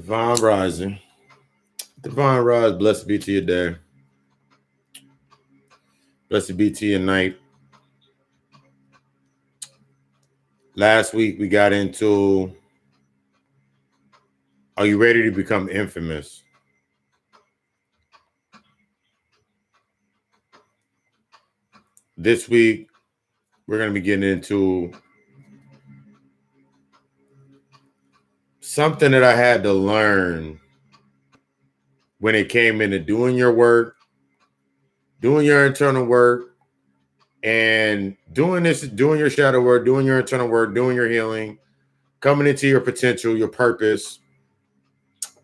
Divine Rising. Divine Rise, blessed be to your day. Blessed be to your night. Last week we got into, are you ready to become infamous? This week we're going to be getting into something that I had to learn when it came into doing your work, doing your internal work, and doing your shadow work, doing your internal work, doing your healing, coming into your potential, your purpose,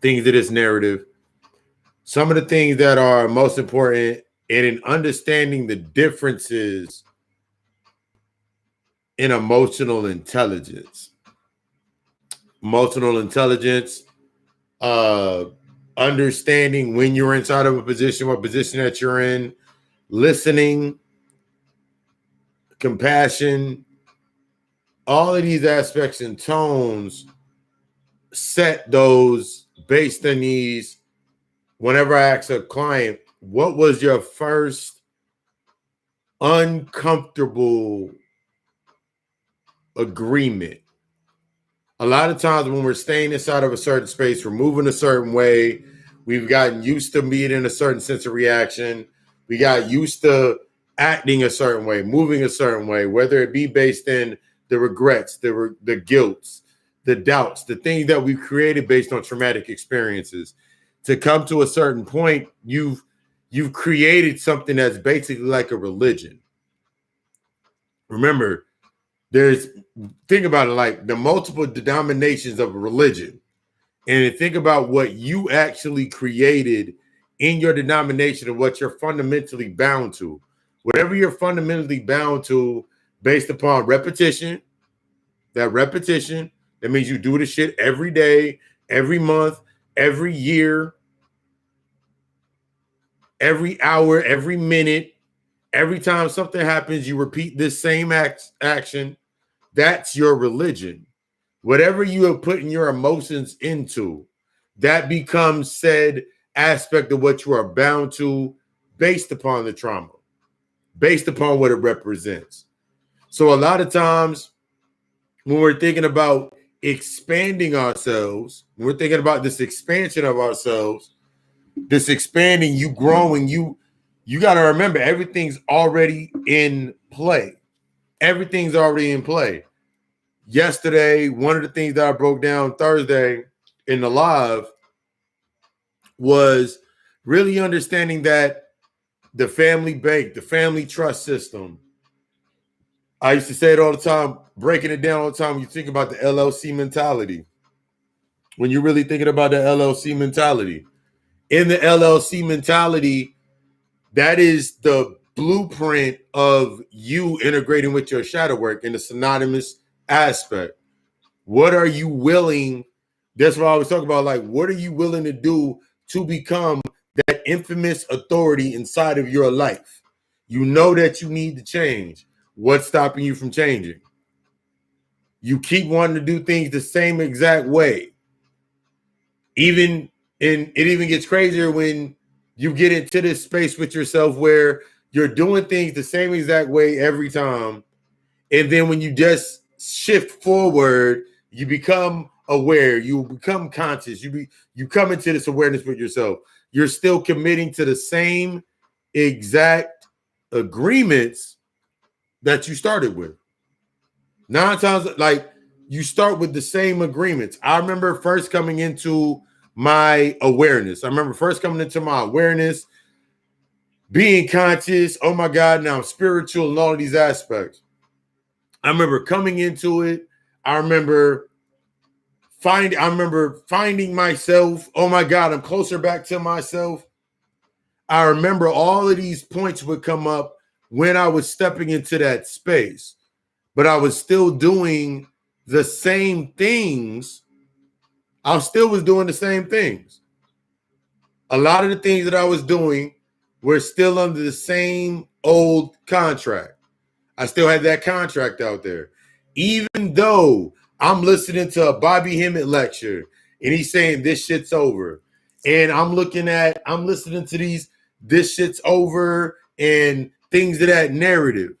things of this narrative. Some of the things that are most important in understanding the differences in emotional intelligence. Emotional intelligence, understanding when you're inside of a position, what position that you're in, listening, compassion, all of these aspects and tones set those based on these. Whenever I ask a client, what was your first uncomfortable agreement? A lot of times when we're staying inside of a certain space, we're moving a certain way, we've gotten used to being in a certain sense of reaction. We got used to acting a certain way, moving a certain way, whether it be based in the regrets, the guilts, the doubts, the things that we've created based on traumatic experiences. To come to a certain point, you've created something that's basically like a religion. Remember, think about it like the multiple denominations of a religion, and think about what you actually created in your denomination and what you're fundamentally bound to. Whatever you're fundamentally bound to based upon repetition, that means you do the shit every day, every month, every year, every hour, every minute. Every time something happens, you repeat this same action. That's your religion. Whatever you have put your emotions into, that becomes said aspect of what you are bound to based upon the trauma, based upon what it represents. So a lot of times when we're thinking about expanding ourselves, when we're thinking about this expansion of ourselves, this expanding, you growing, you got to remember everything's already in play. Everything's already in play. Yesterday, one of the things that I broke down Thursday in the live was really understanding that the family bank, the family trust system. I used to say it all the time, breaking it down all the time. When you think about the LLC mentality, when you're really thinking about the LLC mentality, in the LLC mentality, that is the blueprint of you integrating with your shadow work in the synonymous aspect. What are you willing? That's what I was talking about. Like, what are you willing to do to become that infamous authority inside of your life? You know that you need to change. What's stopping you from changing? You keep wanting to do things the same exact way. And it even gets crazier when you get into this space with yourself where you're doing things the same exact way every time. And then when you just shift forward, you become aware, you become conscious, you come into this awareness with yourself. You're still committing to the same exact agreements that you started with. 9 times, like, you start with the same agreements. I remember first coming into my awareness. Being conscious. Oh my God, now I'm spiritual and all of these aspects. I remember coming into it. I remember finding myself. Oh my God, I'm closer back to myself. I remember all of these points would come up when I was stepping into that space, but I was still doing the same things. I still was doing the same things. A lot of the things that I was doing were still under the same old contract. I still had that contract out there. Even though I'm listening to a Bobby Hemmett lecture and he's saying this shit's over. And I'm listening to these this shit's over and things of that narrative.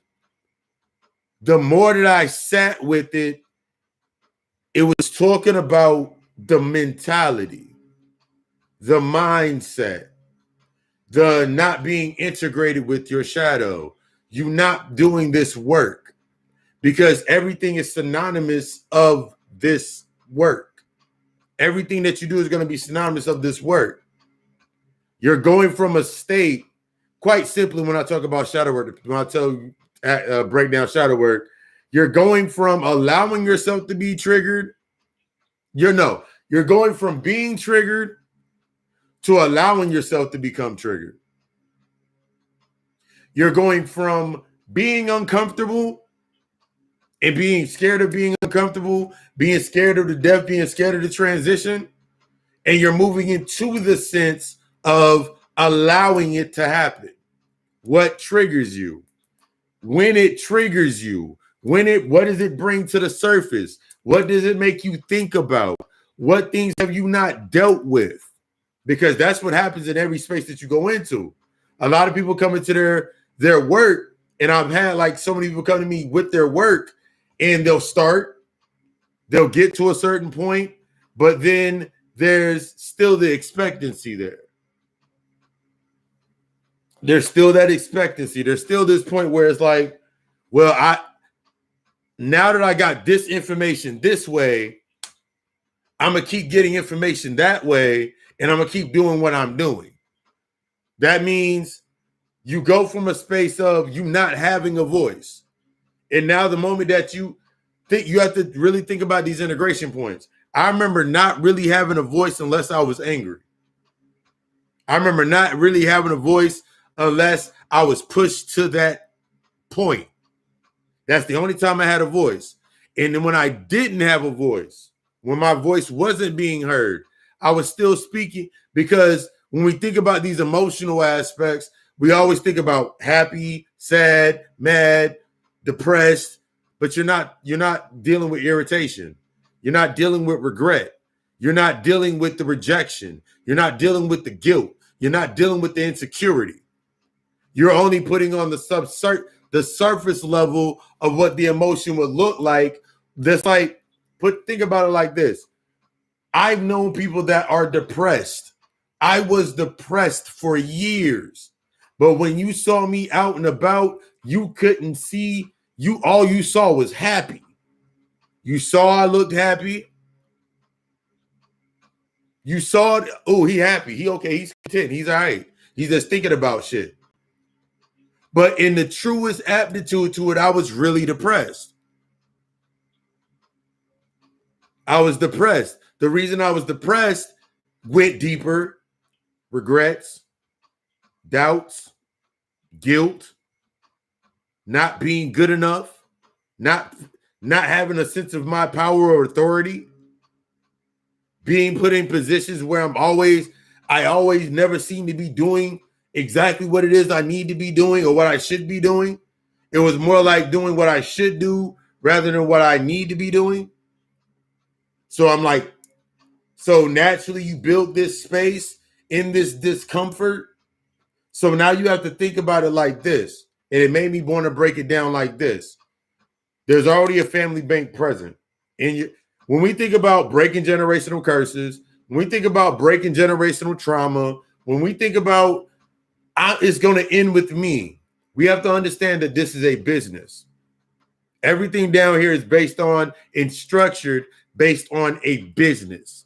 The more that I sat with it, it was talking about the mentality, the mindset, the not being integrated with your shadow, you not doing this work, because everything is synonymous of this work. Everything that you do is going to be synonymous of this work. You're going from a state, quite simply, when I talk about shadow work, when I tell you break down shadow work, you're going from allowing yourself to be triggered. You're going from being triggered to allowing yourself to become triggered. You're going from being uncomfortable and being scared of being uncomfortable, being scared of the death, being scared of the transition, and you're moving into the sense of allowing it to happen. What triggers you? When it triggers you, what does it bring to the surface? What does it make you think about? What things have you not dealt with? Because that's what happens in every space that you go into. A lot of people come into their work, and I've had like so many people come to me with their work, and they'll get to a certain point, but then there's still the expectancy there. There's still that expectancy. There's still this point where it's like, well, now that I got this information this way, I'm going to keep getting information that way, and I'm going to keep doing what I'm doing. That means you go from a space of you not having a voice. And now the moment that you think, you have to really think about these integration points. I remember not really having a voice unless I was angry. I remember not really having a voice unless I was pushed to that point. That's the only time I had a voice. And then when I didn't have a voice, when my voice wasn't being heard, I was still speaking, because when we think about these emotional aspects, we always think about happy, sad, mad, depressed, but you're not dealing with irritation. You're not dealing with regret. You're not dealing with the rejection. You're not dealing with the guilt. You're not dealing with the insecurity. You're only putting on the surface level of what the emotion would look like. That's like, think about it like this. I've known people that are depressed. I was depressed for years. But when you saw me out and about, you couldn't see, all you saw was happy. You saw I looked happy. You saw, oh, he happy. He okay. He's content. He's all right. He's just thinking about shit. But in the truest aptitude to it, I was really depressed. I was depressed. The reason I was depressed went deeper. Regrets, doubts, guilt, not being good enough, not having a sense of my power or authority, being put in positions where I always never seem to be doing exactly what it is I need to be doing or what I should be doing. It was more like doing what I should do rather than what I need to be doing. So I'm like, so naturally you build this space in this discomfort. So now you have to think about it like this. And it made me want to break it down like this. There's already a family bank present. And when we think about breaking generational curses, when we think about breaking generational trauma, when we think about it's going to end with me, we have to understand that this is a business. Everything down here is based on and structured based on a business.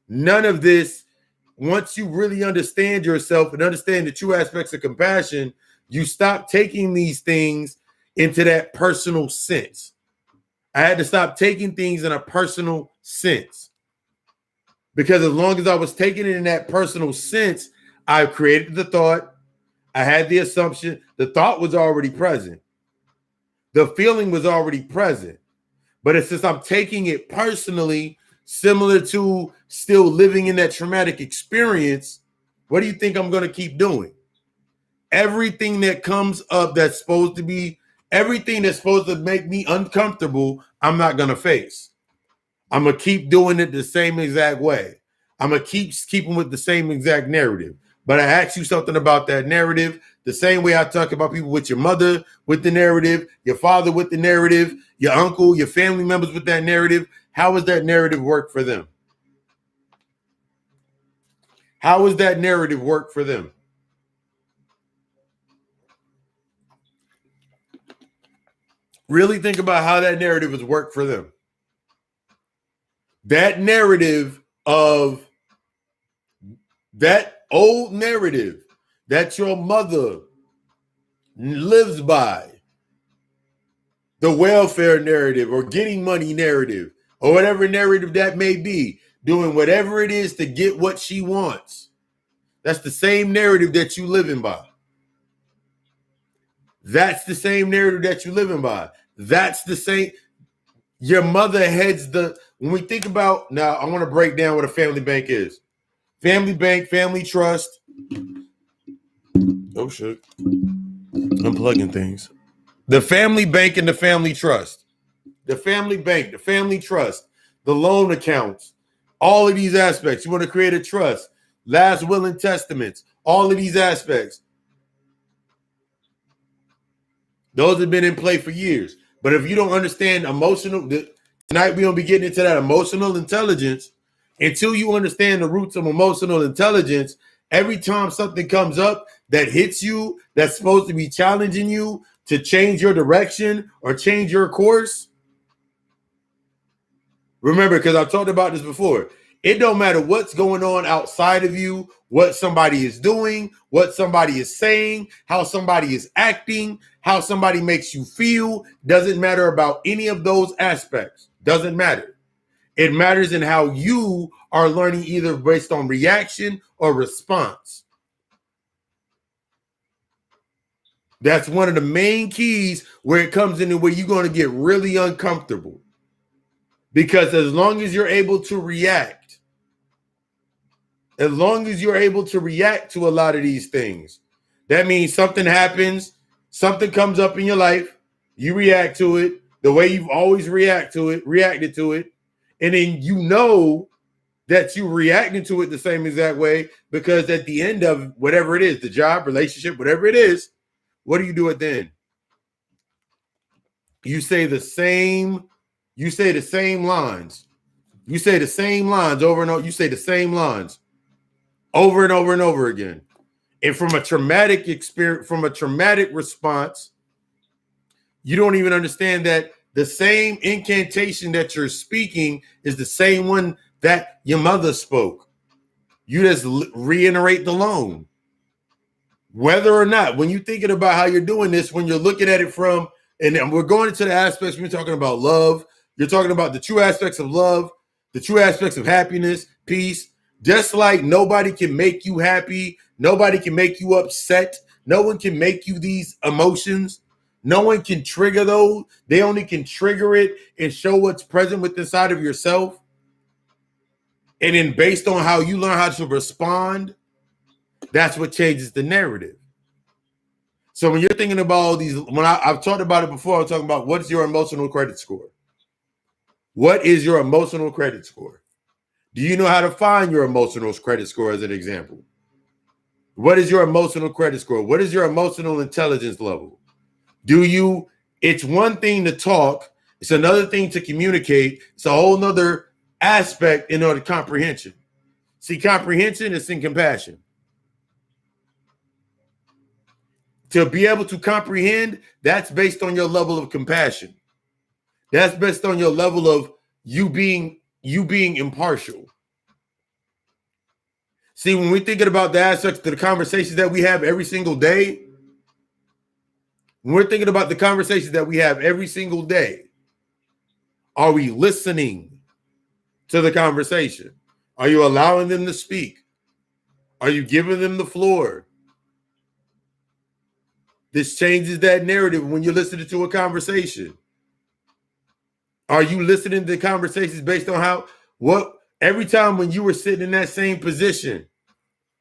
None of this, once you really understand yourself and understand the true aspects of compassion, you stop taking these things into that personal sense. I had to stop taking things in a personal sense, because as long as I was taking it in that personal sense, I created the thought. I had the assumption. The thought was already present. The feeling was already present. But it's since I'm taking it personally, similar to still living in that traumatic experience, what do you think I'm going to keep doing? Everything that comes up that's supposed to be, everything that's supposed to make me uncomfortable, I'm not going to face. I'm going to keep doing it the same exact way. I'm going to keep them with the same exact narrative. But I ask you something about that narrative, the same way I talk about people with your mother with the narrative, your father with the narrative, your uncle, your family members with that narrative. How does that narrative work for them? How does that narrative work for them? Really think about how that narrative has worked for them. That narrative of that old narrative that your mother lives by, the welfare narrative or getting money narrative or whatever narrative that may be, doing whatever it is to get what she wants. That's the same narrative that you living by. That's the same narrative that you living by. That's the same. Your mother heads the, when we think about, now I want to break down what a family bank is. Family bank, family trust. Oh shit. I'm plugging things. The family bank and the family trust. The family bank, the family trust, the loan accounts, all of these aspects. You want to create a trust, last will and testaments, all of these aspects. Those have been in play for years. But if you don't understand emotional, tonight we don't be getting into that emotional intelligence. Until you understand the roots of emotional intelligence, every time something comes up that hits you, that's supposed to be challenging you to change your direction or change your course. Remember, because I've talked about this before, it don't matter what's going on outside of you, what somebody is doing, what somebody is saying, how somebody is acting, how somebody makes you feel. Doesn't matter about any of those aspects. Doesn't matter. It matters in how you are learning, either based on reaction or response. That's one of the main keys where it comes into where you're going to get really uncomfortable. Because as long as you're able to react, as long as you're able to react to a lot of these things, that means something happens, something comes up in your life, you react to it the way you've always reacted to it, and then you know that you're reacting to it the same exact way, because at the end of whatever it is, the job, relationship, whatever it is, what do you do at the end? You say the same lines. You say the same lines over and over. You say the same lines over and over and over again. And from a traumatic experience, from a traumatic response, you don't even understand that the same incantation that you're speaking is the same one that your mother spoke. You just reiterate the loan. Whether or not, when you're thinking about how you're doing this, when you're looking at it from, and we're going into the aspects, we're talking about love, you're talking about the true aspects of love, the true aspects of happiness, peace. Just like nobody can make you happy, nobody can make you upset, no one can make you these emotions, no one can trigger those. They only can trigger it and show what's present with inside of yourself. And then based on how you learn how to respond, that's what changes the narrative. So when you're thinking about all these, when I've talked about it before, I'm talking about what's your emotional credit score? What is your emotional credit score? Do you know how to find your emotional credit score as an example? What is your emotional credit score? What is your emotional intelligence level? It's one thing to talk. It's another thing to communicate. It's a whole nother aspect in order to comprehension. See, comprehension is in compassion. To be able to comprehend, that's based on your level of compassion. That's based on your level of you being impartial. See, when we're thinking about the aspects of the conversations that we have every single day, when we're thinking about the conversations that we have every single day, are we listening to the conversation? Are you allowing them to speak? Are you giving them the floor? This changes that narrative when you're listening to a conversation. Are you listening to conversations based on every time when you were sitting in that same position,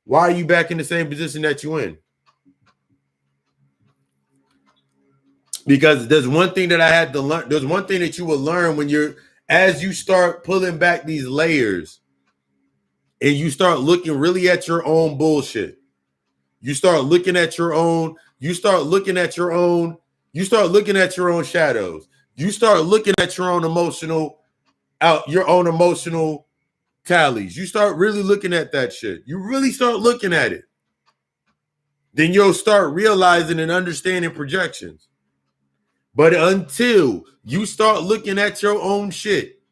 why are you back in the same position that you're in? Because there's one thing that I had to learn. There's one thing that you will learn as you start pulling back these layers and you start looking really at your own bullshit. You start looking at your own, you start looking at your own shadows. You start looking at your own emotional tallies. You start really looking at that shit. You really start looking at it. Then you'll start realizing and understanding projections. But until you start looking at your own shit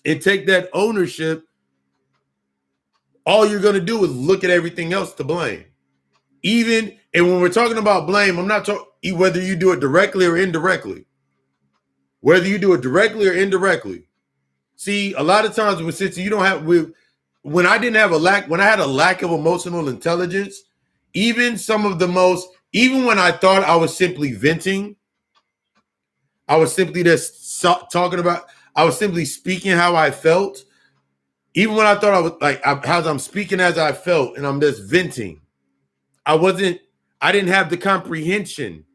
and take that ownership, all you're going to do is look at everything else to blame. And when we're talking about blame, I'm not talking whether you do it directly or indirectly. Whether you do it directly or indirectly. See, a lot of times when I had a lack of emotional intelligence, even when I thought I was simply venting, I was simply just I was simply speaking how I felt. Even when I thought I was how I'm speaking as I felt and I'm just venting, I didn't have the comprehensive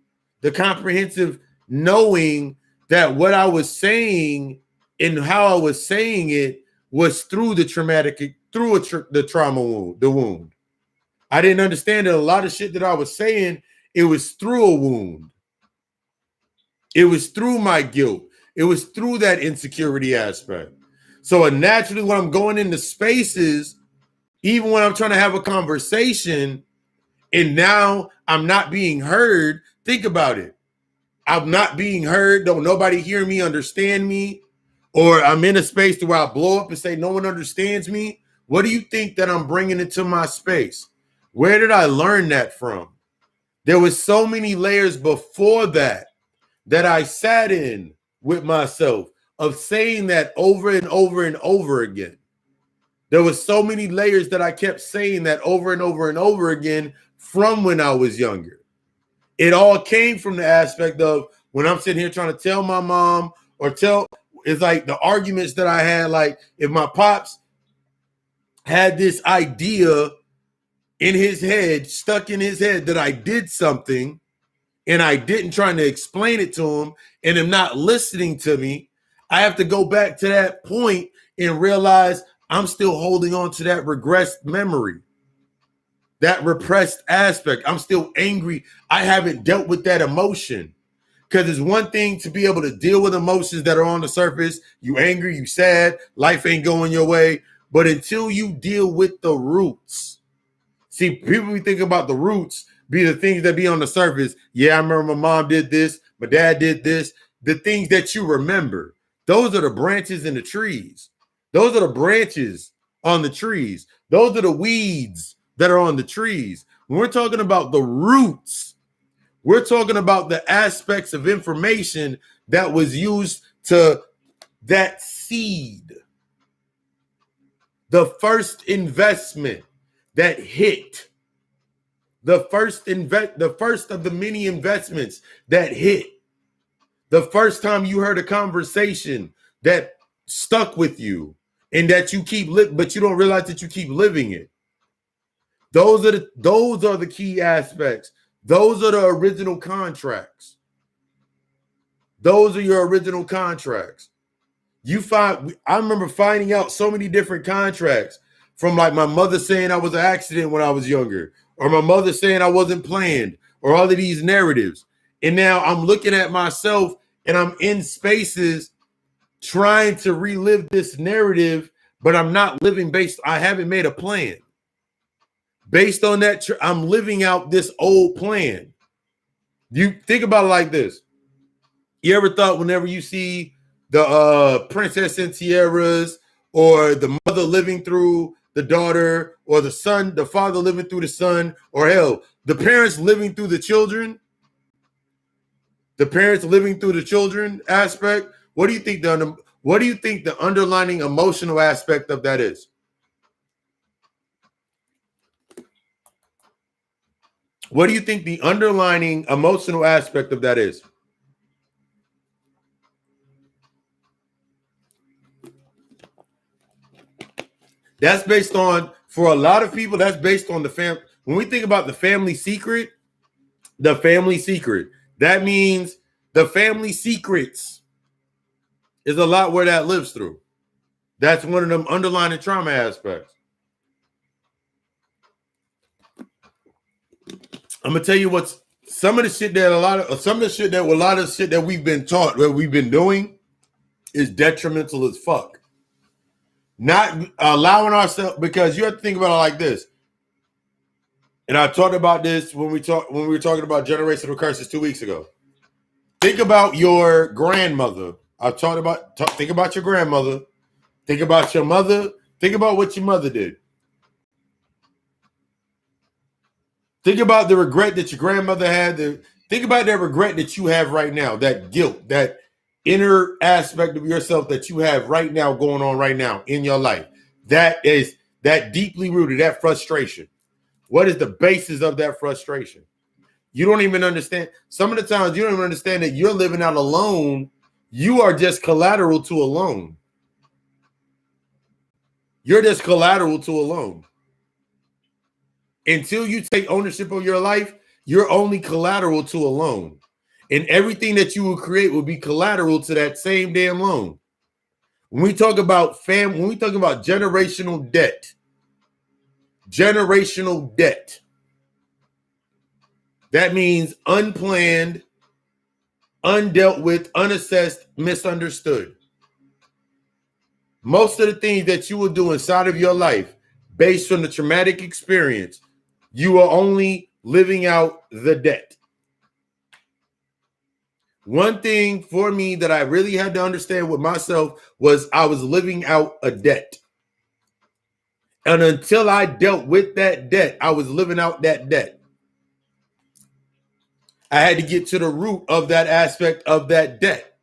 knowing that what I was saying and how I was saying it was through the trauma wound, the wound. I didn't understand that a lot of shit that I was saying, it was through a wound. It was through my guilt. It was through that insecurity aspect. So naturally, when I'm going into spaces, even when I'm trying to have a conversation, and now I'm not being heard, think about it. I'm not being heard. Don't nobody hear me, understand me, or I'm in a space where I blow up and say no one understands me. What do you think that I'm bringing into my space? Where did I learn that from? There was so many layers before that I sat in with myself of saying that over and over and over again. There was so many layers that I kept saying that over and over and over again from when I was younger. It all came from the aspect of when I'm sitting here trying to tell my mom it's like the arguments that I had, like if my pops had this idea stuck in his head that I did something and I didn't trying to explain it to him and him not listening to me, I have to go back to that point and realize I'm still holding on to that regressed memory, that repressed aspect. I'm still angry. I haven't dealt with that emotion. Because it's one thing to be able to deal with emotions that are on the surface. You angry, you sad, life ain't going your way. But until you deal with the roots. See, people be thinking about the roots be the things that be on the surface. Yeah, I remember my mom did this, my dad did this. The things that you remember. Those are the branches in the trees. Those are the branches on the trees. Those are the weeds that are on the trees. When we're talking about the roots, we're talking about the aspects of information that was used to that seed. The first investment that hit. The first of the many investments that hit. The first time you heard a conversation that stuck with you and that you keep but you don't realize that you keep living it. Those are the key aspects. Those are the original contracts. Those are your original contracts. I remember finding out so many different contracts from like my mother saying I was an accident when I was younger, or my mother saying I wasn't planned, or all of these narratives. And now I'm looking at myself and I'm in spaces trying to relive this narrative, but I'm not living I haven't made a plan. Based on that, I'm living out this old plan. You think about it like this. You ever thought whenever you see the princess and tiaras, or the mother living through the daughter, or the son, the father living through the son, or hell, the parents living through the children aspect, what do you think the underlying emotional aspect of that is? What do you think the underlying emotional aspect of that is? That's based on, for a lot of people, that's based on the family. When we think about the family secret, that means the family secrets is a lot where that lives through. That's one of them underlying trauma aspects. I'm gonna tell you what's some of the shit that a lot of shit that we've been taught, what we've been doing, is detrimental as fuck. Not allowing ourselves, because you have to think about it like this. And I talked about this when we were talking about generational curses 2 weeks ago. Think about your grandmother. Think about your grandmother. Think about your mother. Think about what your mother did. Think about the regret that your grandmother had. Think about that regret that you have right now, that guilt, that inner aspect of yourself that you have right now going on right now in your life. That is that deeply rooted, that frustration. What is the basis of that frustration? You don't even understand. Some of the times you don't even understand that you're living out alone. You are just collateral to a loan. You're just collateral to a loan. Until you take ownership of your life, you're only collateral to a loan. And everything that you will create will be collateral to that same damn loan. When we talk about when we talk about generational debt, that means unplanned, undealt with, unassessed, misunderstood. Most of the things that you will do inside of your life based on the traumatic experience, you are only living out the debt. One thing for me that I really had to understand with myself was I was living out a debt. And until I dealt with that debt, I was living out that debt. I had to get to the root of that aspect of that debt.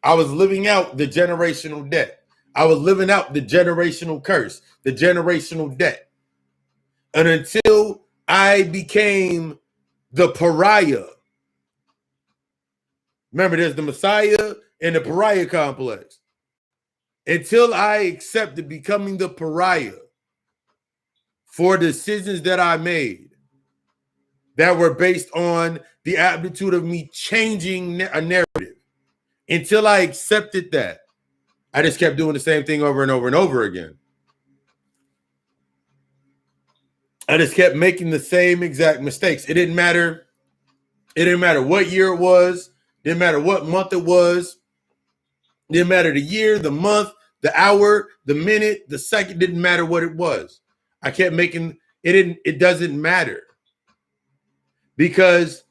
I was living out the generational debt. I was living out the generational curse, the generational debt. And until I became the pariah. Remember, there's the Messiah and the Pariah Complex. Until I accepted becoming the pariah for decisions that I made that were based on the aptitude of me changing a narrative. Until I accepted that, I just kept doing the same thing over and over and over again. I just kept making the same exact mistakes. It didn't matter. It didn't matter what year it was. It didn't matter what month it was. It didn't matter the year, the month, the hour, the minute, the second. Didn't matter what it was. I kept making it. It doesn't matter. Because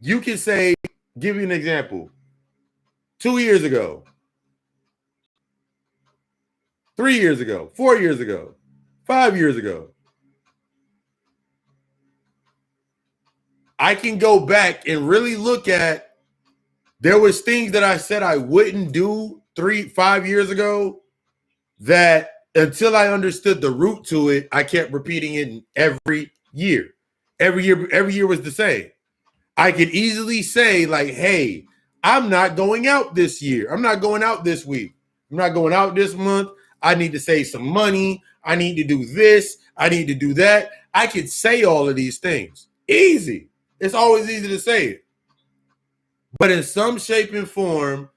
you can say, give you an example. 2 years ago, 3 years ago, 4 years ago, 5 years ago, I can go back and really look at, there was things that I said I wouldn't do 5 years ago that until I understood the root to it, I kept repeating it every year. Every year was the same. I could easily say like, hey, I'm not going out this year. I'm not going out this week. I'm not going out this month. I need to save some money. I need to do this. I need to do that. I could say all of these things. Easy. It's always easy to say it. But in some shape and form,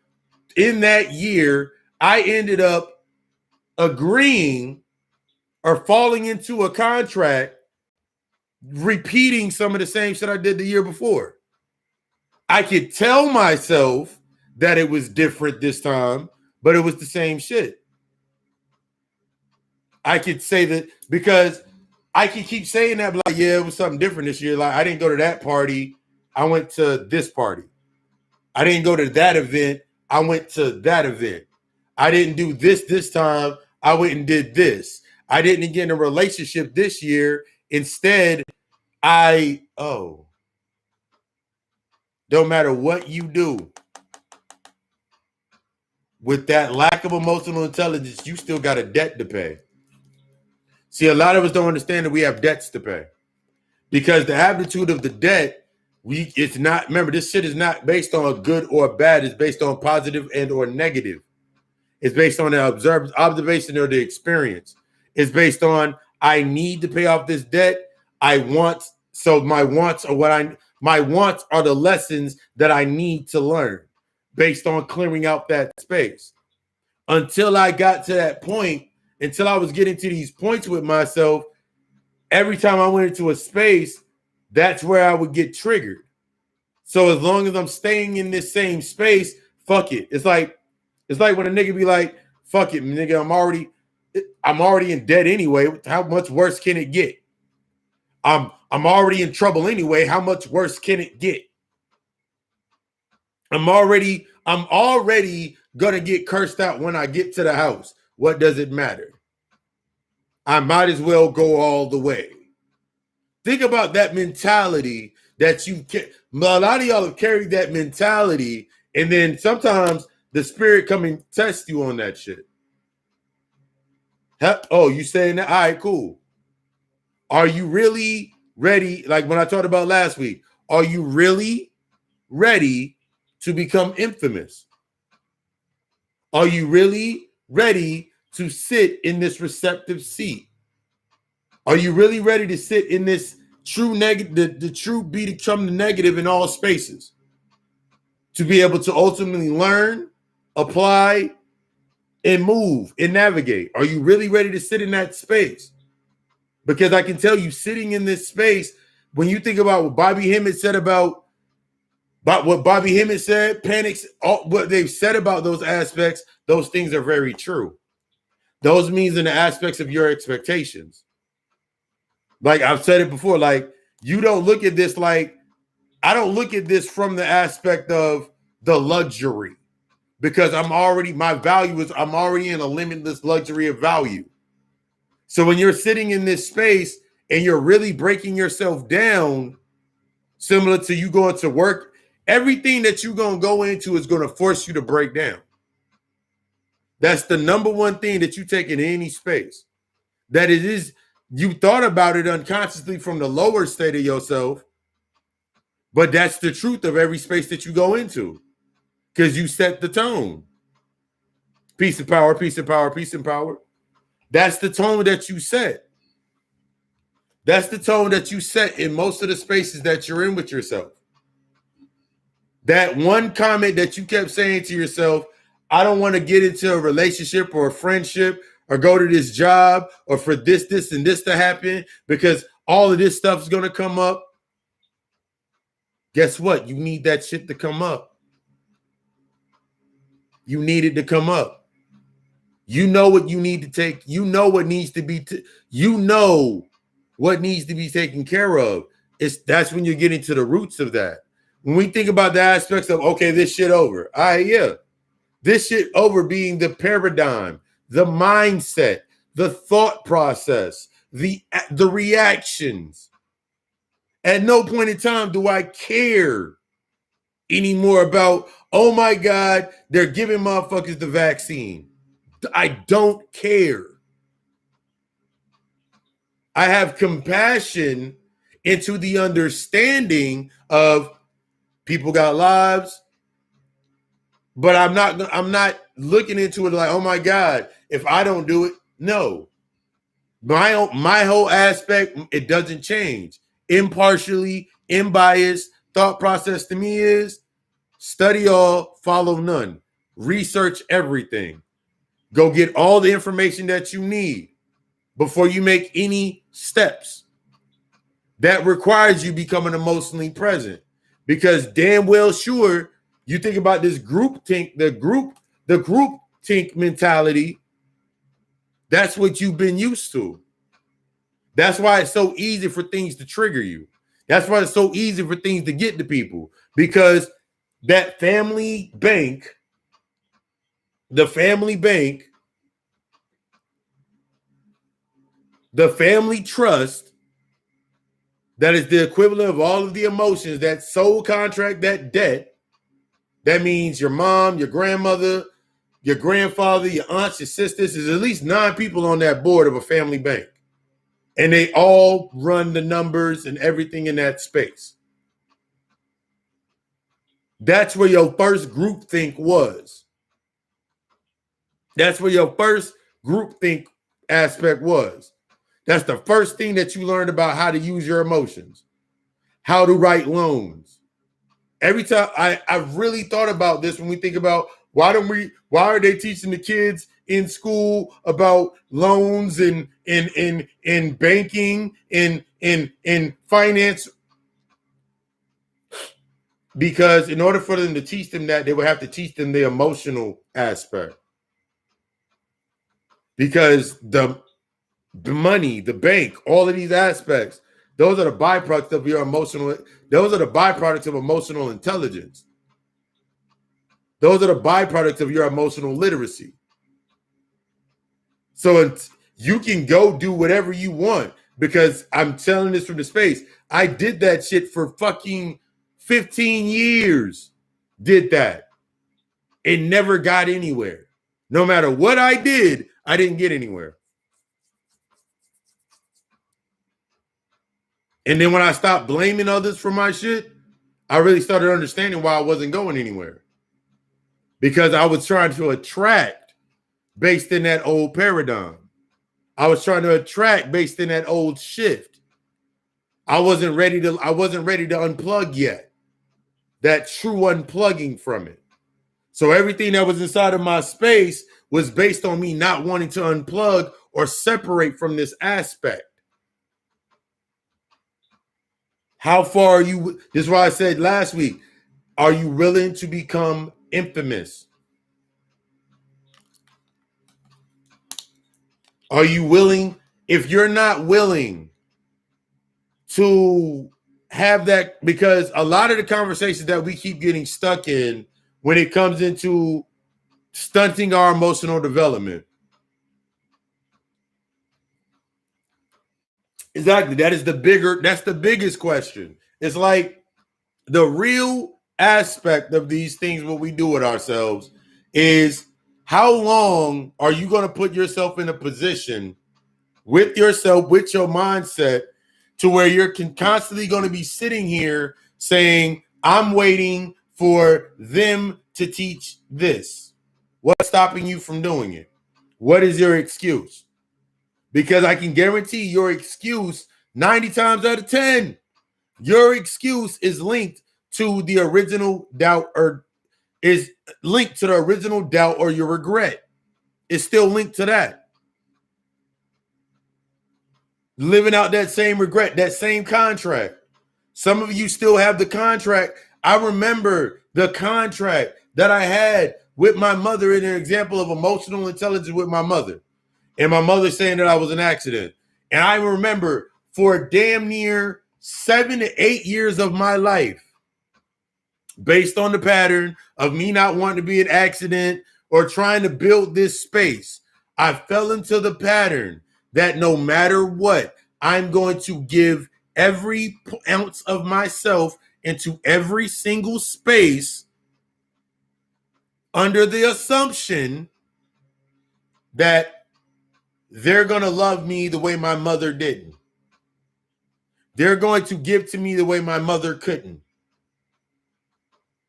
in that year, I ended up agreeing or falling into a contract, repeating some of the same shit I did the year before. I could tell myself that it was different this time, but it was the same shit. I could say that because I could keep saying that, like, yeah, it was something different this year. Like, I didn't go to that party. I went to this party. I didn't go to that event. I went to that event. I didn't do this time. I went and did this. I didn't get in a relationship this year. Instead, don't matter what you do, with that lack of emotional intelligence, you still got a debt to pay. See, a lot of us don't understand that we have debts to pay. Because the aptitude of the debt, it's not, remember, this shit is not based on good or bad. It's based on positive and or negative. It's based on the observation or the experience. It's based on, I need to pay off this debt. My wants are the lessons that I need to learn based on clearing out that space. until I got to that point, until I was getting to these points with myself, every time I went into a space, that's where I would get triggered. So as long as I'm staying in this same space, fuck it. It's like when a nigga be like, fuck it, nigga, I'm already in debt anyway. How much worse can it get? I'm already in trouble anyway. How much worse can it get? I'm already gonna get cursed out when I get to the house. What does it matter? I might as well go all the way. Think about that mentality that you can. A lot of y'all have carried that mentality, and then sometimes the spirit come and test you on that shit. Oh, you saying that? All right, cool. Are you really ready? Like when I talked about last week, are you really ready to become infamous? Are you really ready to sit in this receptive seat? Are you really ready to sit in this true negative, the true be to become the negative in all spaces? To be able to ultimately learn, apply, and move and navigate. Are you really ready to sit in that space? Because I can tell you, sitting in this space, when you think about what Bobby Hemmett said about what Bobby Hemmett said, panics, what they've said about those aspects, those things are very true. Those means in the aspects of your expectations. Like I've said it before, like you don't look at this like, I don't look at this from the aspect of the luxury, because my value is, I'm already in a limitless luxury of value. So when you're sitting in this space and you're really breaking yourself down, similar to you going to work, everything that you're going to go into is going to force you to break down. That's the number one thing that you take in any space. That it is, you thought about it unconsciously from the lower state of yourself, but that's the truth of every space that you go into, because you set the tone. Peace and power, peace and power, peace and power. That's the tone that you set. That's the tone that you set in most of the spaces that you're in with yourself. That one comment that you kept saying to yourself, I don't want to get into a relationship or a friendship or go to this job or for this, and this to happen because all of this stuff is going to come up. Guess what? You need that shit to come up. You need it to come up. You know what you need to take. You know what needs to be. You know what needs to be taken care of. That's when you're getting to the roots of that. When we think about the aspects of, okay, this shit over. All right, yeah. This shit over being the paradigm, the mindset, the thought process, the reactions. At no point in time do I care anymore about, oh my God, they're giving motherfuckers the vaccine. I don't care. I have compassion into the understanding of people got lives, but I'm not looking into it like, oh my God, if I don't do it, no. My whole aspect, it doesn't change. Impartially, unbiased thought process to me is study all, follow none. Research everything. Go get all the information that you need before you make any steps. That requires you becoming emotionally present, because damn well sure you think about this group think, the group think mentality. That's what you've been used to. That's why it's so easy for things to trigger you. That's why it's so easy for things to get to people, because that family bank, the family trust, that is the equivalent of all of the emotions, that soul contract, that debt. That means your mom, your grandmother, your grandfather, your aunts, your sisters. There's at least 9 people on that board of a family bank. And they all run the numbers and everything in that space. That's where your first groupthink was. That's where your first groupthink aspect was. That's the first thing that you learned about how to use your emotions, how to write loans. Every time I've really thought about this when we think about Why are they teaching the kids in school about loans and in banking and finance? Because in order for them to teach them that, they would have to teach them the emotional aspect. Because the money, the bank, all of these aspects, those are the byproducts of your emotional, those are the byproducts of emotional intelligence. Those are the byproducts of your emotional literacy. So you can go do whatever you want, because I'm telling this from the space. I did that shit for fucking 15 years. Did that. It never got anywhere. No matter what I did, I didn't get anywhere. And then when I stopped blaming others for my shit, I really started understanding why I wasn't going anywhere. Because I was trying to attract based in that old paradigm. I was trying to attract based in that old shift. I wasn't ready to unplug yet. That true unplugging from it. So everything that was inside of my space was based on me not wanting to unplug or separate from this aspect. How far are you? This is why I said last week, are you willing to become infamous? Are you willing? If you're not willing to have that, because a lot of the conversations that we keep getting stuck in when it comes into stunting our emotional development. Exactly. That's the biggest question. It's like the real aspect of these things, what we do with ourselves, is how long are you going to put yourself in a position with yourself, with your mindset, to where you're constantly going to be sitting here saying, I'm waiting for them to teach this. What's stopping you from doing it? What is your excuse? Because I can guarantee your excuse 90 times out of 10, your excuse is linked to the original doubt, or is linked to the original doubt or your regret. It's still linked to that. Living out that same regret, that same contract. Some of you still have the contract. I remember the contract that I had with my mother in an example of emotional intelligence with my mother. And my mother saying that I was an accident. And I remember for damn near 7 to 8 years of my life, based on the pattern of me not wanting to be an accident or trying to build this space, I fell into the pattern that no matter what, I'm going to give every ounce of myself into every single space under the assumption that they're going to love me the way my mother didn't. They're going to give to me the way my mother couldn't.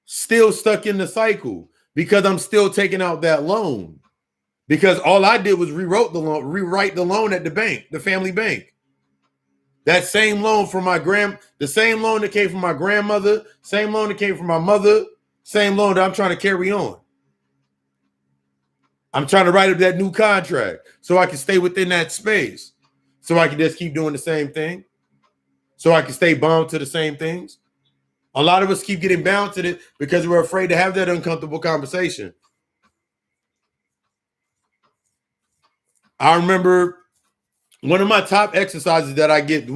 Still stuck in the cycle because I'm still taking out that loan. Because all I did was rewrite the loan at the bank, the family bank. That same loan from the same loan that came from my grandmother, same loan that came from my mother, same loan that I'm trying to carry on. I'm trying to write up that new contract so I can stay within that space. So I can just keep doing the same thing. So I can stay bound to the same things. A lot of us keep getting bound to it because we're afraid to have that uncomfortable conversation. I remember one of the top exercises that I give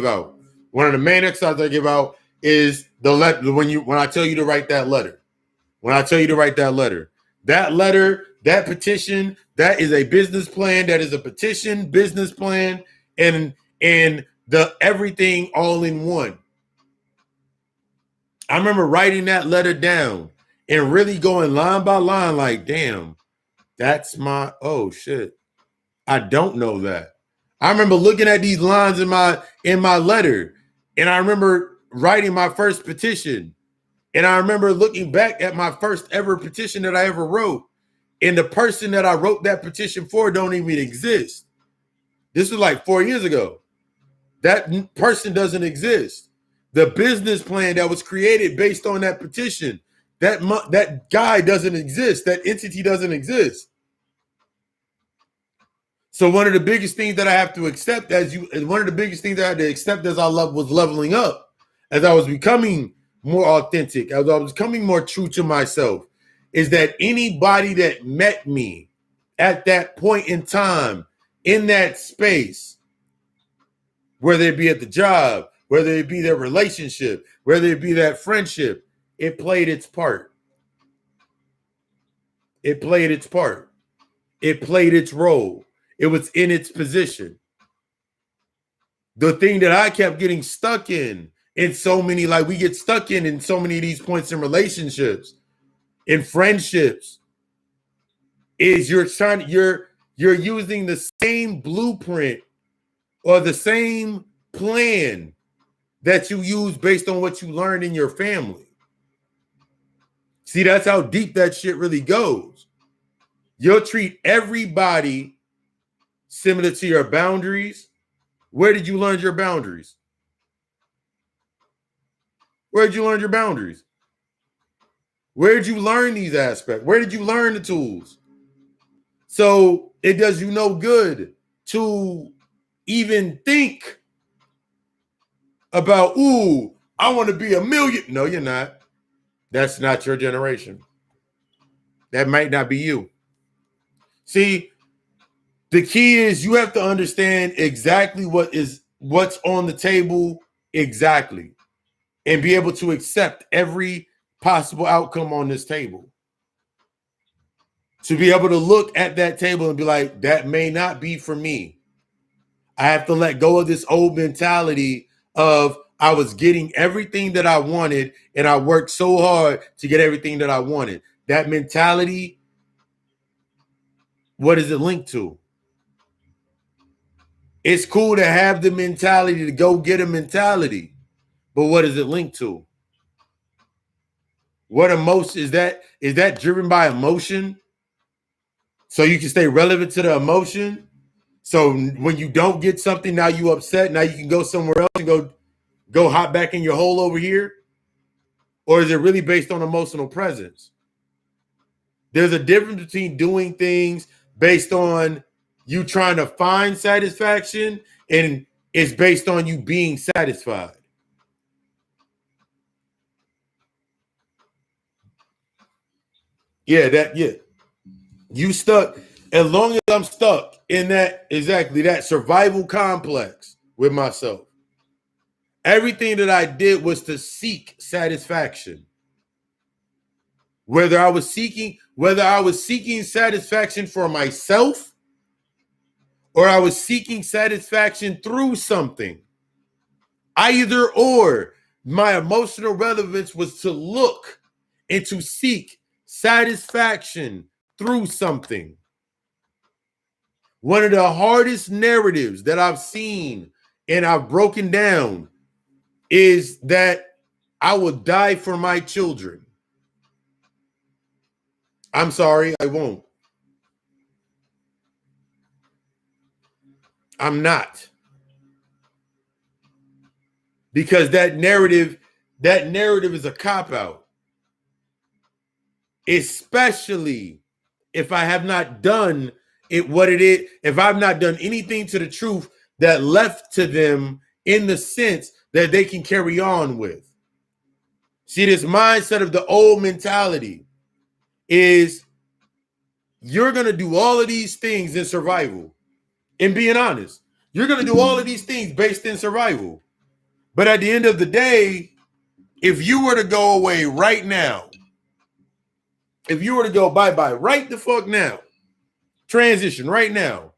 out, one of the main exercises I give out is the letter. When I tell you to write that letter, that petition, that is a business plan. That is a petition, business plan, and the everything all in one. I remember writing that letter down and really going line by line, like, damn, that's my, oh shit. I don't know that. I remember looking at these lines in my letter, and I remember writing my first petition. And I remember looking back at my first ever petition that I ever wrote. And the person that I wrote that petition for don't even exist. This was like 4 years ago. That person doesn't exist. The business plan that was created based on that petition that guy doesn't exist. That entity doesn't exist. So one of the biggest things that I have to accept one of the biggest things that I had to accept as I was leveling up, as I was becoming more authentic, as I was becoming more true to myself, is that anybody that met me at that point in time, in that space, whether it be at the job, whether it be their relationship, whether it be that friendship, it played its part. It played its part. It played its role. It was in its position. The thing that I kept getting stuck in so many, like we get stuck in so many of these points in relationships, in friendships, is you're using the same blueprint or the same plan that you use based on what you learned in your family. See, that's how deep that shit really goes. You'll treat everybody similar to your boundaries. Where did you learn your boundaries? Where did you learn your boundaries? Where did you learn these aspects? Where did you learn the tools? So it does you no good to even think about, ooh, I want to be a million. No, you're not. That's not your generation. That might not be you. See, the key is you have to understand exactly what's on the table exactly and be able to accept every possible outcome on this table. To be able to look at that table and be like, that may not be for me. I have to let go of this old mentality of I was getting everything that I wanted and I worked so hard to get everything that I wanted. That mentality, what is it linked to? It's cool to have the mentality to go get a mentality, but what is it linked to? What emotion is that? Is that driven by emotion? So you can stay relevant to the emotion? So when you don't get something, now you upset. Now you can go somewhere else and go hop back in your hole over here? Or is it really based on emotional presence? There's a difference between doing things based on you trying to find satisfaction and it's based on you being satisfied. Yeah. You stuck. As long as I'm stuck in that survival complex with myself, everything that I did was to seek satisfaction. Whether I was seeking satisfaction for myself or I was seeking satisfaction through something. Either or, my emotional relevance was to look and to seek satisfaction through something. One of the hardest narratives that I've seen and I've broken down is that I will die for my children. I'm sorry, I won't. I'm not. Because that narrative is a cop-out. Especially if I have not done it what it is, if I've not done anything to the truth that left to them in the sense that they can carry on with. See, this mindset of the old mentality is you're going to do all of these things in survival. And being honest, you're going to do all of these things based in survival. But at the end of the day, if you were to go away right now, if you were to go bye-bye right the fuck now, transition right now,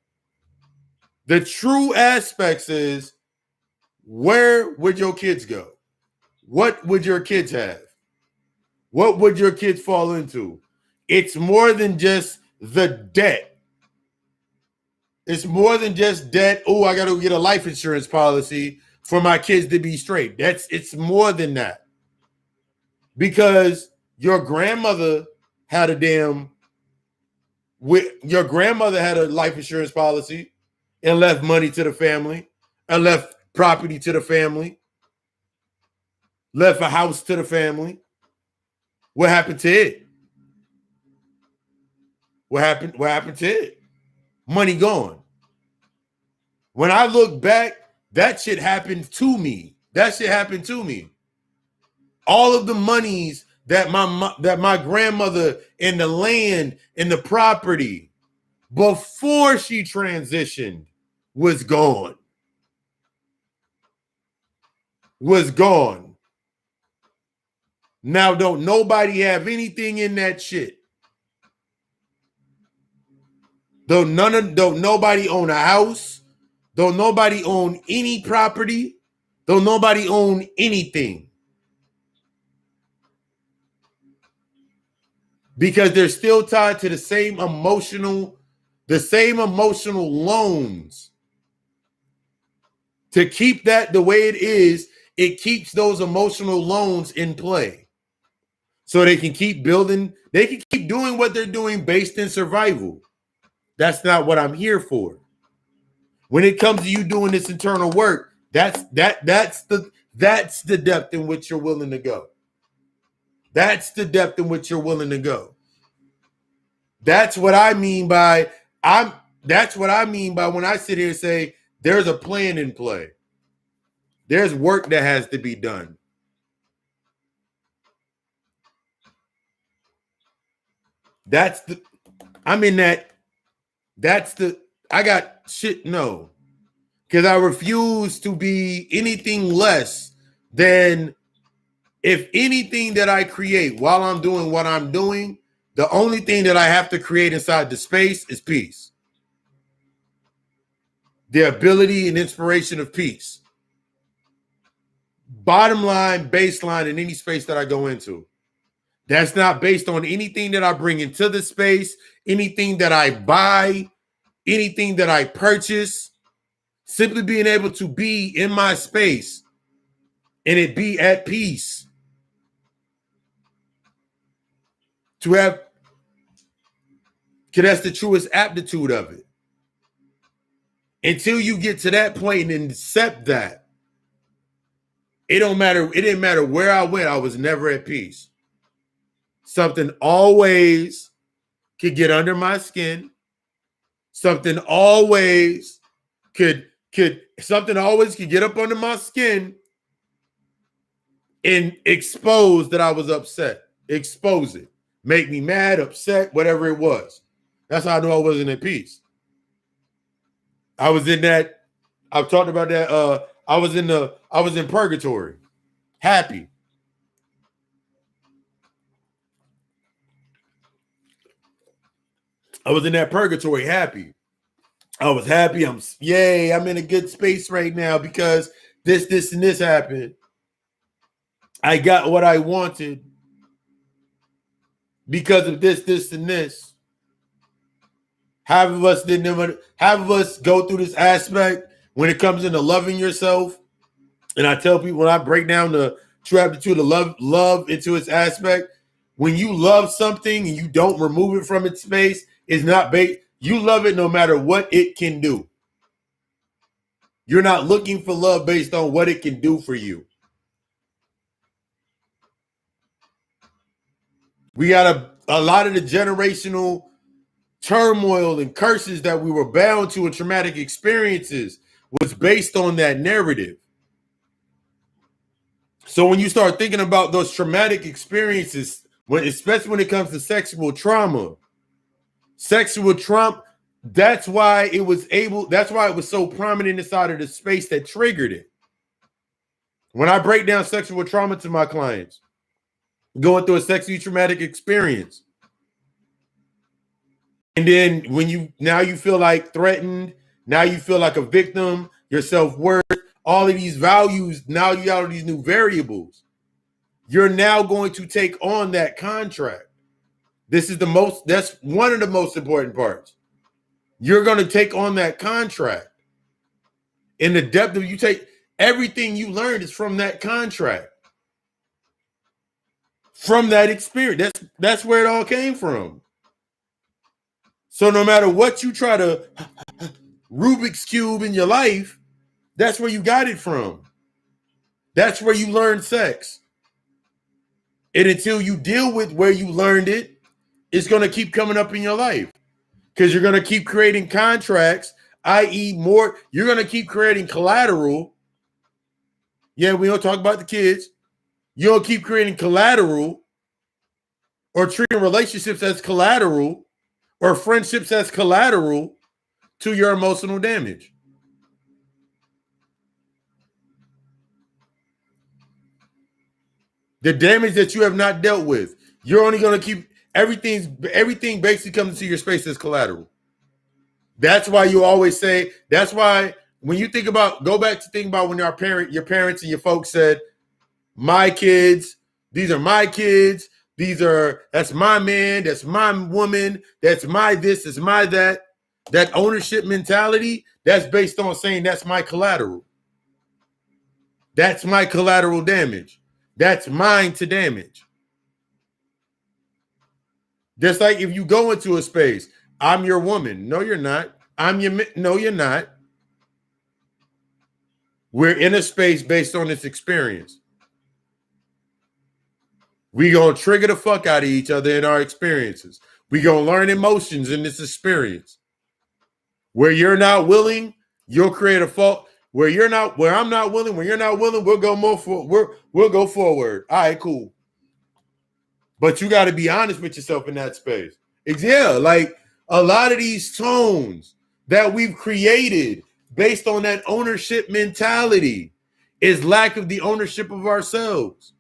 the true aspects is where would your kids go? What would your kids have? What would your kids fall into? It's more than just the debt. It's more than just debt. Oh, I got to get a life insurance policy for my kids to be straight. It's more than that. Because your grandmother had your grandmother had a life insurance policy and left money to the family and left property to the family, left a house to the family. What happened to it? What happened to it? Money gone. When I look back, that shit happened to me. That shit happened to me. All of the monies that my grandmother and the land and the property before she transitioned was gone. Was gone. Now don't nobody have anything in that shit. Don't nobody own a house. Don't nobody own any property. Don't nobody own anything. Because they're still tied to the same emotional loans. To keep that the way it is, it keeps those emotional loans in play. So they can keep building, they can keep doing what they're doing based in survival. That's not what I'm here for. When it comes to you doing this internal work, that's the depth in which you're willing to go. That's the depth in which you're willing to go. That's what I mean by when I sit here and say there's a plan in play. There's work that has to be done. I got shit, no. Because I refuse to be anything less than, if anything that I create while I'm doing what I'm doing, the only thing that I have to create inside the space is peace. The ability and inspiration of peace. Bottom line, baseline in any space that I go into. That's not based on anything that I bring into the space, anything that I buy, anything that I purchase. Simply being able to be in my space and it be at peace. To have, because that's the truest aptitude of it. Until you get to that point and accept that, it don't matter. It didn't matter where I went. I was never at peace. Something always could get under my skin. Something always could get up under my skin and expose that I was upset. Expose it. Make me mad, upset, whatever it was. That's how I knew I wasn't at peace. I was in that. I've talked about that. I was in purgatory. Happy. I was in that purgatory happy. I was happy. I'm in a good space right now because this, and this happened. I got what I wanted because of this, and this. Half of us go through this aspect when it comes into loving yourself. And I tell people, when I break down the true aptitude of love into its aspect, when you love something and you don't remove it from its space, it's not based. You love it no matter what it can do. You're not looking for love based on what it can do for you. We got a lot of the generational turmoil and curses that we were bound to in traumatic experiences was based on that narrative. So when you start thinking about those traumatic experiences, especially when it comes to sexual trauma, that's why it was so prominent inside of the space that triggered it. When I break down sexual trauma to my clients, going through a sexually traumatic experience, and then when you feel like threatened, now you feel like a victim, your self-worth, all of these values, now you got all these new variables. You're now going to take on that contract. That's one of the most important parts. You're going to take on that contract. In the depth of everything you learned is from that contract. From that experience. That's where it all came from. So no matter what you try to Rubik's Cube in your life, that's where you got it from. That's where you learned sex. And until you deal with where you learned it, it's going to keep coming up in your life because you're going to keep creating contracts, i.e. more, you're going to keep creating collateral. Yeah, we don't talk about the kids. You'll keep creating collateral or treating relationships as collateral or friendships as collateral to your emotional damage. The damage that you have not dealt with. You're only going to keep everything basically comes into your space as collateral. That's why you always say, that's why when you think about, go back to think about when your parents and your folks said, my kids, these are my kids, that's my man, that's my woman, that's my this, that's my that. That ownership mentality, that's based on saying that's my collateral. That's my collateral damage. That's mine to damage. Just like if you go into a space, I'm your woman. No, you're not. No, you're not. We're in a space based on this experience. We gonna trigger the fuck out of each other in our experiences. We gonna learn emotions in this experience. Where you're not willing, you'll create a fault. Where I'm not willing, when you're not willing, we'll go we'll go forward. All right, cool. But you got to be honest with yourself in that space. Like a lot of these tones that we've created based on that ownership mentality is lack of the ownership of ourselves.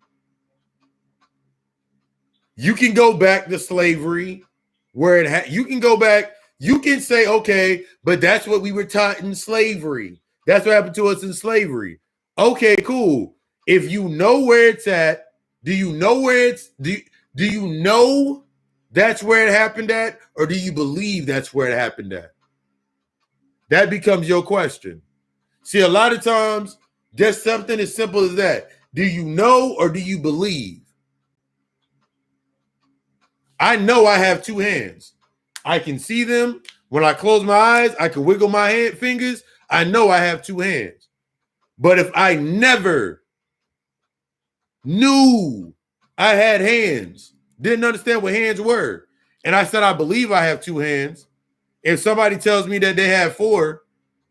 You can go back to slavery where you can go back. You can say, okay, but that's what we were taught in slavery. That's what happened to us in slavery. Okay, cool. If you know where it's at, do you know where it's do you know that's where it happened at, or do you believe that's where it happened at? That becomes your question. See, a lot of times, just something as simple as that. Do you know or do you believe? I know I have two hands. I can see them. When I close my eyes, I can wiggle my fingers. I know I have two hands. But if I never knew I had hands, didn't understand what hands were, and I said I believe I have two hands, if somebody tells me that they have four,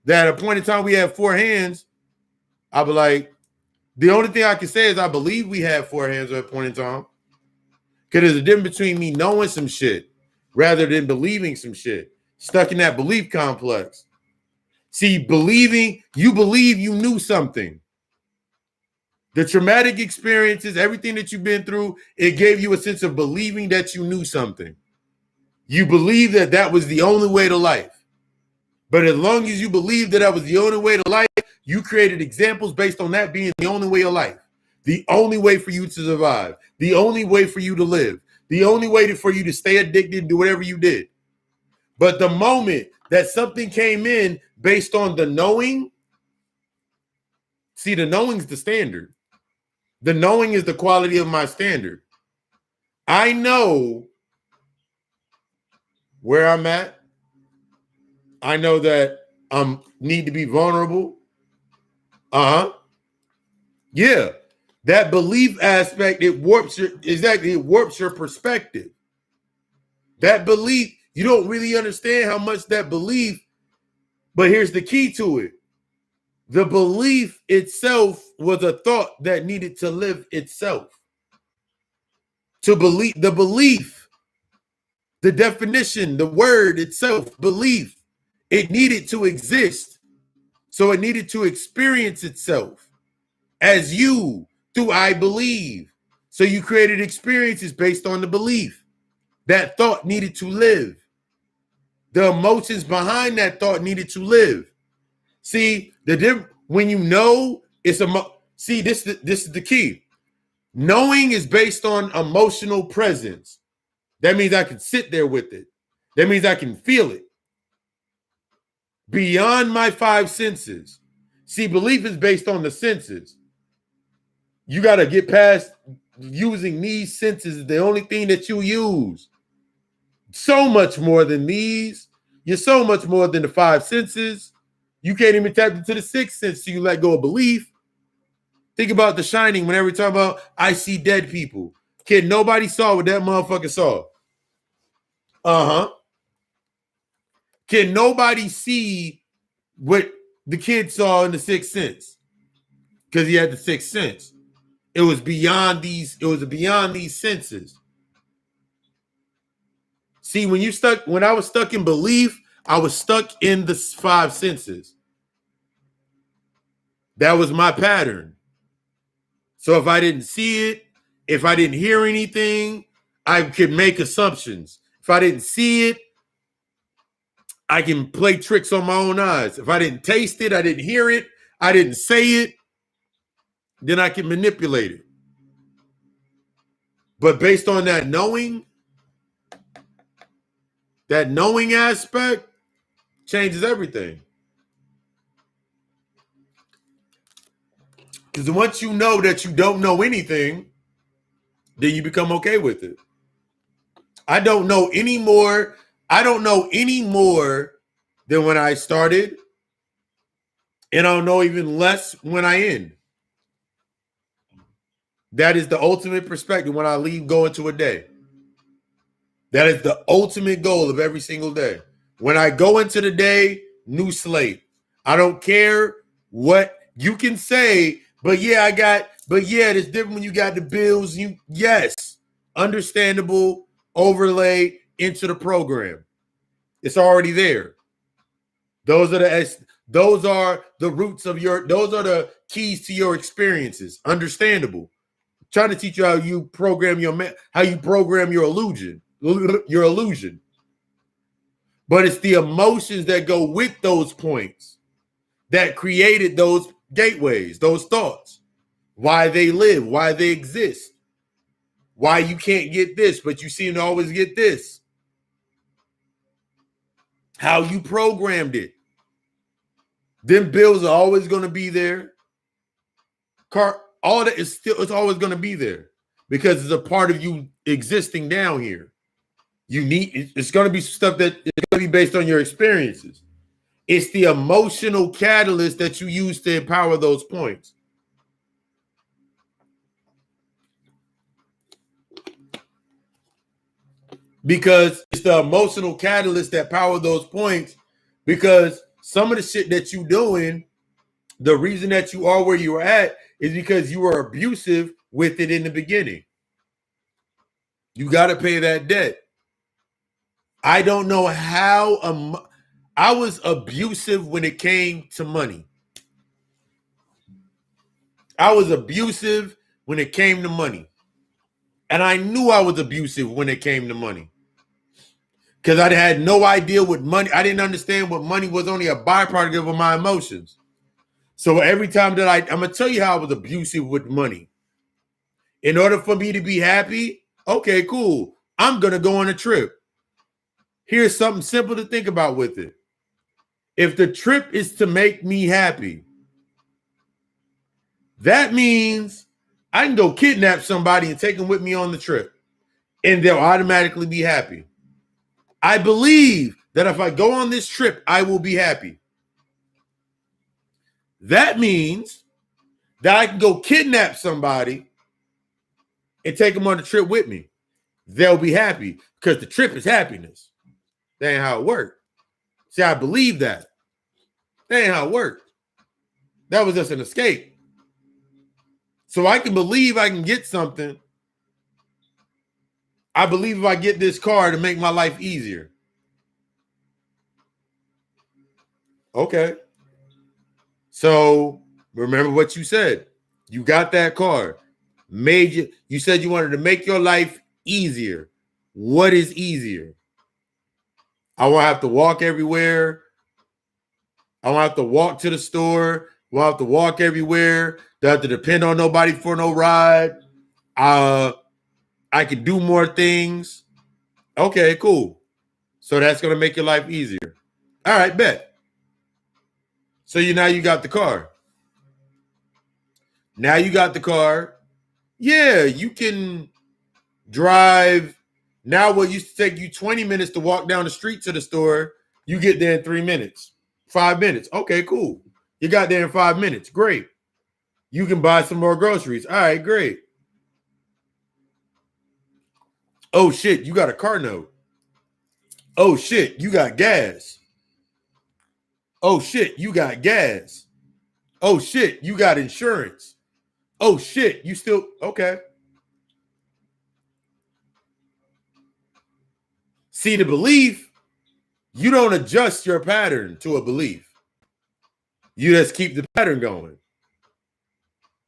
that at a point in time we have four hands, I'll be like, the only thing I can say is I believe we have four hands at a point in time. Because there's a difference between me knowing some shit rather than believing some shit. Stuck in that belief complex. See, you believe you knew something. The traumatic experiences, everything that you've been through, it gave you a sense of believing that you knew something. You believe that that was the only way to life. But as long as you believe that was the only way to life, you created examples based on that being the only way of life. The only way for you to survive. The only way for you to live. The only way for you to stay addicted and do whatever you did. But the moment that something came in based on the knowing, see, the knowing's the standard. The knowing is the quality of my standard. I know where I'm at. I know that I need to be vulnerable. Yeah. That belief aspect, it warps your perspective. That belief, you don't really understand how much that belief, but here's the key to it. The belief itself was a thought that needed to live itself. To believe, the definition, the word itself, belief, it needed to exist. So it needed to experience itself as you through I believe. So you created experiences based on the belief. That thought needed to live. The emotions behind that thought needed to live. See, when you know it's see, this is the key. Knowing is based on emotional presence. That means I can sit there with it. That means I can feel it. Beyond my five senses. See, belief is based on the senses. You got to get past using these senses. The only thing that you use. So much more than these. You're so much more than the five senses. You can't even tap into the sixth sense so you let go of belief. Think about The Shining whenever we talk about I see dead people. Kid, nobody saw what that motherfucker saw. Uh-huh. Can nobody see what the kid saw in the Sixth Sense? Because he had the Sixth Sense. It was beyond these senses. See, when I was stuck in belief, I was stuck in the five senses. That was my pattern. So if I didn't see it, if I didn't hear anything, I could make assumptions. If I didn't see it, I can play tricks on my own eyes. If I didn't taste it, I didn't hear it, I didn't say it, then I can manipulate it. But based on that knowing aspect changes everything. Because once you know that you don't know anything, then you become okay with it. I don't know any more than when I started, and I don't know even less when I end. That is the ultimate perspective when I leave, go into a day. That is the ultimate goal of every single day. When I go into the day, new slate. I don't care what you can say, but yeah, it's different when you got the bills. Yes, understandable, overlay into the program. It's already there. Those are the roots of those are the keys to your experiences. Understandable. Trying to teach you how you program your illusion. But it's the emotions that go with those points that created those gateways, those thoughts. Why they live, why they exist. Why you can't get this, but you seem to always get this. How you programmed it. Them bills are always going to be there. All that it's always going to be there because it's a part of you existing down here. It's going to be stuff that is going to be based on your experiences. It's the emotional catalyst that you use to empower those points. Because it's the emotional catalyst that power those points. Because some of the shit that you're doing, the reason that you are where you're at is because you were abusive with it in the beginning. You got to pay that debt. I don't know how I was abusive when it came to money. I was abusive when it came to money. And I knew I was abusive when it came to money. Because I had no idea what money, I didn't understand what money was, only a byproduct of my emotions. So every time that I'm going to tell you how I was abusive with money. In order for me to be happy, okay, cool. I'm going to go on a trip. Here's something simple to think about with it. If the trip is to make me happy, that means I can go kidnap somebody and take them with me on the trip, and they'll automatically be happy. I believe that if I go on this trip, I will be happy. That means that I can go kidnap somebody and take them on the trip with me. They'll be happy because the trip is happiness. That ain't how it worked. See, I believe that. That ain't how it worked. That was just an escape. So I can believe I can get something. I believe if I get this car to make my life easier. Okay. So remember what you said. You got that car. You said you wanted to make your life easier. What is easier? I won't have to walk everywhere. I won't have to walk to the store. I won't have to walk everywhere. Don't have to depend on nobody for no ride. I can do more things. Okay, cool. So that's going to make your life easier. All right, bet. So now you got the car. Now you got the car. Yeah, you can drive. Now what used to take you 20 minutes to walk down the street to the store, you get there in 3 minutes, 5 minutes. Okay, cool. You got there in 5 minutes. Great. You can buy some more groceries. All right, great. Oh shit, you got a car note. Oh shit, you got gas. Oh shit, you got gas. Oh shit, you got insurance. Oh shit, you still okay. See, the belief, you don't adjust your pattern to a belief. You just keep the pattern going.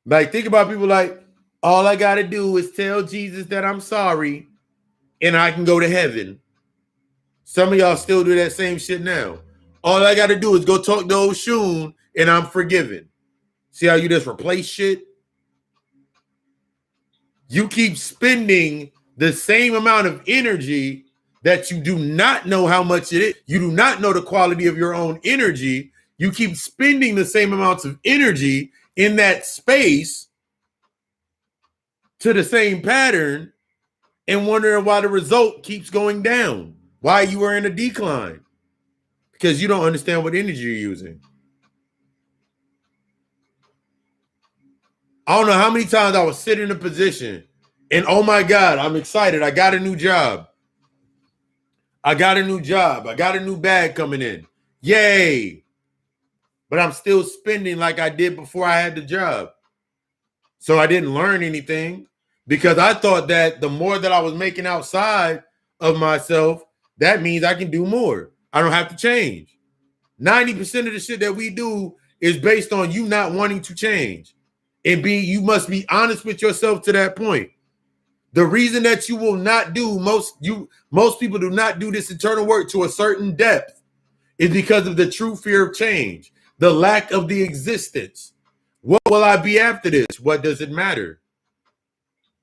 Like, think about people like, all I got to do is tell Jesus that I'm sorry and I can go to heaven. Some of y'all still do that same shit now. All I got to do is go talk to Oshun and I'm forgiven. See how you just replace shit? You keep spending the same amount of energy that you do not know how much it is. You do not know the quality of your own energy. You keep spending the same amounts of energy in that space to the same pattern and wondering why the result keeps going down. Why you are in a decline. Because you don't understand what energy you're using. I don't know how many times I was sitting in a position and oh my God, I'm excited. I got a new job. I got a new job. I got a new bag coming in. Yay. But I'm still spending like I did before I had the job. So I didn't learn anything because I thought that the more that I was making outside of myself, that means I can do more. I don't have to change. 90% of the shit that we do is based on you not wanting to change. And you must be honest with yourself to that point. The reason that you will not do most people do not do this internal work to a certain depth is because of the true fear of change, the lack of the existence. What will I be after this? What does it matter?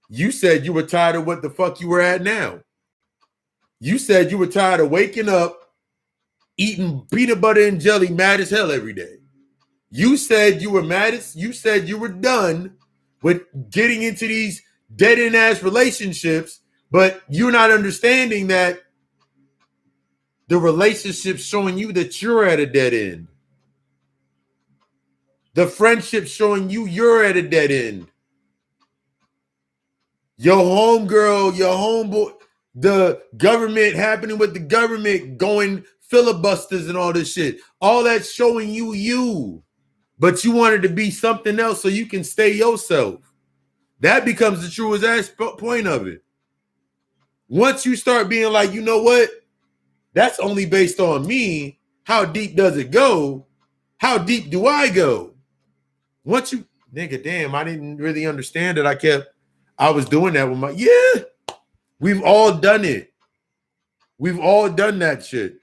You said you were tired of what the fuck you were at now. You said you were tired of waking up, eating peanut butter and jelly mad as hell every day. You said you were mad as you said you were done with getting into these dead end ass relationships, but you're not understanding that the relationship's showing you that you're at a dead end. The friendship's showing you you're at a dead end. Your homegirl, your homeboy, the government happening with the government going filibusters and all this shit. All that's showing you. But you wanted to be something else so you can stay yourself. That becomes the truest point of it. Once you start being like, you know what? That's only based on me. How deep does it go? How deep do I go? Once you, nigga, damn, I didn't really understand it. I was doing that with we've all done it. We've all done that shit.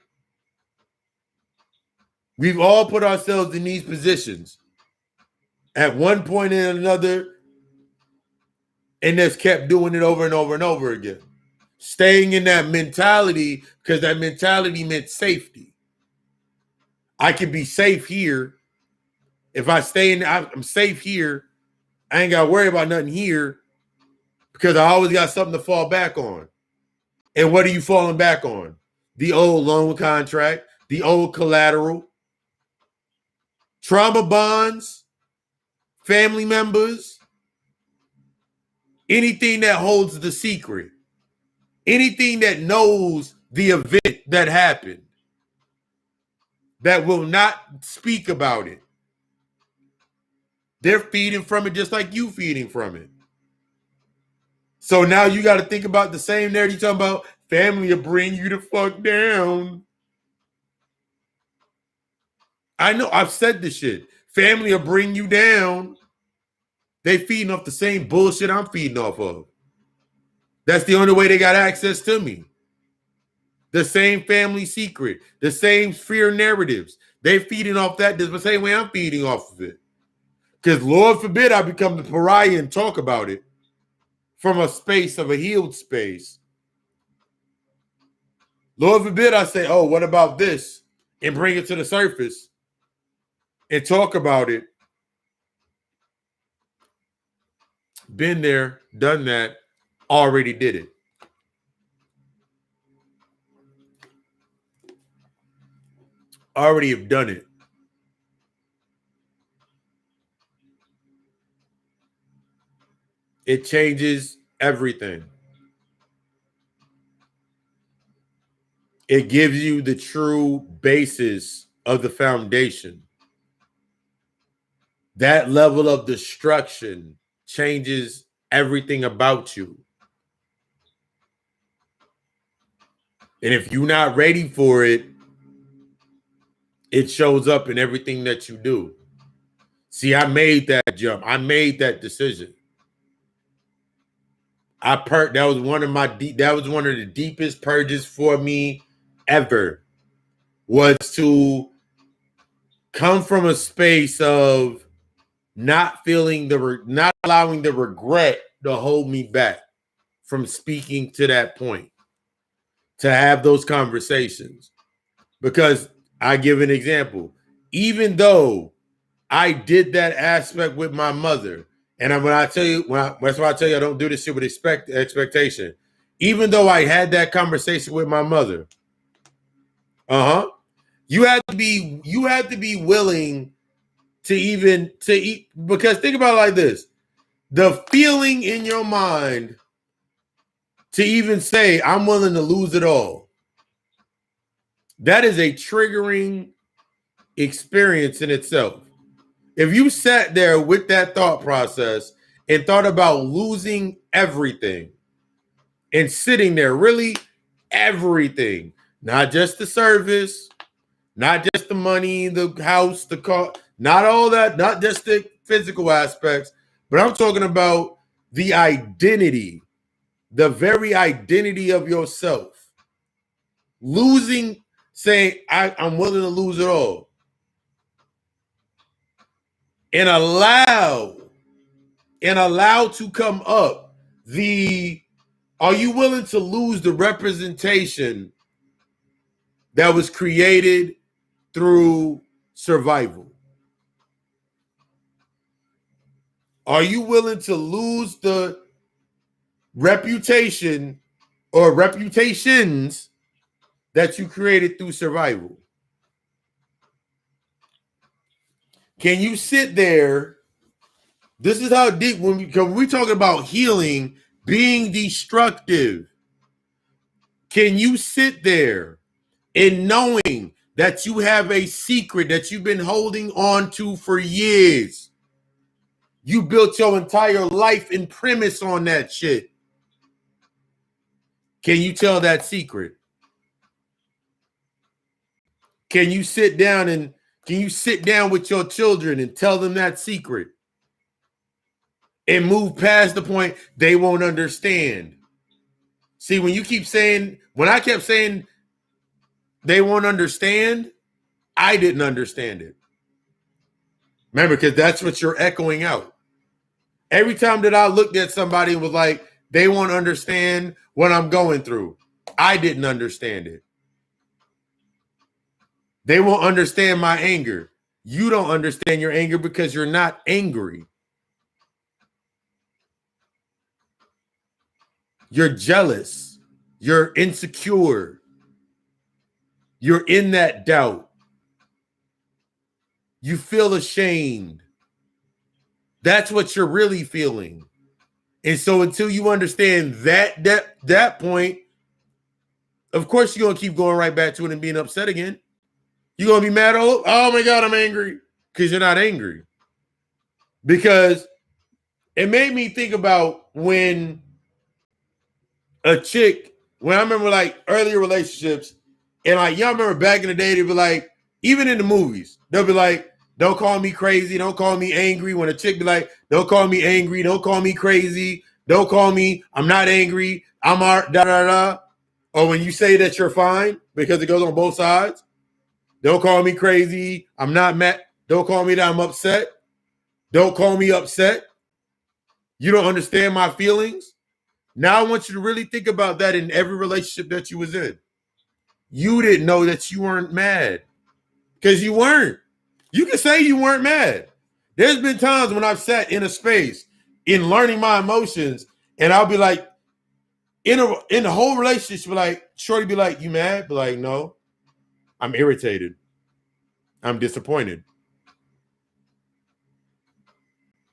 We've all put ourselves in these positions at one point and another and just kept doing it over and over and over again. Staying in that mentality because that mentality meant safety. I can be safe here. If I stay in, I'm safe here. I ain't got to worry about nothing here because I always got something to fall back on. And what are you falling back on? The old loan contract, the old collateral, trauma bonds, family members, anything that holds the secret, anything that knows the event that happened, that will not speak about it. They're feeding from it just like you feeding from it. So now you got to think about the same narrative. You're talking about family will bring you the fuck down. I know I've said this shit. Family will bring you down. They feeding off the same bullshit I'm feeding off of. That's the only way they got access to me. The same family secret, the same fear narratives. They feeding off that the same way I'm feeding off of it. Because Lord forbid I become the pariah and talk about it from a space of a healed space. Lord forbid I say, oh, what about this? And bring it to the surface and talk about it. Been there, done that, already did it. Already have done it. It changes everything. It gives you the true basis of the foundation. That level of destruction changes everything about you. And if you're not ready for it, it shows up in everything that you do. See, I made that jump. I made that decision. That was one of the deepest purges for me ever, was to come from a space of not allowing the regret to hold me back from speaking to that point, to have those conversations. Because I give an example. Even though I did that aspect with my mother, and when I tell you, that's why I tell you I don't do this shit with expectation. Even though I had that conversation with my mother, you had to be willing to eat, because think about it like this: the feeling in your mind to even say I'm willing to lose it all. That is a triggering experience in itself. If you sat there with that thought process and thought about losing everything and sitting there, really everything, not just the service, not just the money, the house, the car, not all that, not just the physical aspects, but I'm talking about the identity, the very identity of yourself. Losing, saying, I'm willing to lose it all. And allow to come up are you willing to lose the representation that was created through survival? Are you willing to lose the reputation or reputations that you created through survival? Can you sit there? This is how deep, when we talk about healing being destructive. Can you sit there and knowing that you have a secret that you've been holding on to for years? You built your entire life and premise on that shit. Can you tell that secret? Can you sit down with your children and tell them that secret? And move past the point they won't understand. See, when I kept saying they won't understand, I didn't understand it. Remember, because that's what you're echoing out. Every time that I looked at somebody and was like, they won't understand what I'm going through, I didn't understand it. They won't understand my anger. You don't understand your anger because you're not angry. You're jealous. You're insecure. You're in that doubt. You feel ashamed. That's what you're really feeling. And so until you understand that point, of course you're going to keep going right back to it and being upset again. You're going to be mad. Oh my God, I'm angry. Because you're not angry. Because it made me think about when I remember like earlier relationships, and like y'all remember back in the day, they'd be like, even in the movies, they'll be like, don't call me crazy, don't call me angry. When a chick be like, don't call me angry, don't call me crazy, don't call me, I'm not angry, I'm da da da. Or when you say that you're fine, because it goes on both sides, don't call me crazy, I'm not mad, don't call me that I'm upset, don't call me upset. You don't understand my feelings. Now I want you to really think about that in every relationship that you was in. You didn't know that you weren't mad because you weren't. You can say you weren't mad. There's been times when I've sat in a space in learning my emotions, and I'll be like, in the whole relationship, like, shorty be like, you mad? Be like, no, I'm irritated. I'm disappointed.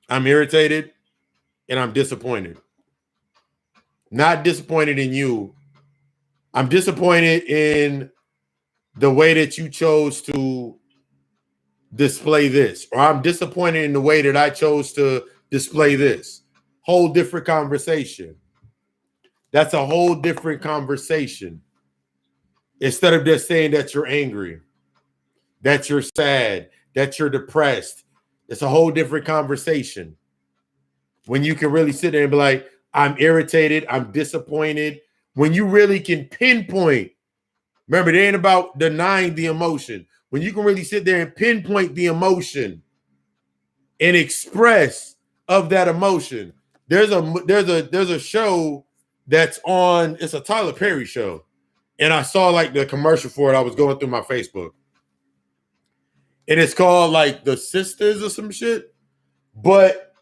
I'm irritated and I'm disappointed. Not disappointed in you. I'm disappointed in the way that you chose to display this, or I'm disappointed in the way that I chose to display this. Whole different conversation. That's a whole different conversation. Instead of just saying that you're angry, that you're sad, that you're depressed, it's a whole different conversation. When you can really sit there and be like, I'm irritated, I'm disappointed. When you really can pinpoint, remember, it ain't about denying the emotion. When you can really sit there and pinpoint the emotion and express of that emotion. There's a show that's on, it's a Tyler Perry show. And I saw like the commercial for it. I was going through my Facebook. And it's called like The Sisters or some shit. But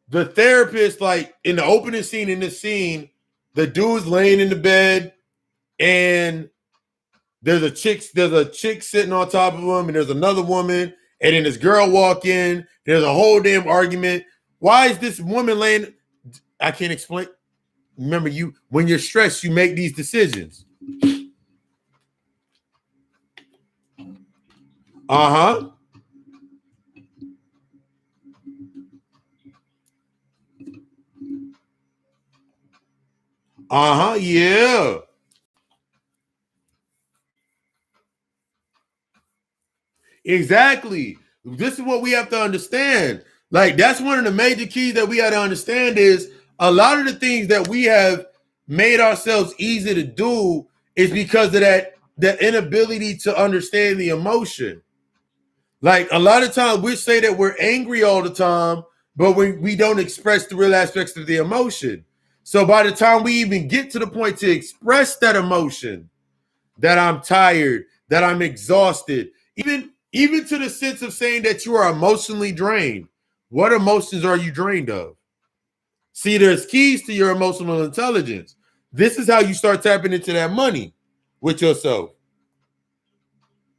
the therapist, like in the opening scene, in this scene, the dude's laying in the bed and there's a chick sitting on top of him, and there's another woman, and then this girl walk in. There's a whole damn argument. Why is this woman laying? I can't explain. Remember, when you're stressed, you make these decisions. Uh-huh. Uh-huh. Yeah. Exactly. This is what we have to understand. Like, that's one of the major keys that we got to understand is a lot of the things that we have made ourselves easy to do is because of that inability to understand the emotion. Like, a lot of times we say that we're angry all the time, but we don't express the real aspects of the emotion. So by the time we even get to the point to express that emotion, that I'm tired, that I'm exhausted, even to the sense of saying that you are emotionally drained. What emotions are you drained of? See, there's keys to your emotional intelligence. This is how you start tapping into that money with yourself.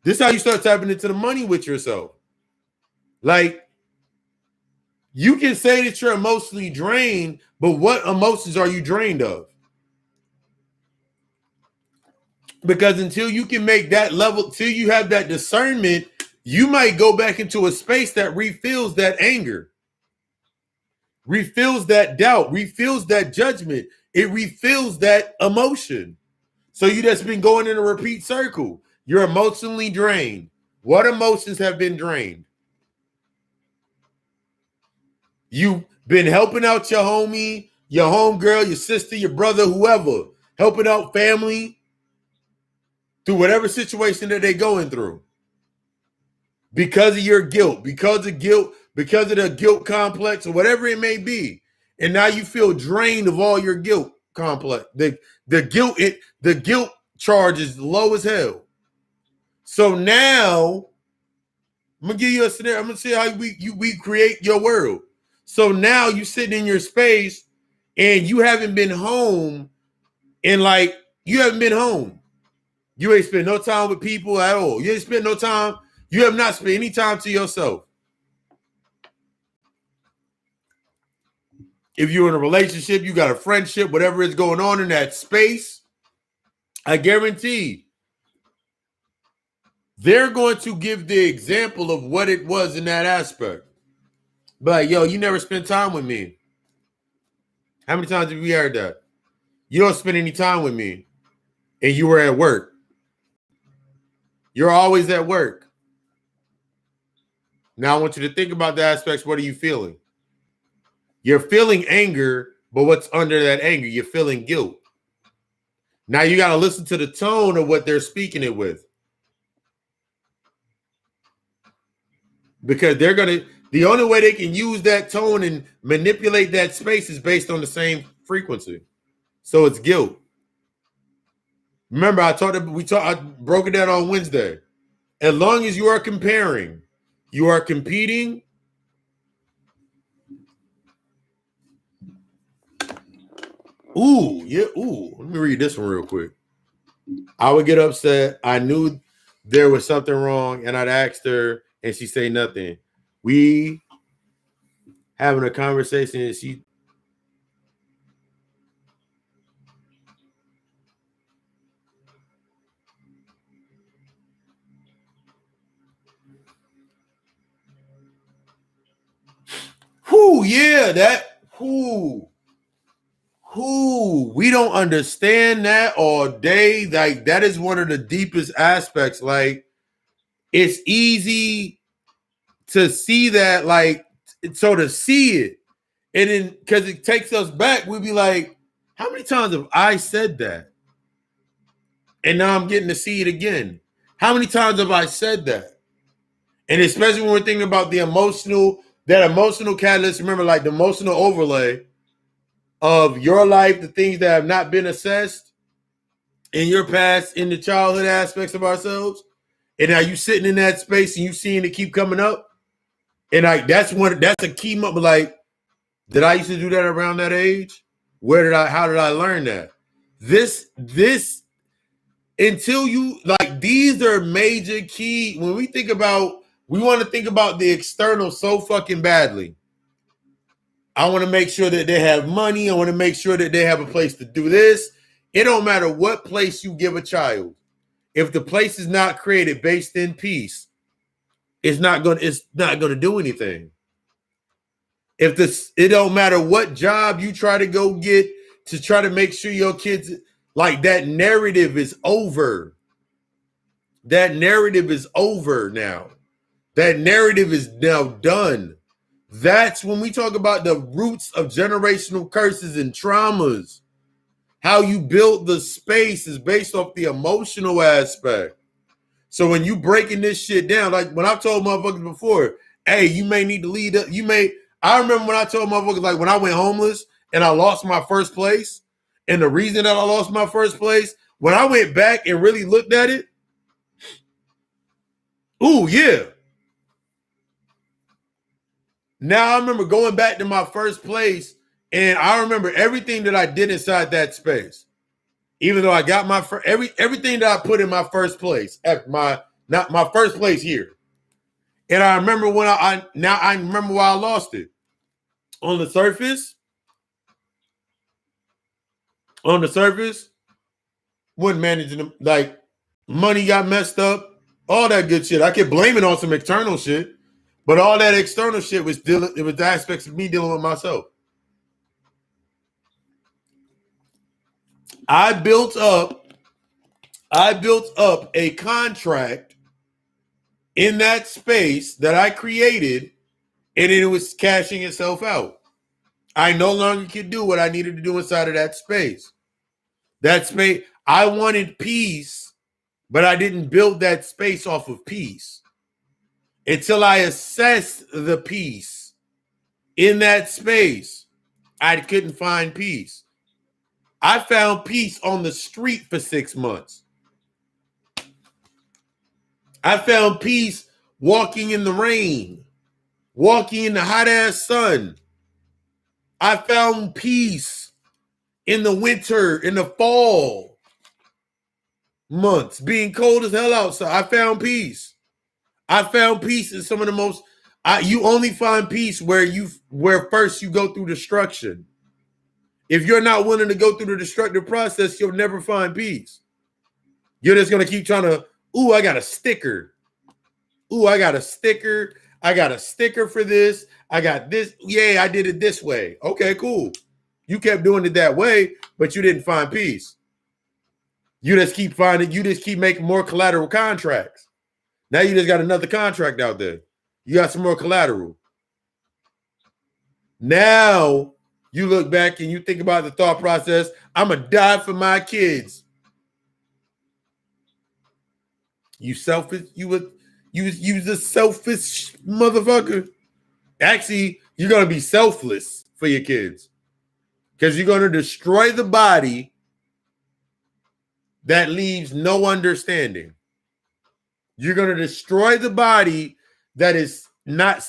This is how you start tapping into the money with yourself. Like, you can say that you're emotionally drained, but what emotions are you drained of? Because until you can make that level, till you have that discernment, you might go back into a space that refills that anger, refills that doubt, refills that judgment. It refills that emotion. So you just been going in a repeat circle. You're emotionally drained. What emotions have been drained? You've been helping out your homie, your homegirl, your sister, your brother, whoever, helping out family through whatever situation that they're going through. Because of your guilt, because of the guilt complex, or whatever it may be. And now you feel drained of all your guilt complex. The guilt charge is low as hell. So now I'm gonna give you a scenario. I'm gonna see how we create your world. So now you sitting in your space and you haven't been home, and like you haven't been home. You ain't spent no time with people at all. You ain't spent no time. You have not spent any time to yourself. If you're in a relationship, you got a friendship, whatever is going on in that space, I guarantee they're going to give the example of what it was in that aspect. But yo, you never spent time with me. How many times have we heard that? You don't spend any time with me, and you were at work. You're always at work. Now I want you to think about the aspects. What are you feeling? You're feeling anger, but what's under that anger? You're feeling guilt. Now you got to listen to the tone of what they're speaking it with. Because the only way they can use that tone and manipulate that space is based on the same frequency. So it's guilt. Remember, I broke it down on Wednesday. As long as you are comparing, you are competing. Ooh, yeah, ooh. Let me read this one real quick. I would get upset. I knew there was something wrong, and I'd ask her, and she'd say nothing. We having a conversation, and she Yeah, that we don't understand that all day. Like that is one of the deepest aspects. Like it's easy to see that, like, so to see it, and then because it takes us back, we'd be like, how many times have I said that? And now I'm getting to see it again. How many times have I said that? And especially when we're thinking about that emotional catalyst, remember, like the emotional overlay of your life, the things that have not been assessed in your past, in the childhood aspects of ourselves. And now you sitting in that space and you seeing it keep coming up. And like that's a key moment. Like, did I used to do that around that age? How did I learn that? This until you like these are major key when we want to think about the external so fucking badly. I want to make sure that they have money. I want to make sure that they have a place to do this. It don't matter what place you give a child. If the place is not created based in peace, it's not gonna do anything. It don't matter what job you try to go get to try to make sure your kids, like, that narrative is over. That narrative is over now. That narrative is now done. That's when we talk about the roots of generational curses and traumas. How you build the space is based off the emotional aspect. So when you breaking this shit down, like when I've told motherfuckers before, hey, you may need to lead up. I remember when I told motherfuckers, like when I went homeless and I lost my first place, and the reason that I lost my first place, when I went back and really looked at it, yeah. Now I remember going back to my first place, and I remember everything that I did inside that space. Even though I got everything that I put in my first place, not my first place here. And I remember when I remember why I lost it. On the surface, wasn't managing them. Like, money got messed up, all that good shit. I kept blaming on some external shit, but all that external shit was the aspects of me dealing with myself. I built up a contract in that space that I created, and it was cashing itself out. I no longer could do what I needed to do inside of that space. I wanted peace, but I didn't build that space off of peace. Until I assessed the peace in that space, I couldn't find peace. I found peace on the street for 6 months. I found peace walking in the rain, walking in the hot ass sun. I found peace in the winter, in the fall months, being cold as hell outside. I found peace. I found peace in some of the most. You only find peace where first you go through destruction. If you're not willing to go through the destructive process, you'll never find peace. You're just gonna keep trying to. Ooh, I got a sticker. Ooh, I got a sticker. I got a sticker for this. I got this. Yeah, I did it this way. Okay, cool. You kept doing it that way, but you didn't find peace. You just keep making more collateral contracts. Now you just got another contract out there. You got some more collateral. Now you look back and you think about the thought process. I'm going to die for my kids. You selfish. You a selfish motherfucker. Actually, you're going to be selfless for your kids. Because you're going to destroy the body that leaves no understanding. You're going to destroy the body that is not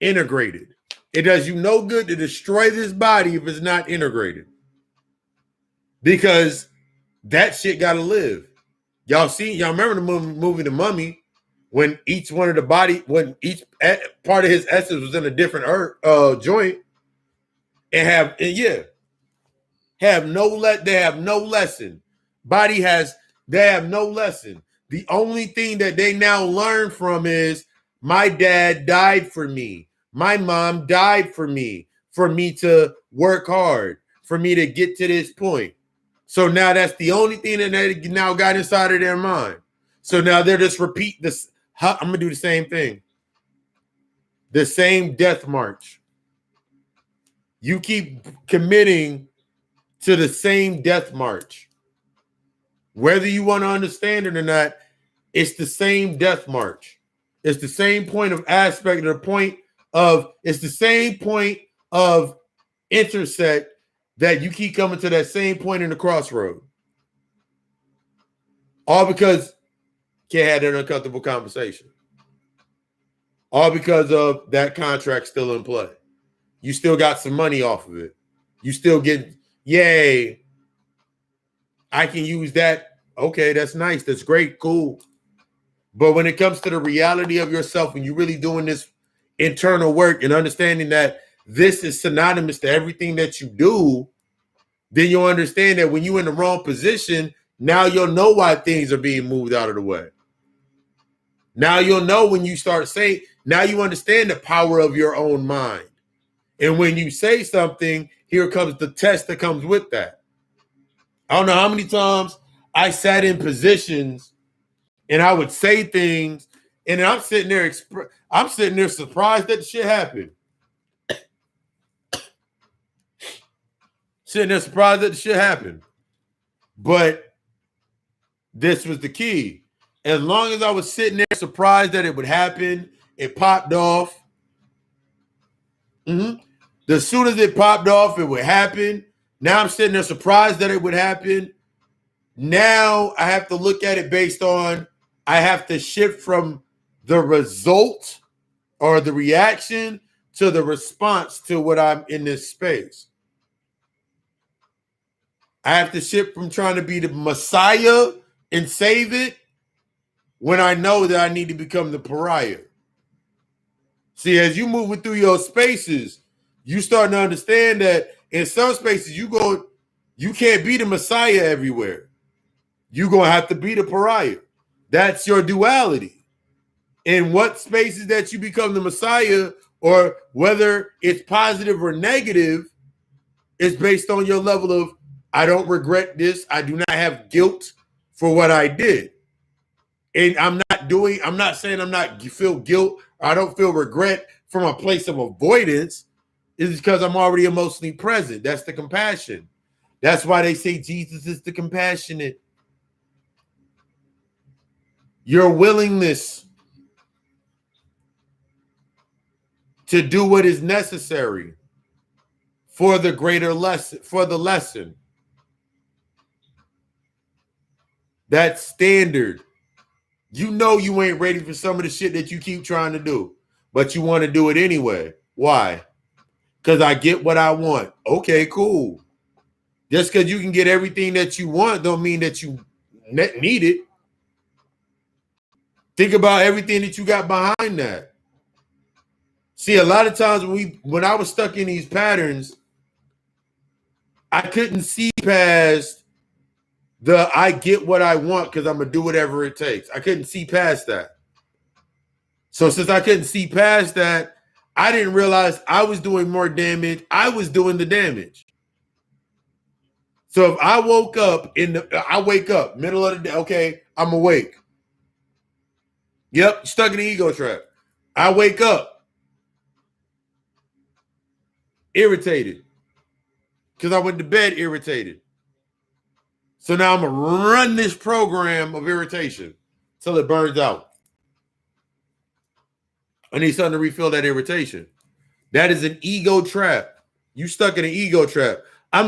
integrated. It does you no good to destroy this body if it's not integrated. Because that shit got to live. Y'all remember the movie The Mummy, when each part of his essence was in a different joint, and they have no lesson. They have no lesson. The only thing that they now learn from is my dad died for me. My mom died for me to work hard, for me to get to this point. So now that's the only thing that they now got inside of their mind. So now they're just repeat this. I'm going to do the same thing. The same death march. You keep committing to the same death march. Whether you want to understand it or not, it's the same death march. It's the same point of aspect, or the point of, it's the same point of intersect that you keep coming to that same point in the crossroad. All because you can't have that uncomfortable conversation. All because of that contract still in play. You still got some money off of it. You still get, yay, I can use that. Okay, that's nice. That's great. Cool. But when it comes to the reality of yourself, when you're really doing this internal work and understanding that this is synonymous to everything that you do, then you'll understand that when you're in the wrong position, now you'll know why things are being moved out of the way. Now you'll know when you start saying, now you understand the power of your own mind. And when you say something, here comes the test that comes with that. I don't know how many times I sat in positions and I would say things, and I'm sitting there surprised that the shit happened. Sitting there surprised that the shit happened. But this was the key. As long as I was sitting there surprised that it would happen, it popped off. As soon as it popped off, it would happen. Now I'm sitting there surprised that it would happen. Now I have to look at it based on, I have to shift from the result or the reaction to the response to what I'm in this space. I have to shift from trying to be the Messiah and save it when I know that I need to become the pariah. See, as you moving through your spaces, you starting to understand that in some spaces you can't be the Messiah everywhere. You're going to have to be the pariah. That's your duality. In what spaces that you become the Messiah, or whether it's positive or negative, is based on your level of, I don't regret this. I do not have guilt for what I did. And I'm not saying you feel guilt, or I don't feel regret from a place of avoidance. It's because I'm already emotionally present. That's the compassion. That's why they say Jesus is the compassionate. Your willingness to do what is necessary for the greater lesson, for the lesson. That standard. You know you ain't ready for some of the shit that you keep trying to do, but you want to do it anyway. Why? Because I get what I want. Okay, cool. Just because you can get everything that you want don't mean that you need it. Think about everything that you got behind that. See, a lot of times when I was stuck in these patterns, I couldn't see past the I get what I want because I'm going to do whatever it takes. I couldn't see past that. So since I couldn't see past that, I didn't realize I was doing more damage. I was doing the damage. So if I I wake up middle of the day, okay, I'm awake. Yep, stuck in the ego trap. I wake up irritated because I went to bed irritated. So now I'm going to run this program of irritation till it burns out. I need something to refill that irritation. That is an ego trap. You stuck in an ego trap. I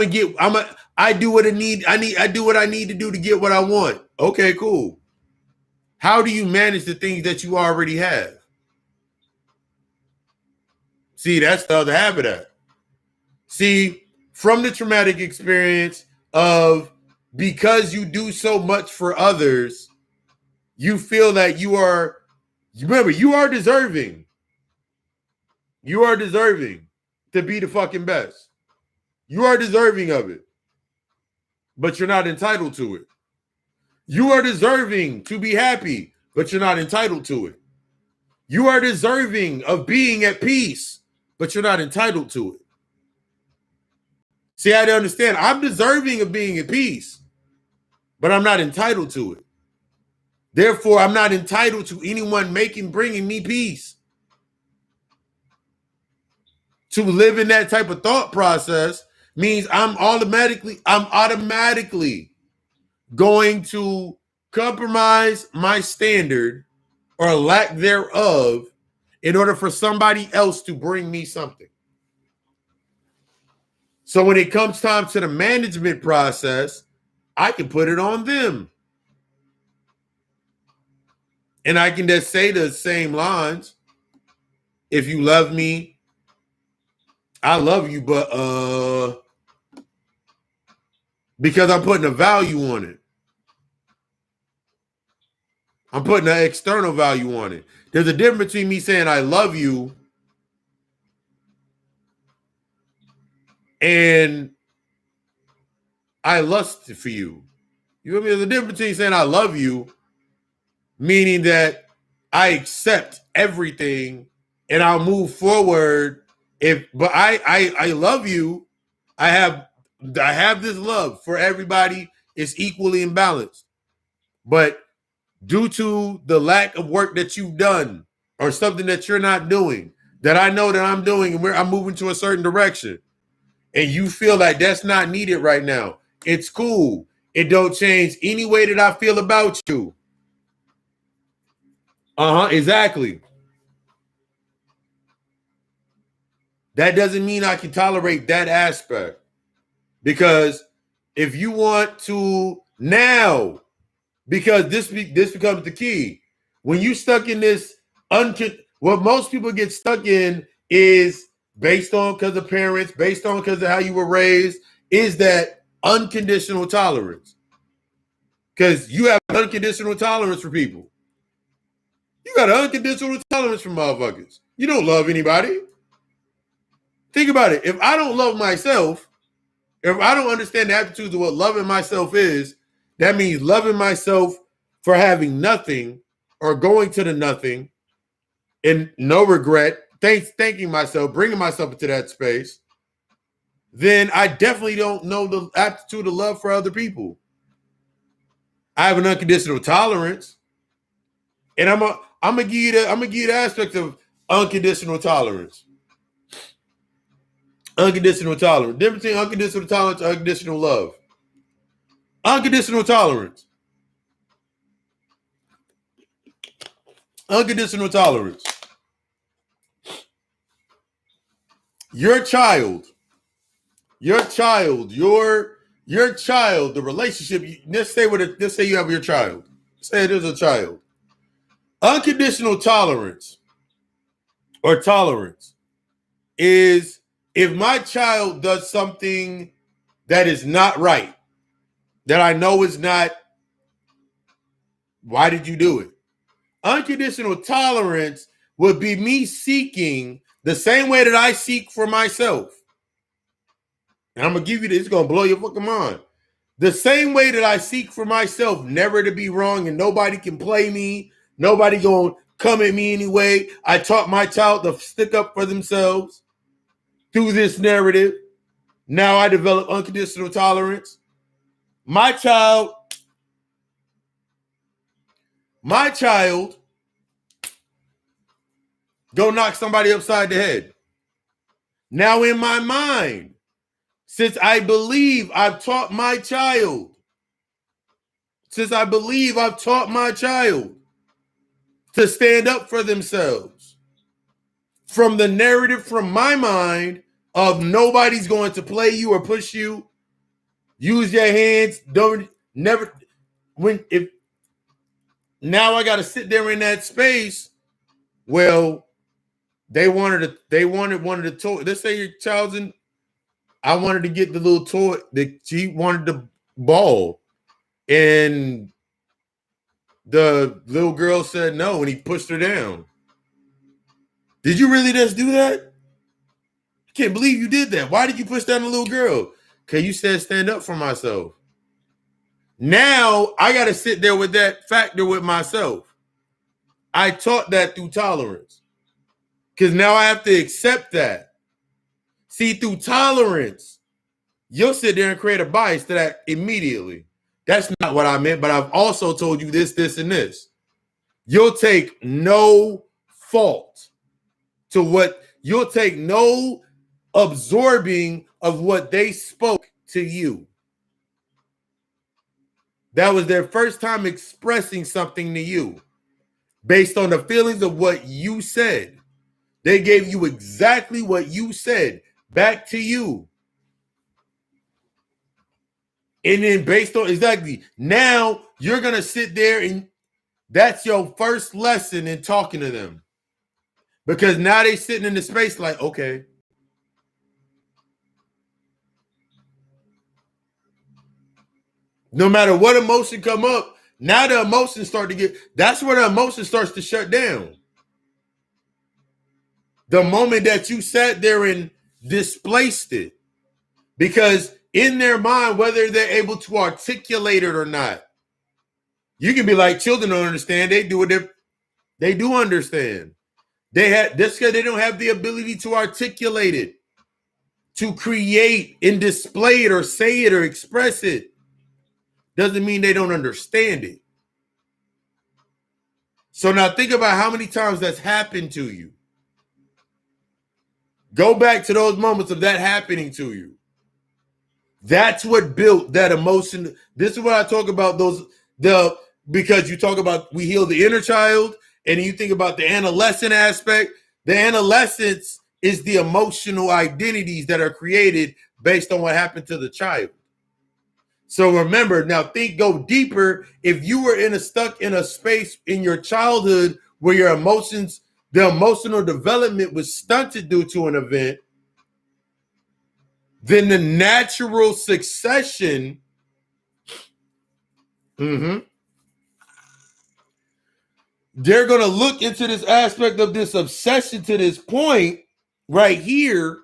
do what I need. I do what I need to do to get what I want. Okay, cool. How do you manage the things that you already have? See, that's the other half of that. See, from the traumatic experience of, because you do so much for others, you feel that you are deserving. You are deserving to be the fucking best. You are deserving of it, but you're not entitled to it. You are deserving to be happy, but you're not entitled to it. You are deserving of being at peace, but you're not entitled to it. See, I understand. I'm deserving of being at peace, but I'm not entitled to it. Therefore, I'm not entitled to anyone bringing me peace. To live in that type of thought process means I'm automatically going to compromise my standard or lack thereof in order for somebody else to bring me something. So when it comes time to the management process, I can put it on them. And I can just say the same lines. If you love me, I love you, but because I'm putting a value on it. I'm putting an external value on it. There's a difference between me saying I love you and I lust for you. You know what I mean? There's a difference between saying I love you, meaning that I accept everything and I'll move forward. But I love you. I have this love for everybody. It's equally imbalanced. But due to the lack of work that you've done or something that you're not doing, that I know that I'm doing, and I'm moving to a certain direction, and you feel like that's not needed right now, it's cool. It don't change any way that I feel about you. Exactly. That doesn't mean I can tolerate that aspect. Because if you want to now, because this becomes the key. When you stuck in this, what most people get stuck in is based on because of parents, based on because of how you were raised, is that unconditional tolerance. Because you have unconditional tolerance for people. You got an unconditional tolerance for motherfuckers. You don't love anybody. Think about it. If I don't love myself, if I don't understand the aptitudes of what loving myself is, that means loving myself for having nothing or going to the nothing and no regret, thanking myself, bringing myself into that space, then I definitely don't know the aptitude of love for other people. I have an unconditional tolerance, and I'm gonna give you the aspect of unconditional tolerance. Unconditional tolerance. Difference between unconditional tolerance and unconditional love. Unconditional tolerance. Unconditional tolerance. Your child, the relationship. Let's say you have your child. Say there's a child. Unconditional tolerance or tolerance is if my child does something that is not right, that I know is not, why did you do it? Unconditional tolerance would be me seeking the same way that I seek for myself. And I'm going to give you this, it's going to blow your fucking mind. The same way that I seek for myself, never to be wrong and nobody can play me, nobody going to come at me anyway. I taught my child to stick up for themselves through this narrative. Now I develop unconditional tolerance. My child go knock somebody upside the head. Now in my mind, since I believe I've taught my child to stand up for themselves from the narrative from my mind of nobody's going to play you or push you, use your hands, now I got to sit there in that space. Well, they wanted one of the toy. Let's say your child's in. I wanted to get the little toy that she wanted the ball, and the little girl said no, and he pushed her down. Did you really just do that? I can't believe you did that. Why did you push down the little girl? Because you said stand up for myself. Now I got to sit there with that factor with myself. I taught that through tolerance. Because now I have to accept that. See, through tolerance, you'll sit there and create a bias to that immediately. That's not what I meant, but I've also told you this, this, and this. You'll take no fault to what, you'll take no absorbing of what they spoke to you. That was their first time expressing something to you based on the feelings of what you said. They gave you exactly what you said back to you. And then based on exactly, now you're going to sit there and that's your first lesson in talking to them. Because now they sitting in the space like, okay. No matter what emotion come up, now the emotions start to get, that's where the emotion starts to shut down. The moment that you sat there and displaced it. Because in their mind, whether they're able to articulate it or not, you can be like, children don't understand. They do it. They do understand. They have this because they don't have the ability to articulate it, to create and display it or say it or express it. Doesn't mean they don't understand it. So now think about how many times that's happened to you. Go back to those moments of that happening to you. That's what built that emotion. This is what I talk about, because you talk about we heal the inner child, and you think about the adolescent aspect. The adolescence is the emotional identities that are created based on what happened to the child. So remember, now go deeper. If you were stuck in a space in your childhood where your emotions, the emotional development was stunted due to an event, then the natural succession, they're going to look into this aspect of this obsession to this point right here.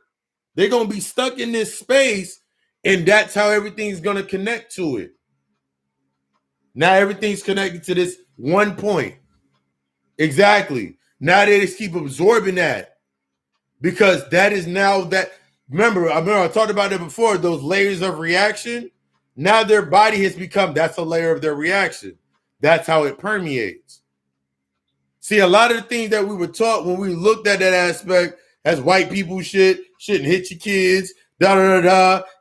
They're going to be stuck in this space, and that's how everything's going to connect to it. Now everything's connected to this one point. Exactly. Now they just keep absorbing that, because that is now that. Remember I talked about it before, those layers of reaction. Now their body has become, that's a layer of their reaction. That's how it permeates. See, a lot of the things that we were taught when we looked at that aspect as white people shouldn't hit your kids,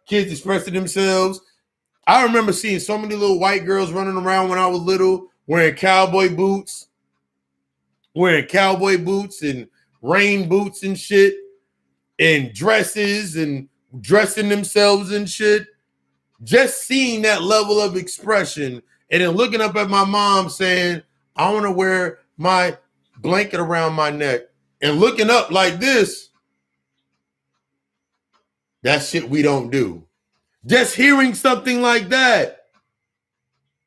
kids expressing themselves. I remember seeing so many little white girls running around when I was little, wearing cowboy boots and rain boots and shit, and dresses and dressing themselves and shit. Just seeing that level of expression, and then looking up at my mom saying, I want to wear my blanket around my neck, and looking up like this. That shit we don't do. Just hearing something like that,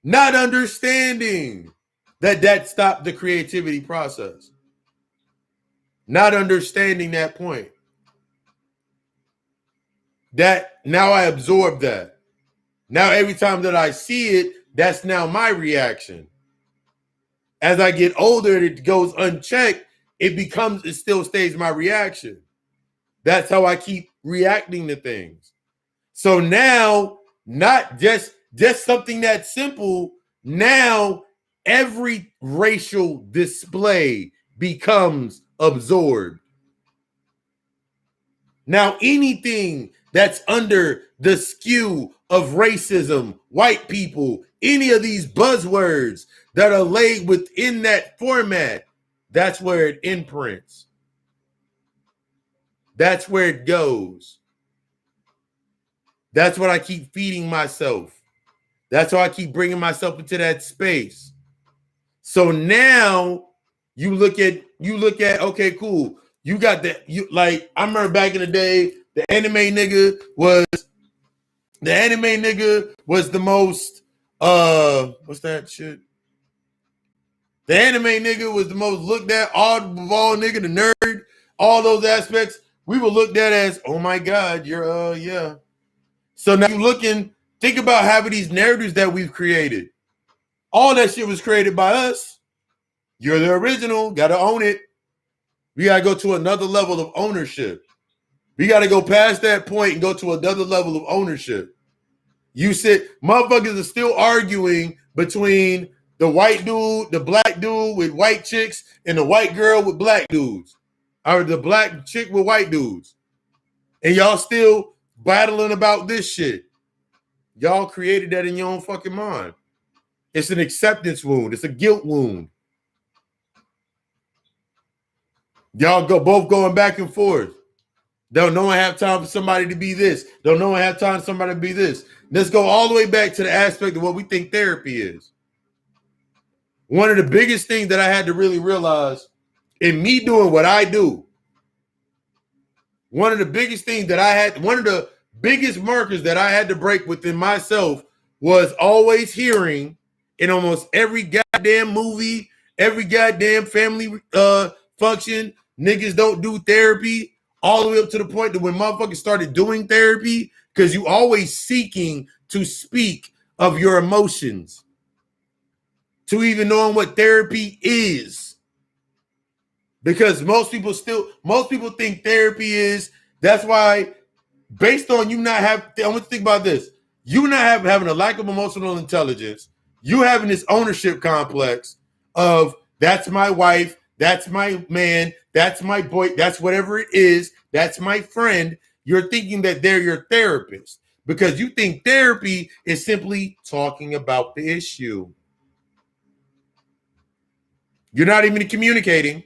not understanding that stopped the creativity process. Not understanding that point. That now I absorb that. Now every time that I see it, that's now my reaction. As I get older, it goes unchecked. It still stays my reaction. That's how I keep reacting to things. So now, not just something that simple, now every racial display becomes absorbed. Now anything that's under the skew of racism, white people, any of these buzzwords that are laid within that format, that's where it imprints. That's where it goes. That's what I keep feeding myself. That's why I keep bringing myself into that space. So now you look at, okay, cool. I remember back in the day, the anime nigga was the most, what's that shit? The anime nigga was the most looked at, oddball nigga, the nerd, all those aspects. We were looked at as, oh my God, you're, yeah. So now you think about having these narratives that we've created. All that shit was created by us. You're the original, gotta own it. We gotta go to another level of ownership. We got to go past that point and go to another level of ownership. You said motherfuckers are still arguing between the white dude, the black dude with white chicks, and the white girl with black dudes, or the black chick with white dudes. And y'all still battling about this shit. Y'all created that in your own fucking mind. It's an acceptance wound. It's a guilt wound. Y'all both going back and forth. Don't no one have time for somebody to be this. Don't no one have time for somebody to be this. Let's go all the way back to the aspect of what we think therapy is. One of the biggest things that I had to really realize in me doing what I do, one of the biggest things that I had, one of the biggest markers that I had to break within myself was always hearing in almost every goddamn movie, every goddamn family function, niggas don't do therapy, all the way up to the point that when motherfuckers started doing therapy, because you always seeking to speak of your emotions, to even knowing what therapy is. Because most people think therapy is, that's why, based on you not have, I want to think about this, you not having a lack of emotional intelligence, you having this ownership complex of that's my wife, that's my man, that's my boy, that's whatever it is, that's my friend. You're thinking that they're your therapist because you think therapy is simply talking about the issue. You're not even communicating,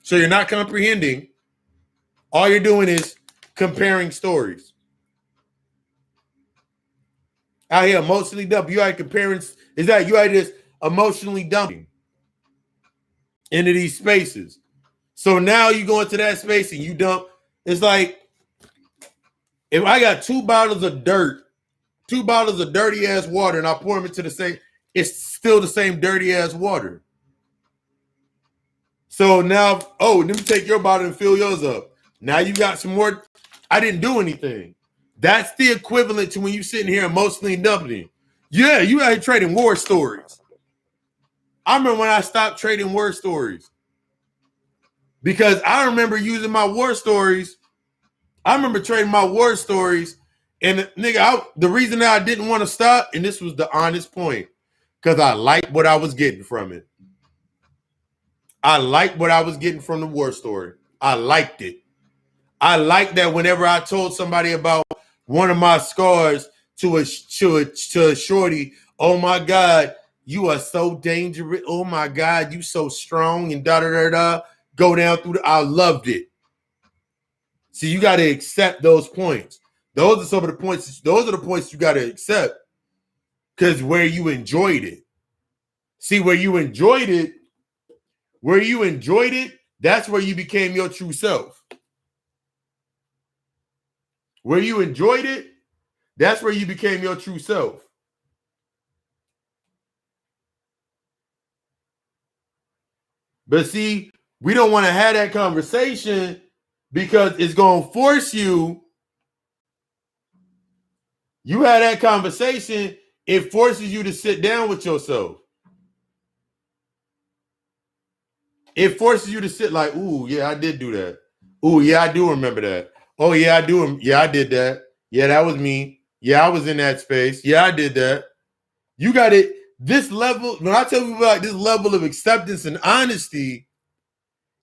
so you're not comprehending. All you're doing is comparing stories. Out here emotionally dumping. You are comparing, is that you are just emotionally dumping into these spaces. So now you go into that space and you dump. It's like if I got two bottles of dirty ass water, and I pour them into the same, it's still the same dirty ass water. So now, let me take your bottle and fill yours up. Now you got some more. I didn't do anything. That's the equivalent to when you sitting here emotionally dumping. Yeah, you out here trading war stories. I remember when I stopped trading war stories because I remember using my war stories. I remember trading my war stories, and nigga, the reason that I didn't want to stop, and this was the honest point, because I liked what I was getting from it. I liked what I was getting from the war story. I liked it. I liked that whenever I told somebody about one of my scars to a shorty, oh my God, you are so dangerous. Oh my God, you so strong and da-da-da-da. Go down through I loved it. See, you got to accept those points. Those are some of the points. Those are the points you got to accept because where you enjoyed it. See, where you enjoyed it, that's where you became your true self. Where you enjoyed it, that's where you became your true self. But see, we don't want to have that conversation because it's going to force you. You had that conversation, it forces you to sit down with yourself. It forces you to sit like, ooh, yeah, I did do that. Ooh, yeah, I do remember that. Oh, yeah, I do. Yeah, I did that. Yeah, that was me. Yeah, I was in that space. Yeah, I did that. You got it. This level, when I tell you about this level of acceptance and honesty,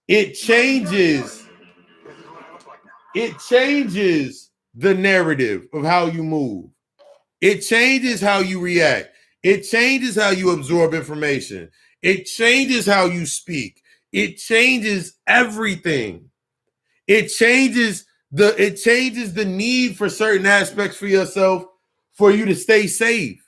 it changes. It changes the narrative of how you move. It changes how you react. It changes how you absorb information. It changes how you speak. It changes everything. It changes the need for certain aspects for yourself for you to stay safe.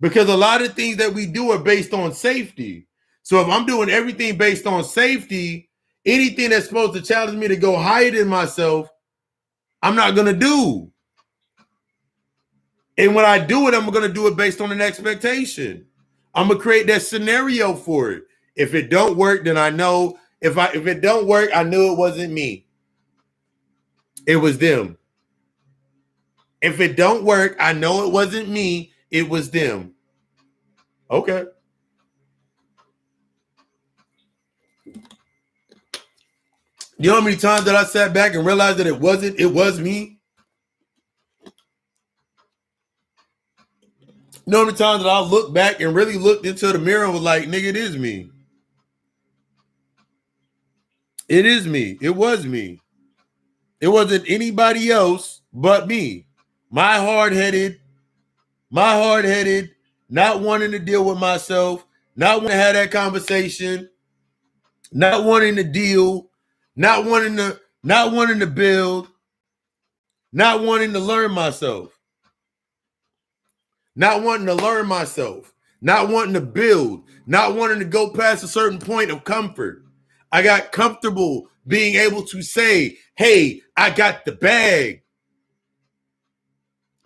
Because a lot of things that we do are based on safety. So if I'm doing everything based on safety, anything that's supposed to challenge me to go higher than myself, I'm not going to do. And when I do it, I'm going to do it based on an expectation. I'm going to create that scenario for it. If it don't work, then I know. If it don't work, I knew it wasn't me. It was them. If it don't work, I know it wasn't me. It was them. Okay. You know how many times that I sat back and realized that it was me? You know how many times that I looked back and really looked into the mirror and was like, nigga, it is me. It is me. It was me. It wasn't anybody else but me. My hard-headed, not wanting to deal with myself, not wanting to have that conversation, not wanting to deal, not wanting to build, not wanting to learn myself, not wanting to learn myself, not wanting to build, not wanting to go past a certain point of comfort. I got comfortable being able to say, hey, I got the bag.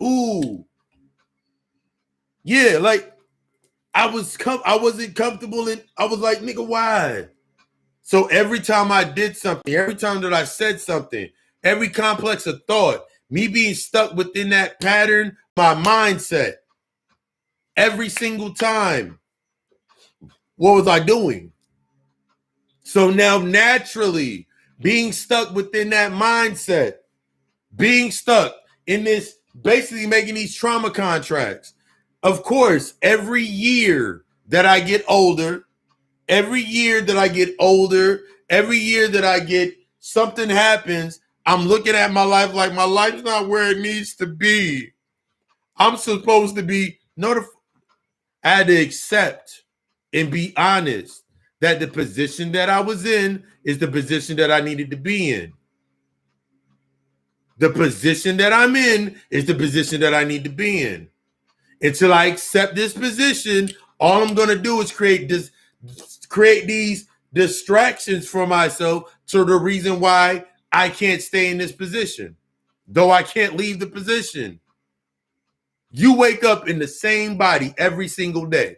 Ooh. Yeah, like I wasn't comfortable and I was like, nigga, why? So every time I did something, every time that I said something, every complex of thought, me being stuck within that pattern, my mindset, every single time, what was I doing? So now naturally, being stuck within that mindset, being stuck in this, basically making these trauma contracts. Of course, every year that I get older, every year that I get something happens, I'm looking at my life like my life's not where it needs to be. I'm supposed to be notified. I had to accept and be honest that the position that I was in is the position that I needed to be in. The position that I'm in is the position that I need to be in. Until I accept this position, all I'm going to do is create these distractions for myself to the reason why I can't stay in this position, though I can't leave the position. You wake up in the same body every single day.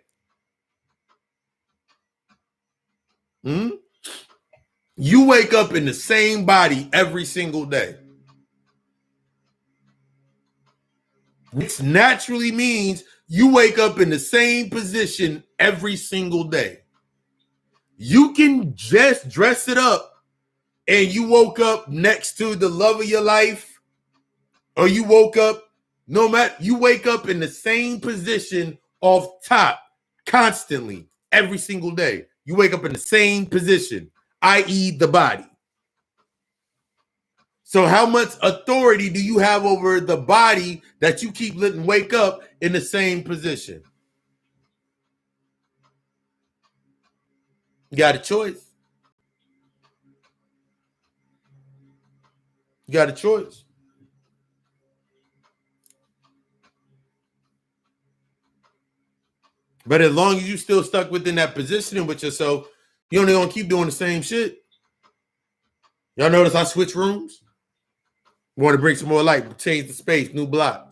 You wake up in the same body every single day, which naturally means you wake up in the same position every single day. You can just dress it up and you woke up next to the love of your life, or you woke up, no matter, you wake up in the same position off top constantly every single day. You wake up in the same position, i.e., the body. So how much authority do you have over the body that you keep letting wake up in the same position? You got a choice. You got a choice. But as long as you still stuck within that positioning with yourself, you only gonna keep doing the same shit. Y'all notice I switch rooms? Want to bring some more light, change the space, new block.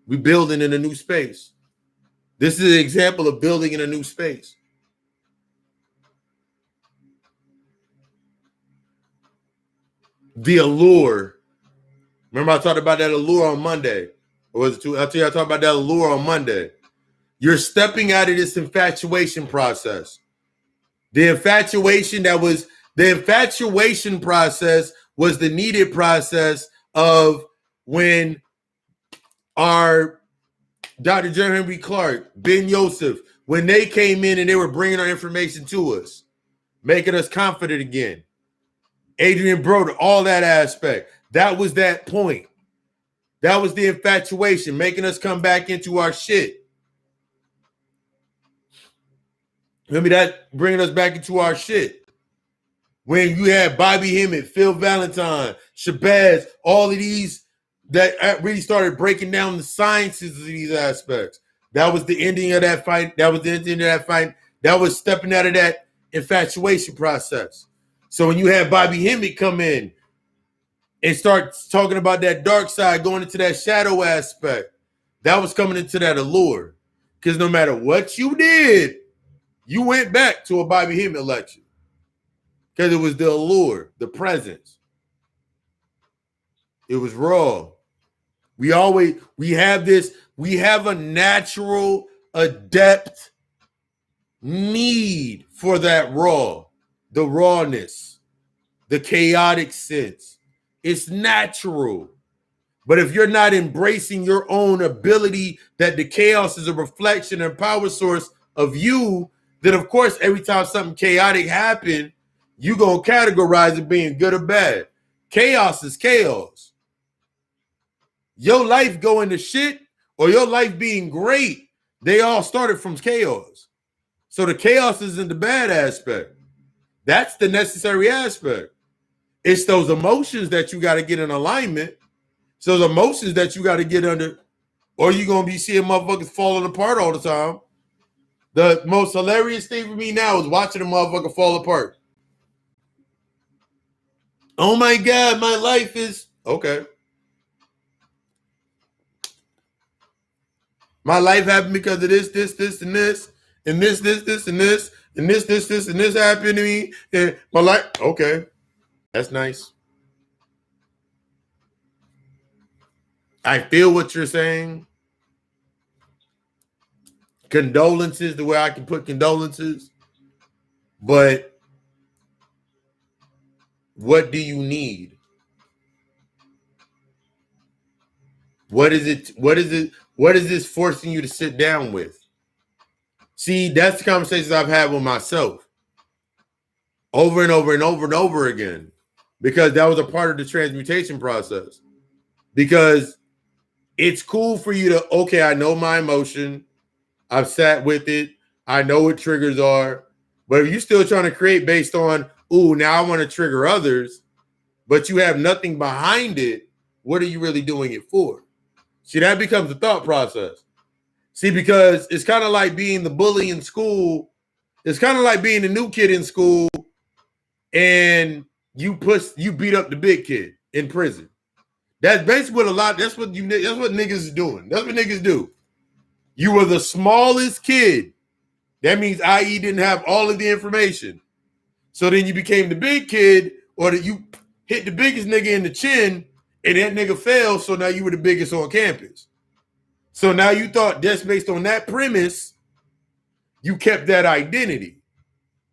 We building in a new space. This is an example of building in a new space. The allure. Remember I talked about that allure on Monday. Or was it two? I talked about that allure on Monday. You're stepping out of this infatuation process. The infatuation process was the needed process of when our Dr. Jerry Henry Clark, Ben Yosef, when they came in and they were bringing our information to us, making us confident again. Adrian Broder, all that aspect. That was that point. That was the infatuation, making us come back into our shit. Remember that? Bringing us back into our shit. When you had Bobby Hemmett, Phil Valentine, Shabazz, all of these that really started breaking down the sciences of these aspects. That was the ending of that fight. That was the ending of that fight. That was stepping out of that infatuation process. So when you had Bobby Hemmett come in and start talking about that dark side, going into that shadow aspect, that was coming into that allure. Because no matter what you did, you went back to a Bobby Hemmett lecture. Because it was the allure, the presence. It was raw. We have a natural, adept need for that raw, the rawness, the chaotic sense. It's natural. But if you're not embracing your own ability that the chaos is a reflection and power source of you, then of course every time something chaotic happens, you're going to categorize it being good or bad. Chaos is chaos. Your life going to shit or your life being great, they all started from chaos. So the chaos isn't the bad aspect. That's the necessary aspect. It's those emotions that you got to get in alignment. So the emotions that you got to get under, or you're going to be seeing motherfuckers falling apart all the time. The most hilarious thing for me now is watching a motherfucker fall apart. Oh my God, my life is okay. My life happened because of this, and this, and this, and this, and this, and this, and this happened to me. And my life, okay, that's nice. I feel what you're saying. Condolences, the way I can put condolences. But what do you need? What is it? What is it? What is this forcing you to sit down with? See, that's the conversations I've had with myself over and over and over and over again, because that was a part of the transmutation process. Because it's cool for you to, okay, I know my emotion. I've sat with it. I know what triggers are. But if you're still trying to create based on, ooh, now I want to trigger others, but you have nothing behind it, what are you really doing it for? See, that becomes the thought process. See, because it's kind of like being the bully in school. It's kind of like being the new kid in school and you beat up the big kid in prison. That's basically that's what niggas is doing. That's what niggas do. You were the smallest kid. That means i.e. didn't have all of the information. So then you became the big kid, or that you hit the biggest nigga in the chin and that nigga fell, so now you were the biggest on campus. So now you thought just based on that premise, you kept that identity.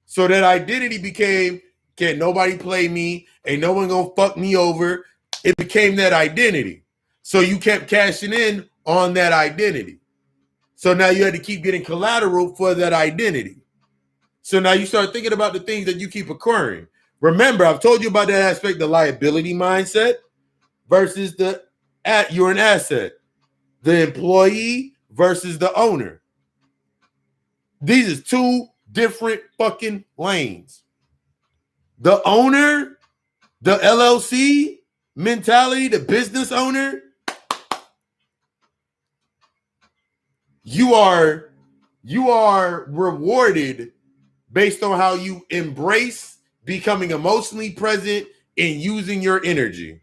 So that identity became, can't nobody play me, ain't no one gonna fuck me over. It became that identity. So you kept cashing in on that identity. So now you had to keep getting collateral for that identity. So now you start thinking about the things that you keep acquiring. Remember, I've told you about that aspect, the liability mindset versus you're an asset. The employee versus the owner. These are two different fucking lanes. The owner, the LLC mentality, the business owner, you are rewarded based on how you embrace becoming emotionally present and using your energy.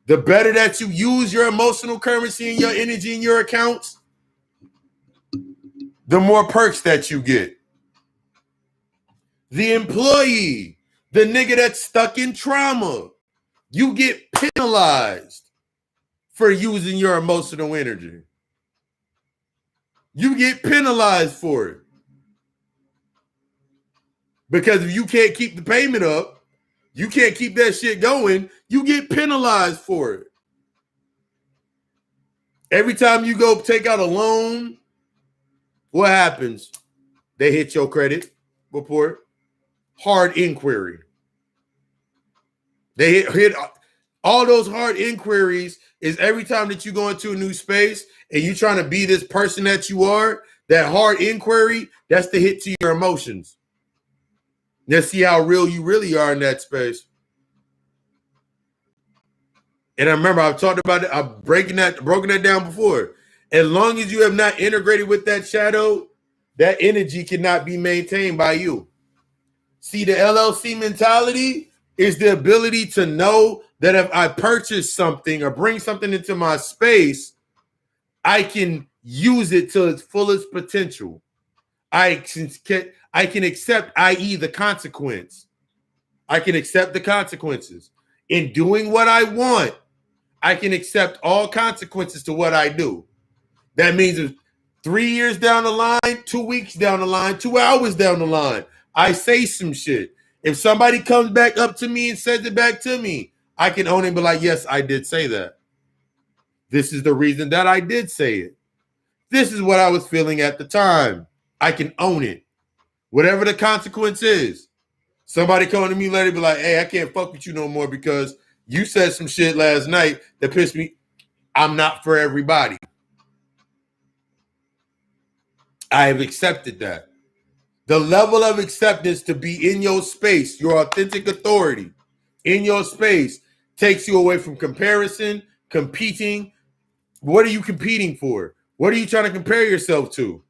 The better that you use your emotional currency and your energy in your accounts, the more perks that you get. The employee, the nigga that's stuck in trauma, you get penalized for using your emotional energy. You get penalized for it. Because if you can't keep the payment up, you can't keep that shit going, you get penalized for it. Every time you go take out a loan, what happens? They hit your credit report. Hard inquiry. They hit all those hard inquiries. Is every time that you go into a new space and you're trying to be this person that you are, that hard inquiry, that's the hit to your emotions. Let's see how real you really are in that space. And I remember I've talked about it. I've broken that down before. As long as you have not integrated with that shadow, that energy cannot be maintained by you. See, the LLC mentality is the ability to know that if I purchase something or bring something into my space, I can use it to its fullest potential. I can accept, i.e. the consequence. I can accept the consequences. In doing what I want, I can accept all consequences to what I do. That means if 3 years down the line, 2 weeks down the line, 2 hours down the line, I say some shit. If somebody comes back up to me and says it back to me, I can own it and be like, yes, I did say that. This is the reason that I did say it. This is what I was feeling at the time. I can own it. Whatever the consequence is. Somebody coming to me later be like, hey, I can't fuck with you no more because you said some shit last night that pissed me. I'm not for everybody. I have accepted that. The level of acceptance to be in your space, your authentic authority in your space, takes you away from comparison, competing. What are you competing for? What are you trying to compare yourself to?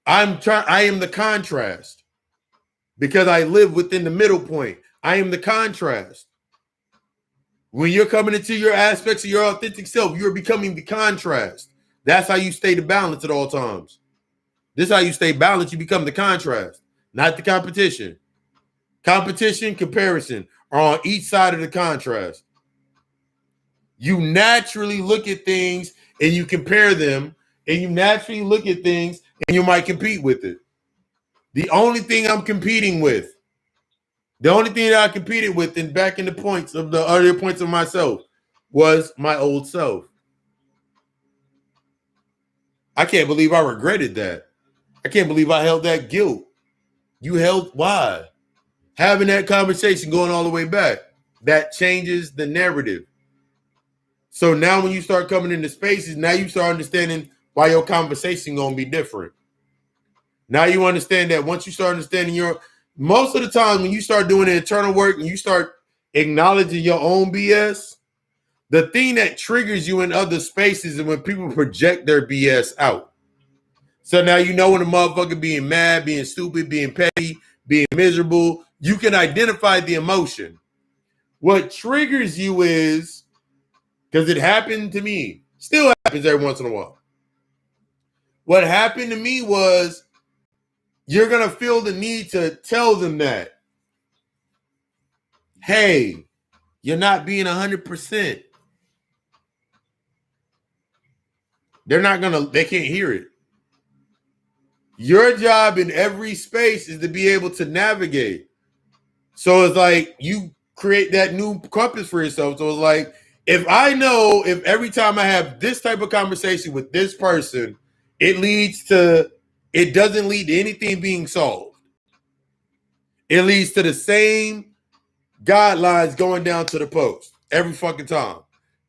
I am the contrast because I live within the middle point. I am the contrast. When you're coming into your aspects of your authentic self, you're becoming the contrast. That's how you stay the balance at all times. This is how you stay balanced. You become the contrast, not the competition. Competition, comparison are on each side of the contrast. You naturally look at things and you compare them, and you naturally look at things and you might compete with it. The only thing I'm competing with, the only thing that I competed with in back in the points of the earlier points of myself was my old self. I can't believe I regretted that. I can't believe I held that guilt. You held why? Having that conversation going all the way back, that changes the narrative. So now when you start coming into spaces, now you start understanding why your conversation gonna be different. Now you understand that once you start understanding most of the time when you start doing the internal work and you start acknowledging your own BS, the thing that triggers you in other spaces is when people project their BS out. So now you know when a motherfucker being mad, being stupid, being petty, being miserable, you can identify the emotion. What triggers you is, because it happened to me, still happens every once in a while. What happened to me was you're going to feel the need to tell them that, hey, you're not being 100%. They can't hear it. Your job in every space is to be able to navigate. So it's like you create that new compass for yourself. So it's like, if I know if every time I have this type of conversation with this person, it doesn't lead to anything being solved. It leads to the same guidelines going down to the post every fucking time.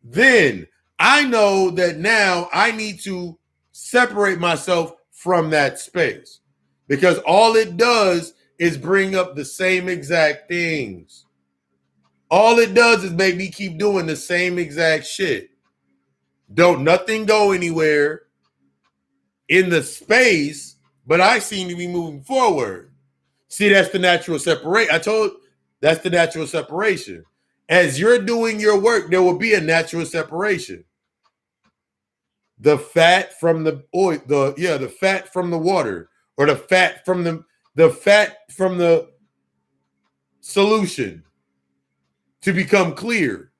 Then I know that now I need to separate myself from that space because all it does is bring up the same exact things. All it does is make me keep doing the same exact shit. Don't nothing go anywhere in the space, but I seem to be moving forward. See, that's the natural separation. That's the natural separation. As you're doing your work, there will be a natural separation. The fat from the oil, the fat from the water, or the fat from the solution to become clear.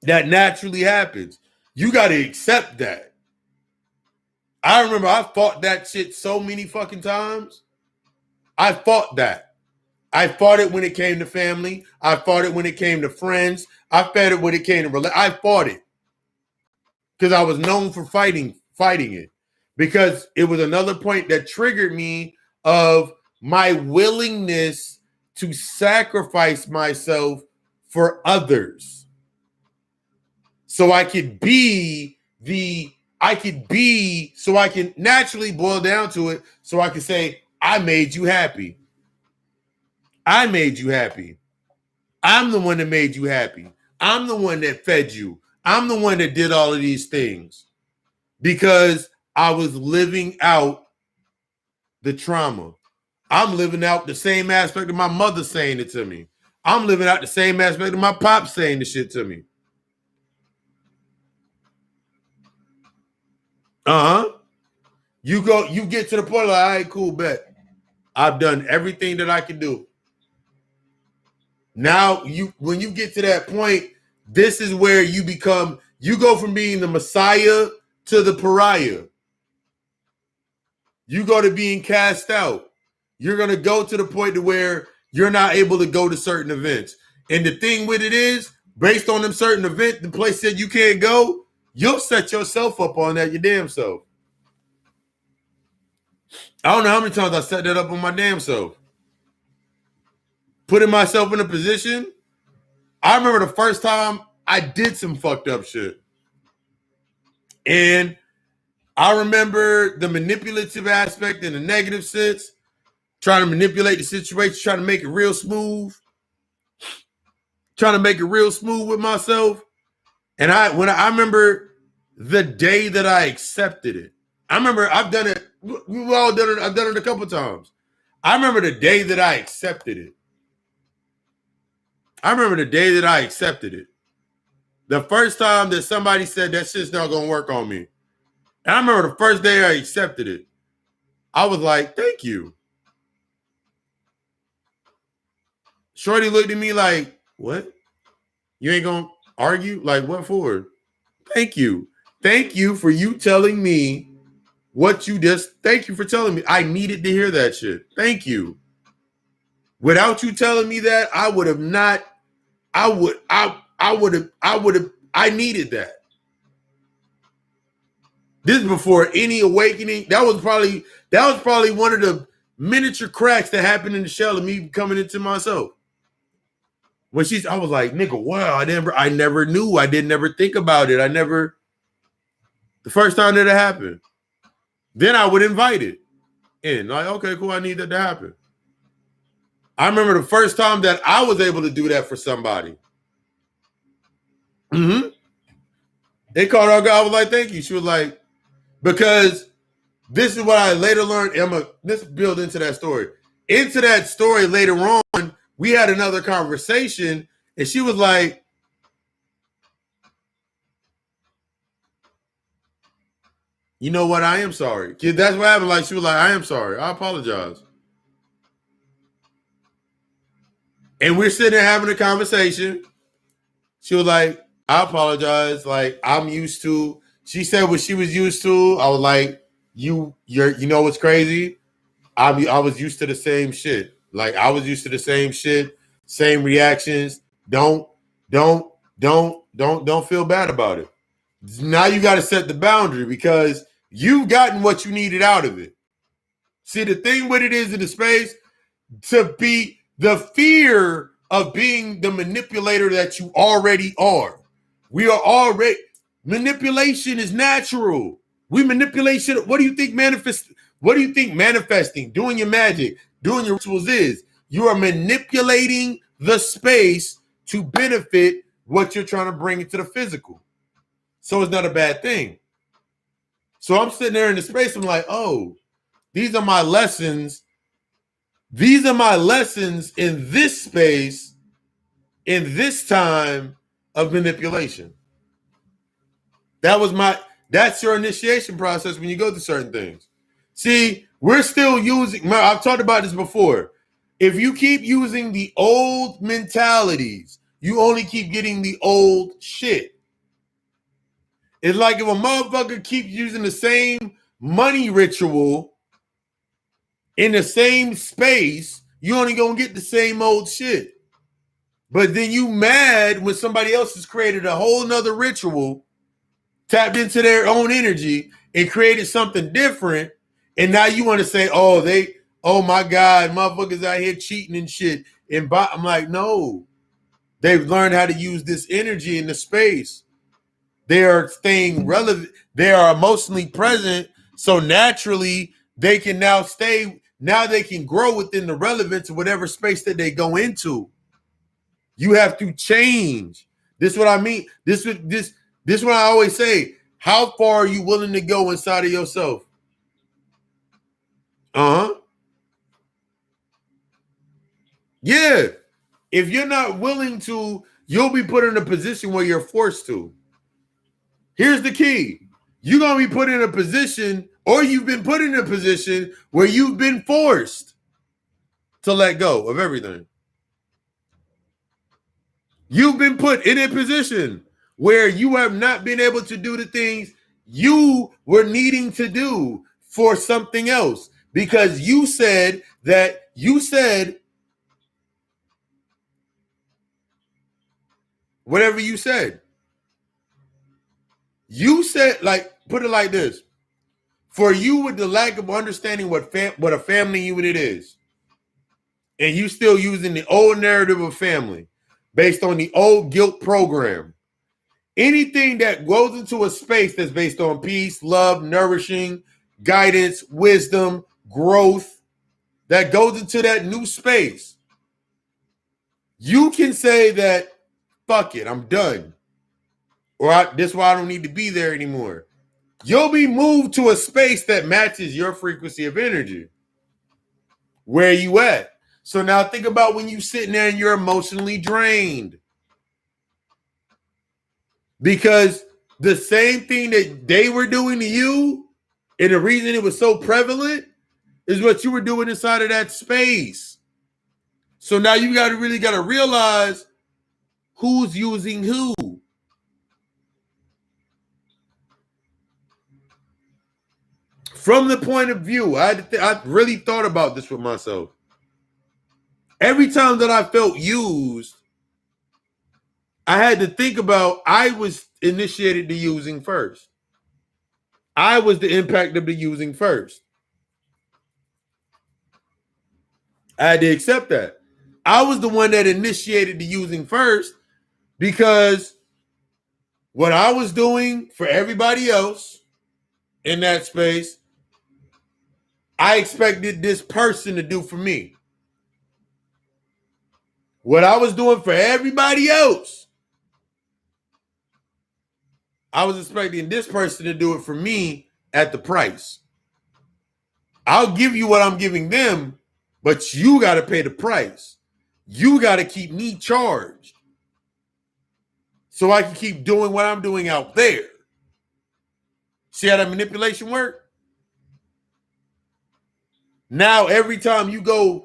That naturally happens. You got to accept that. I remember I fought that shit so many fucking times. I fought that. I fought it when it came to family. I fought it when it came to friends. I fought it when it came to I fought it because I was known for fighting it, because it was another point that triggered me of my willingness to sacrifice myself for others. So I can naturally boil down to it. So I can say, I made you happy. I made you happy. I'm the one that made you happy. I'm the one that fed you. I'm the one that did all of these things because I was living out the trauma. I'm living out the same aspect of my mother saying it to me. I'm living out the same aspect of my pop saying the shit to me. You get to the point like, all right, cool, bet. I've done everything that I can do. Now, when you get to that point, this is where you go from being the Messiah to the pariah. You go to being cast out. you're going to go to the point to where you're not able to go to certain events. And the thing with it is, based on them certain event, the place that you can't go, you'll set yourself up on that your damn self. I don't know how many times I set that up on my damn self. Putting myself in a position. I remember the first time I did some fucked up shit. And I remember the manipulative aspect in the negative sense, trying to manipulate the situation, trying to make it real smooth, with myself. And I remember the day that I accepted it. I remember I've done it. We've all done it. I've done it a couple times. I remember the day that I accepted it. The first time that somebody said that shit's not gonna work on me. And I remember the first day I accepted it. I was like, thank you. Shorty looked at me like, what? You ain't gonna argue? Like, what for? Thank you. Thank you for you telling me what you just, thank you for telling me. I needed to hear that shit. Thank you. Without you telling me that, I would have not, I needed that. This is before any awakening. That was probably one of the miniature cracks that happened in the shell of me coming into myself. When I was like, nigga, wow, I never knew. I didn't ever think about it. The first time that it happened, then I would invite it in. Like, okay, cool, I need that to happen. I remember the first time that I was able to do that for somebody. They called our girl. I was like, thank you. She was like, because this is what I later learned. Let's build into that story. Into that story later on, we had another conversation, and she was like, you know what? I am sorry. That's what happened. Like, she was like, I am sorry. I apologize. And we're sitting there having a conversation. She was like, I apologize. Like, I'm used to, she said what she was used to. I was like, you know what's crazy? I was used to the same shit. Like, I was used to the same shit, same reactions. Don't feel bad about it. Now you got to set the boundary because you've gotten what you needed out of it. See, the thing with it is in the space, to be the fear of being the manipulator that you already are. Manipulation is natural. We manipulate shit. What do you think manifesting, doing your magic, doing your rituals is? You are manipulating the space to benefit what you're trying to bring into the physical. So it's not a bad thing. So I'm sitting there in the space. I'm like, oh, these are my lessons. These are my lessons in this space, in this time of manipulation. That's your initiation process when you go through certain things. See, we're still using, I've talked about this before. If you keep using the old mentalities, you only keep getting the old shit. It's like if a motherfucker keeps using the same money ritual in the same space, you only gonna get the same old shit. But then you mad when somebody else has created a whole nother ritual, tapped into their own energy and created something different. And now you want to say, oh my God, motherfuckers out here cheating and shit. And I'm like, no, they've learned how to use this energy in the space. They are staying relevant. They are emotionally present. So naturally they can now they can grow within the relevance of whatever space that they go into. You have to change. This is what I mean. This is what I always say. How far are you willing to go inside of yourself? Yeah. If you're not willing to, you'll be put in a position where you're forced to. Here's the key. You're going to be put in a position, or you've been put in a position where you've been forced to let go of everything. You've been put in a position where you have not been able to do the things you were needing to do for something else because you said that you said whatever you said. You said, like, put it like this. For you, with the lack of understanding what a family unit is, and you still using the old narrative of family based on the old guilt program, anything that goes into a space that's based on peace, love, nourishing, guidance, wisdom, growth, that goes into that new space, you can say that, fuck it, I'm done. Or this is why I don't need to be there anymore. You'll be moved to a space that matches your frequency of energy. Where you at? So now think about when you sitting there and you're emotionally drained. Because the same thing that they were doing to you, and the reason it was so prevalent, is what you were doing inside of that space. So now you really got to realize who's using who. From the point of view, I really thought about this with myself. Every time that I felt used, I had to think about I was initiated the using first. I was the impact of the using first. I had to accept that. I was the one that initiated the using first because what I was doing for everybody else in that space, I expected this person to do for me. What I was doing for everybody else, I was expecting this person to do it for me at the price. I'll give you what I'm giving them, but you got to pay the price. You got to keep me charged so I can keep doing what I'm doing out there. See how that manipulation work? Now, every time you go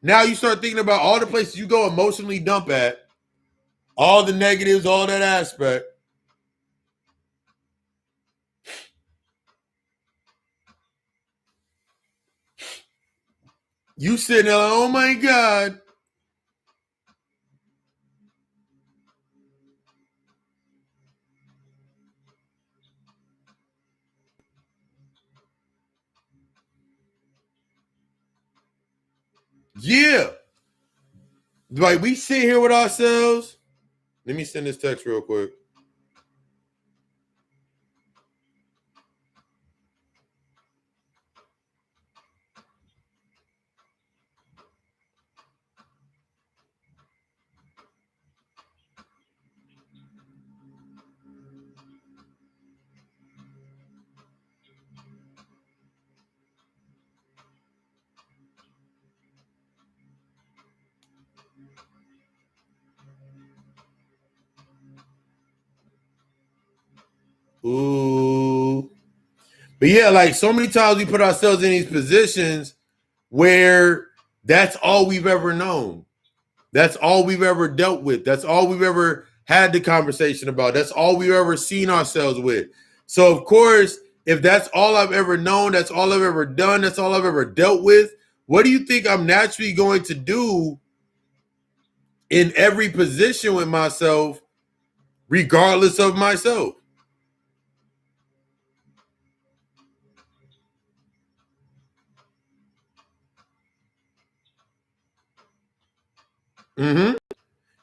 now you start thinking about all the places you go emotionally dump at, all the negatives, all that aspect. You sitting there like, oh my God. Yeah. Like, we sit here with ourselves. Let me send this text real quick. Ooh. But yeah, like, so many times we put ourselves in these positions where that's all we've ever known. That's all we've ever dealt with. That's all we've ever had the conversation about. That's all we've ever seen ourselves with. So, of course, if that's all I've ever known, that's all I've ever done, that's all I've ever dealt with, what do you think I'm naturally going to do in every position with myself, regardless of myself? Mm-hmm.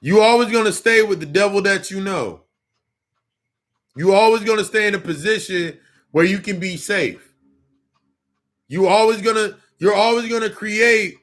You always going to stay with the devil that you know. You always going to stay in a position where you can be safe. You're always gonna create.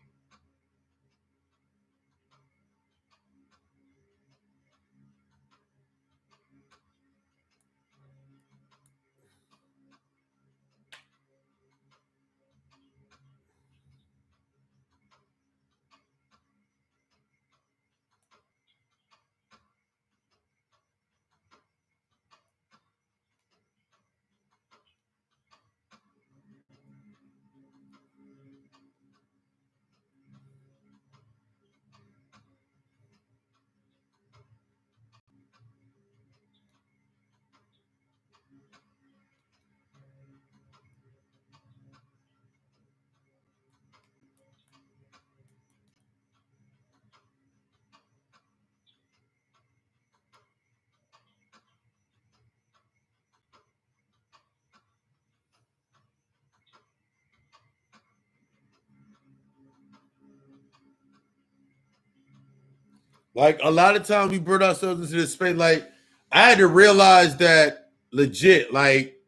Like a lot of times we brought ourselves into this space. Like I had to realize that legit, like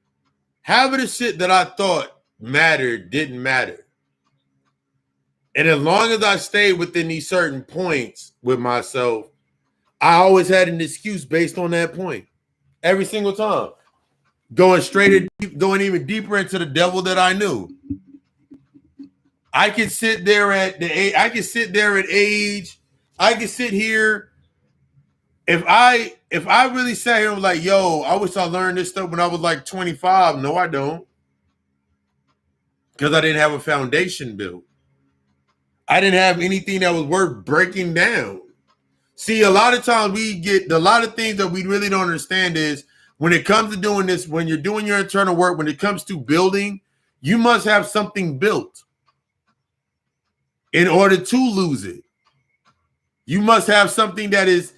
half of the shit that I thought mattered didn't matter. And as long as I stayed within these certain points with myself, I always had an excuse based on that point. Every single time. Going even deeper into the devil that I knew. I could sit there at the age, I could sit there at age, I could sit here. If I really sat here and was like, yo, I wish I learned this stuff when I was like 25. No, I don't. Because I didn't have a foundation built. I didn't have anything that was worth breaking down. See, a lot of times we get a lot of things that we really don't understand is when it comes to doing this, when you're doing your internal work, when it comes to building, you must have something built in order to lose it. You must have something that is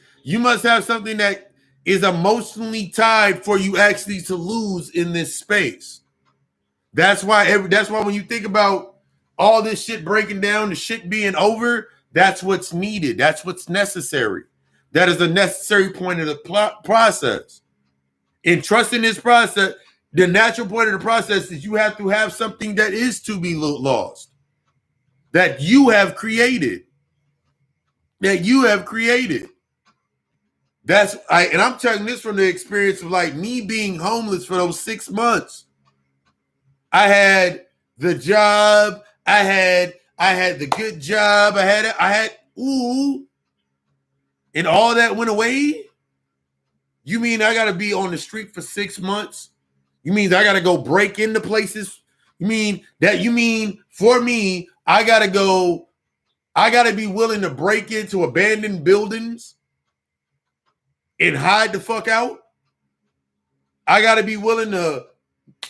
emotionally tied for you actually to lose in this space. That's why when you think about all this shit breaking down, the shit being over, that's what's needed. That's what's necessary. That is a necessary point of the process. In trusting this process, the natural point of the process is you have to have something that is to be lost, that you have created. That you have created. And I'm telling this from the experience of like me being homeless for those 6 months. I had the job, I had the good job, I had and all that went away. You mean I gotta be on the street for 6 months? You mean I gotta go break into places? You mean for me, I gotta be willing to break into abandoned buildings and hide the fuck out? I gotta be willing to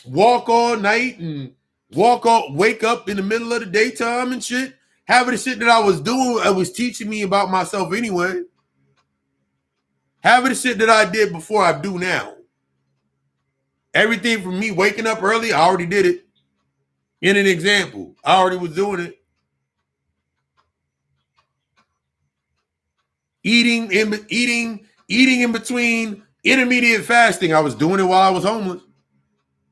walk all night and wake up in the middle of the daytime and shit. Half of the shit that I was doing, it was teaching me about myself anyway. Half of the shit that I did before I do now. Everything from me waking up early, I already did it. In an example, I already was doing it. Eating in between intermediate fasting. I was doing it while I was homeless.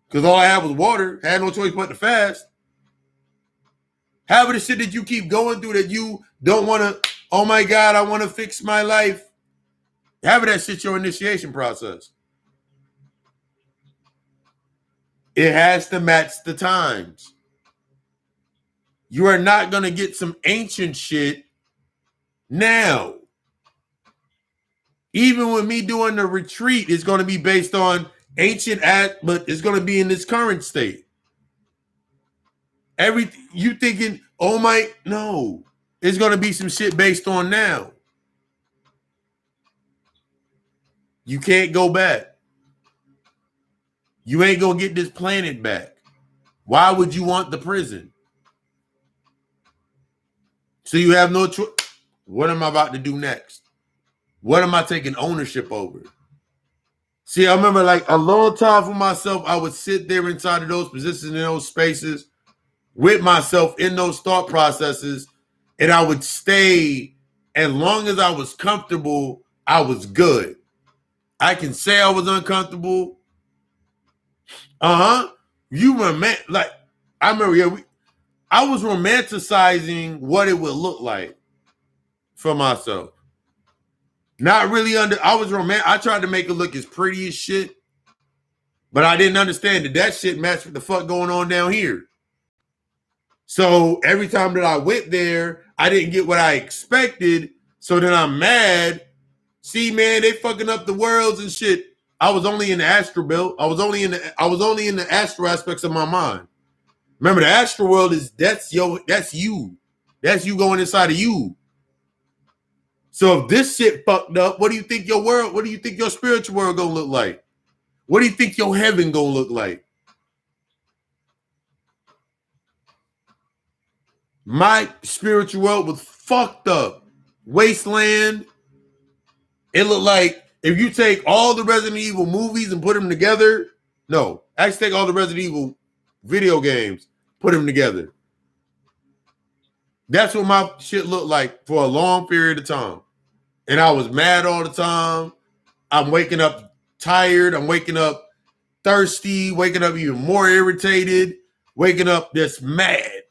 Because all I had was water. Had no choice but to fast. Half of the shit that you keep going through that you don't want to, oh my God, I want to fix my life. Half of that shit your initiation process. It has to match the times. You are not going to get some ancient shit now. Even with me doing the retreat, it's going to be based on ancient but it's going to be in this current state. Everything you thinking, oh my, no. It's going to be some shit based on now. You can't go back. You ain't going to get this planet back. Why would you want the prison? So you have no choice. What am I about to do next? What am I taking ownership over? See, I remember like a long time for myself, I would sit there inside of those positions, in those spaces, with myself in those thought processes, and I would stay as long as I was comfortable, I was good. I can say I was uncomfortable. You were like, I remember, I was romanticizing what it would look like for myself. Not really I tried to make it look as pretty as shit, but I didn't understand that shit matched what the fuck going on down here. So every time that I went there, I didn't get what I expected. So then I'm mad. See, man, they fucking up the worlds and shit. I was only in the astral belt. I was only in the astral aspects of my mind. Remember, the astral world that's you. That's you going inside of you. So if this shit fucked up, what do you think your spiritual world gonna look like? What do you think your heaven gonna look like? My spiritual world was fucked up. Wasteland. It looked like if you take all the Resident Evil movies and put them together. No, actually take all the Resident Evil video games, put them together. That's what my shit looked like for a long period of time. and I was mad all the time. I'm waking up tired. I'm waking up thirsty, waking up even more irritated, waking up just mad.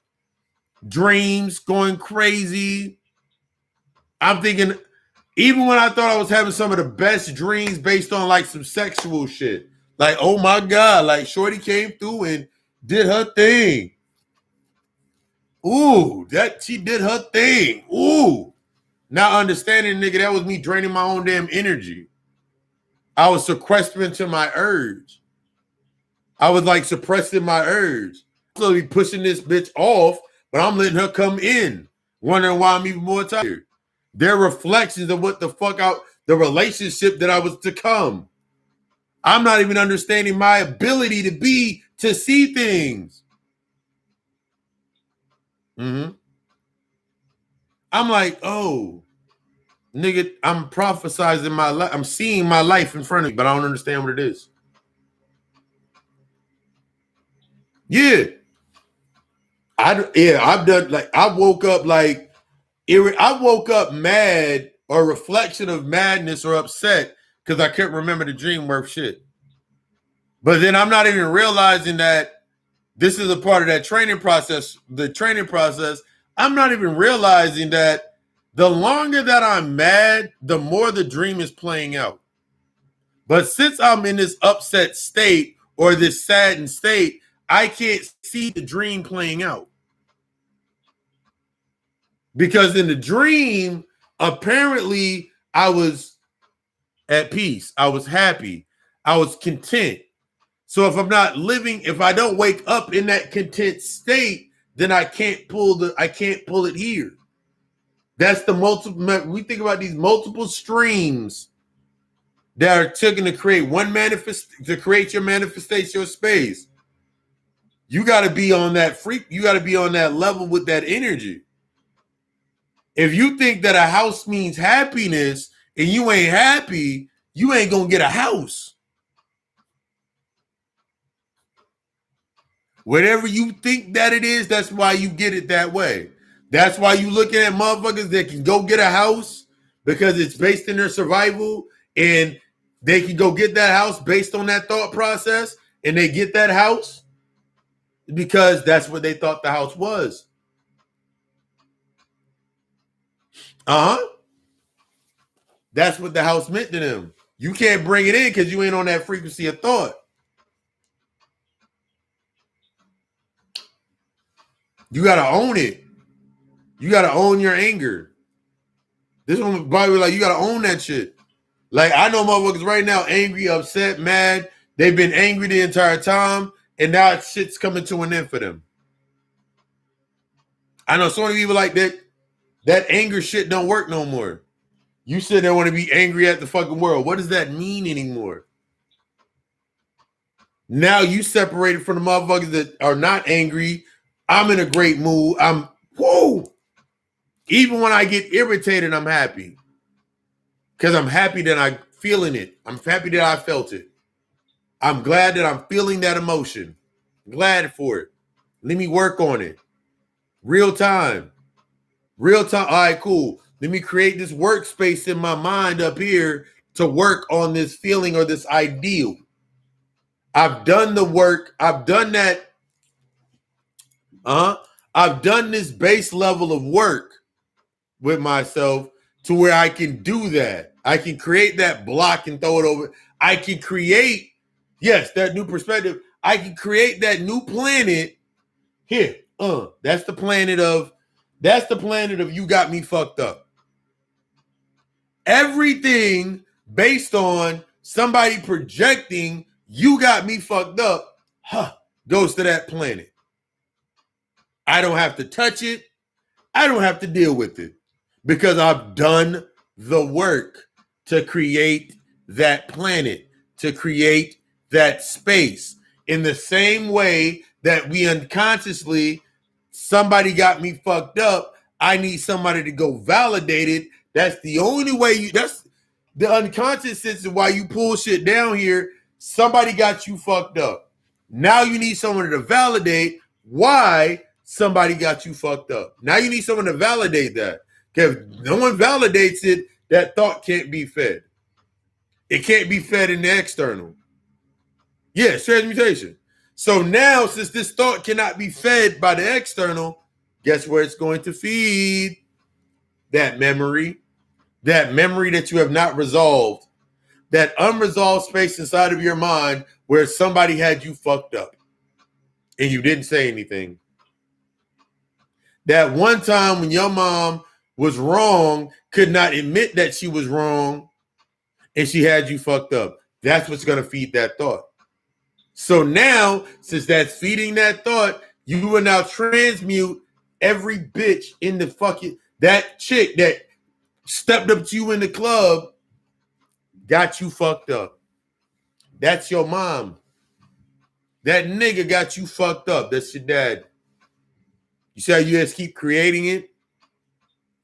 Dreams going crazy. I'm thinking, even when I thought I was having some of the best dreams based on like some sexual shit, like, oh my God, like Shorty came through and did her thing. Ooh, that she did her thing. Ooh. Not understanding, nigga, that was me draining my own damn energy. I was sequestering to my urge. I was like suppressing my urge. Slowly pushing this bitch off, but I'm letting her come in, wondering why I'm even more tired. They're reflections of what the fuck out the relationship that I was to come. I'm not even understanding my ability to see things. Mm-hmm. I'm like, oh, nigga, I'm prophesizing my life. I'm seeing my life in front of me, but I don't understand what it is. Yeah. I've done like I woke up like I woke up mad or a reflection of madness or upset because I couldn't remember the dream worth shit. But then I'm not even realizing that this is a part of that training process, the training process. I'm not even realizing that the longer that I'm mad, the more the dream is playing out. But since I'm in this upset state or this saddened state, I can't see the dream playing out. Because in the dream, apparently I was at peace. I was happy. I was content. So if I'm not living, if I don't wake up in that content state, then I can't pull it here. That's the multiple. We think about these multiple streams that are taken to create to create your manifestation space. You got to be on that you got to be on that level with that energy. If you think that a house means happiness and you ain't happy, you ain't gonna get a house. Whatever you think that it is, that's why you get it that way. That's why you looking at motherfuckers that can go get a house because it's based in their survival and they can go get that house based on that thought process and they get that house because that's what they thought the house was. Uh-huh. That's what the house meant to them. You can't bring it in because you ain't on that frequency of thought. You got to own it. You got to own your anger. This one probably like, you got to own that shit. Like, I know motherfuckers right now angry, upset, mad. They've been angry the entire time, and now shit's coming to an end for them. I know so many people like that. That anger shit don't work no more. You said they want to be angry at the fucking world. What does that mean anymore? Now you separated from the motherfuckers that are not angry. I'm in a great mood. Even when I get irritated, I'm happy. Because I'm happy that I'm feeling it. I'm happy that I felt it. I'm glad that I'm feeling that emotion. Glad for it. Let me work on it. Real time. Real time. All right, cool. Let me create this workspace in my mind up here to work on this feeling or this ideal. I've done the work. I've done that. I've done this base level of work with myself to where I can do that. I can create that block and throw it over. I can create, yes, that new perspective. I can create that new planet here. That's the planet of you got me fucked up. Everything based on somebody projecting you got me fucked up, goes to that planet. I don't have to touch it. I don't have to deal with it because I've done the work to create that planet, to create that space. In the same way that we unconsciously, somebody got me fucked up, I need somebody to go validate it. That's the only way that's the unconscious sense of why you pull shit down here. Somebody got you fucked up. Now you need someone to validate why somebody got you fucked up. Now you need someone to validate that. Because if no one validates it, that thought can't be fed. It can't be fed in the external. Yes, transmutation. So now, since this thought cannot be fed by the external, guess where it's going to feed? That memory that you have not resolved, that unresolved space inside of your mind where somebody had you fucked up and you didn't say anything. That one time when your mom was wrong, could not admit that she was wrong, and she had you fucked up. That's what's going to feed that thought. So now, since that's feeding that thought, you will now transmute every bitch in the fucking, that chick that stepped up to you in the club, got you fucked up. That's your mom. That nigga got you fucked up. That's your dad. You see how you just keep creating it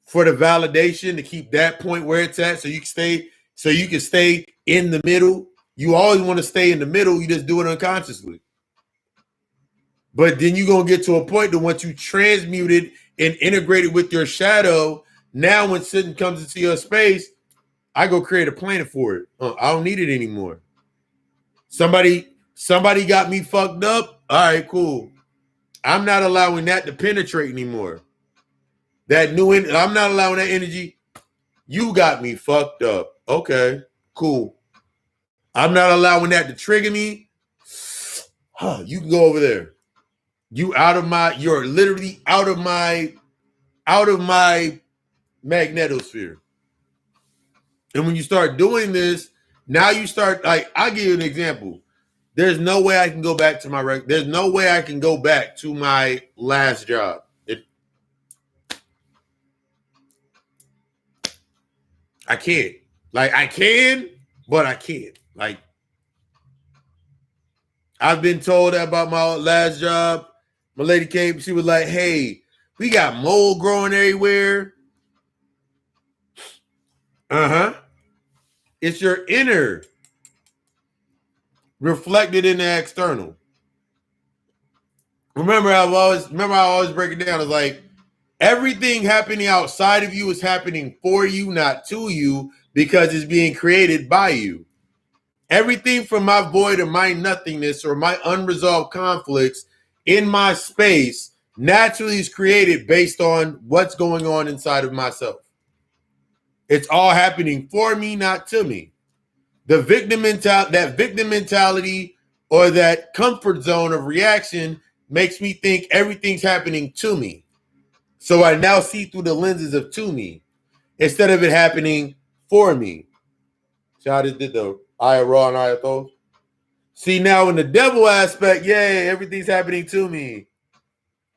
for the validation to keep that point where it's at, so you can stay in the middle. You always want to stay in the middle. You just do it unconsciously. But then you're going to get to a point that once you transmute it and integrate it with your shadow, now when something comes into your space, I go create a planet for it. I don't need it anymore. Somebody got me fucked up. All right, cool. I'm not allowing that to penetrate anymore. I'm not allowing that energy. You got me fucked up. Okay, cool. I'm not allowing that to trigger me. You can go over there. You're literally out of my magnetosphere. And when you start doing this, now you start, like, I'll give you an example. There's no way I can go back to my last job. I can't. Like, I can, but I can't. Like, I've been told about my last job. My lady came, she was like, hey, we got mold growing everywhere. It's your inner reflected in the external. Remember, I always break it down. It's like everything happening outside of you is happening for you, not to you, because it's being created by you. Everything from my void or my nothingness or my unresolved conflicts in my space naturally is created based on what's going on inside of myself. It's all happening for me, not to me. That victim mentality or that comfort zone of reaction makes me think everything's happening to me. So I now see through the lenses of to me instead of it happening for me. See how this did the Aya Raw and Aya Thos? See, now in the devil aspect, yay, everything's happening to me.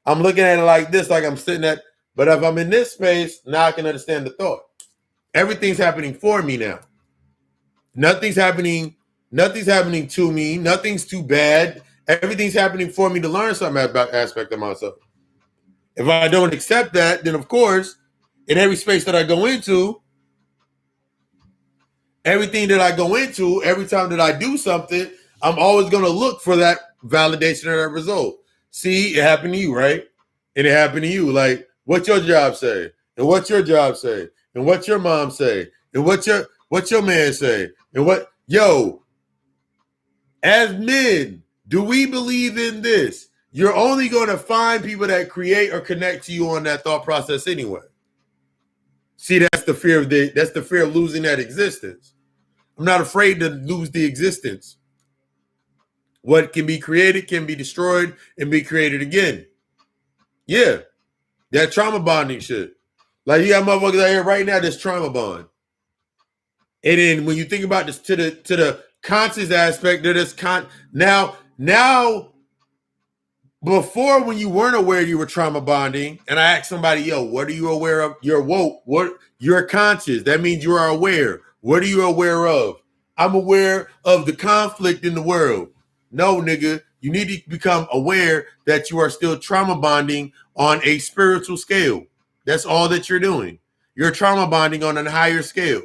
I'm looking at it like this, like I'm sitting at, but if I'm in this space, now I can understand the thought. Everything's happening for me now. Nothing's happening to me. Nothing's too bad. Everything's happening for me to learn something about aspect of myself. If I don't accept that, then of course, in every space that I go into, everything that I go into, every time that I do something, I'm always going to look for that validation or that result. See, it happened to you, right? And it happened to you. Like, what's your job say? And what's your job say? And what's your mom say? And what's your man say? And as men, do we believe in this? You're only going to find people that create or connect to you on that thought process anyway. See, that's the fear of losing that existence. I'm not afraid to lose the existence. What can be created can be destroyed and be created again. Yeah, that trauma bonding shit. Like, you got motherfuckers out here right now that's trauma bond. And then when you think about this to the conscious aspect of this now before, when you weren't aware you were trauma bonding, and I asked somebody, what are you aware of? You're woke. What? You're conscious. That means you are aware. What are you aware of? I'm aware of the conflict in the world. No, nigga, you need to become aware that you are still trauma bonding on a spiritual scale. That's all that you're doing. You're trauma bonding on a higher scale.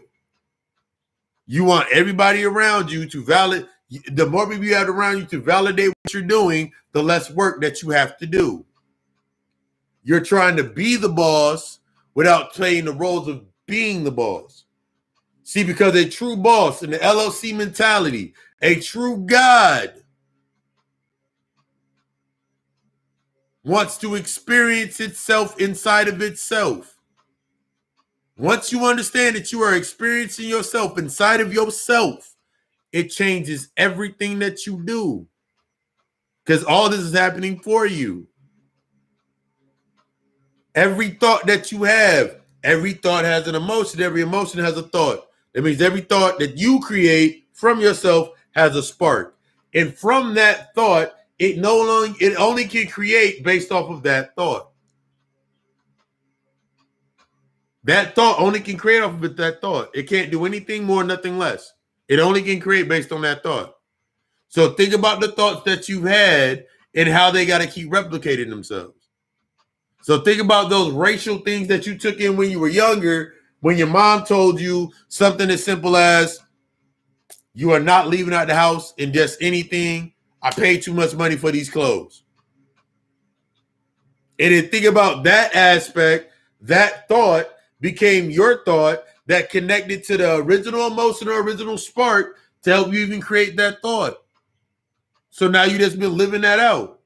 You want everybody around you to validate. The more people you have around you to validate what you're doing, the less work that you have to do. You're trying to be the boss without playing the roles of being the boss. See, because a true boss in the LLC mentality, a true God wants to experience itself inside of itself. Once you understand that you are experiencing yourself inside of yourself, it changes everything that you do. Because all this is happening for you. Every thought that you have, every thought has an emotion. Every emotion has a thought. That means every thought that you create from yourself has a spark. And from that thought, it only can create based off of that thought. That thought only can create off of that thought. It can't do anything more, nothing less. It only can create based on that thought. So think about the thoughts that you've had and how they got to keep replicating themselves. So think about those racial things that you took in when you were younger, when your mom told you something as simple as, you are not leaving out the house in just anything. I paid too much money for these clothes. And then think about that aspect, that thought became your thought that connected to the original emotion or original spark to help you even create that thought. So now you just been living that out.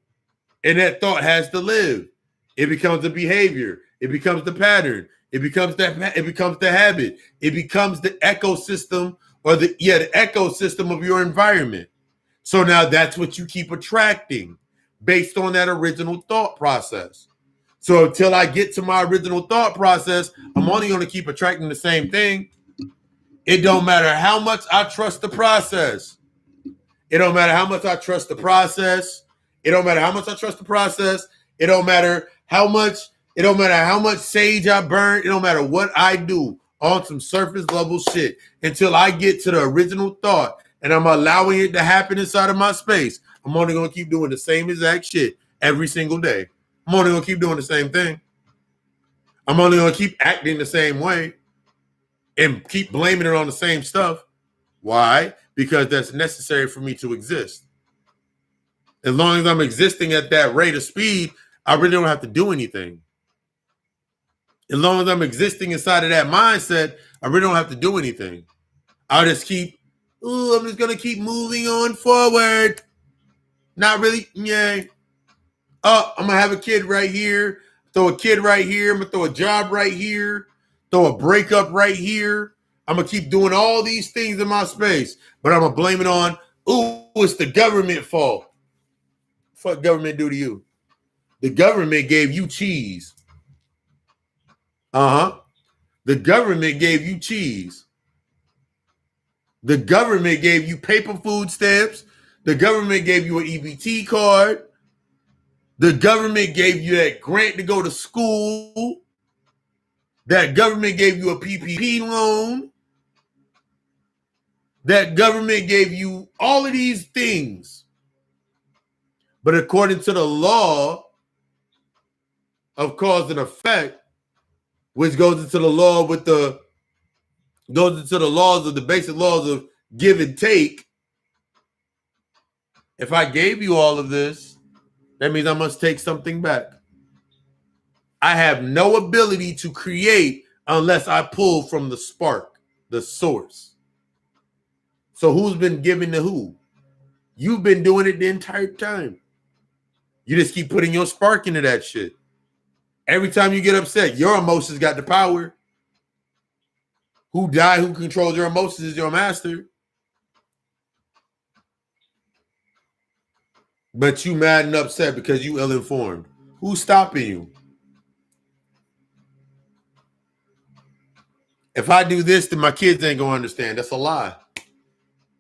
And that thought has to live. It becomes a behavior. It becomes the pattern. It becomes the habit. It becomes the ecosystem or the ecosystem of your environment. So now that's what you keep attracting based on that original thought process. So until I get to my original thought process, I'm only going to keep attracting the same thing. It don't matter how much I trust the process. It don't matter how much I trust the process. It don't matter how much I trust the process. It don't matter how much sage I burn. It don't matter what I do on some surface level shit until I get to the original thought and I'm allowing it to happen inside of my space. I'm only going to keep doing the same exact shit every single day. I'm only going to keep doing the same thing. I'm only going to keep acting the same way and keep blaming it on the same stuff. Why? Because that's necessary for me to exist. As long as I'm existing at that rate of speed, I really don't have to do anything. As long as I'm existing inside of that mindset, I really don't have to do anything. I'll just I'm just going to keep moving on forward. Not really, yay. Oh, I'm going to have a kid right here. Throw a kid right here. I'm going to throw a job right here. Throw a breakup right here. I'm going to keep doing all these things in my space. But I'm going to blame it on, it's the government fault. What government do to you? The government gave you cheese. The government gave you cheese. The government gave you paper food stamps. The government gave you an EBT card. The government gave you that grant to go to school. That government gave you a PPP loan. That government gave you all of these things. But according to the law of cause and effect, which goes into the laws of the basic laws of give and take. If I gave you all of this, that means I must take something back. I have no ability to create unless I pull from the spark, the source. So who's been giving to who? You've been doing it the entire time. You just keep putting your spark into that shit. Every time you get upset, your emotions got the power. Who controls your emotions is your master. But you mad and upset because you ill-informed. Who's stopping you? If I do this, then my kids ain't going to understand. That's a lie.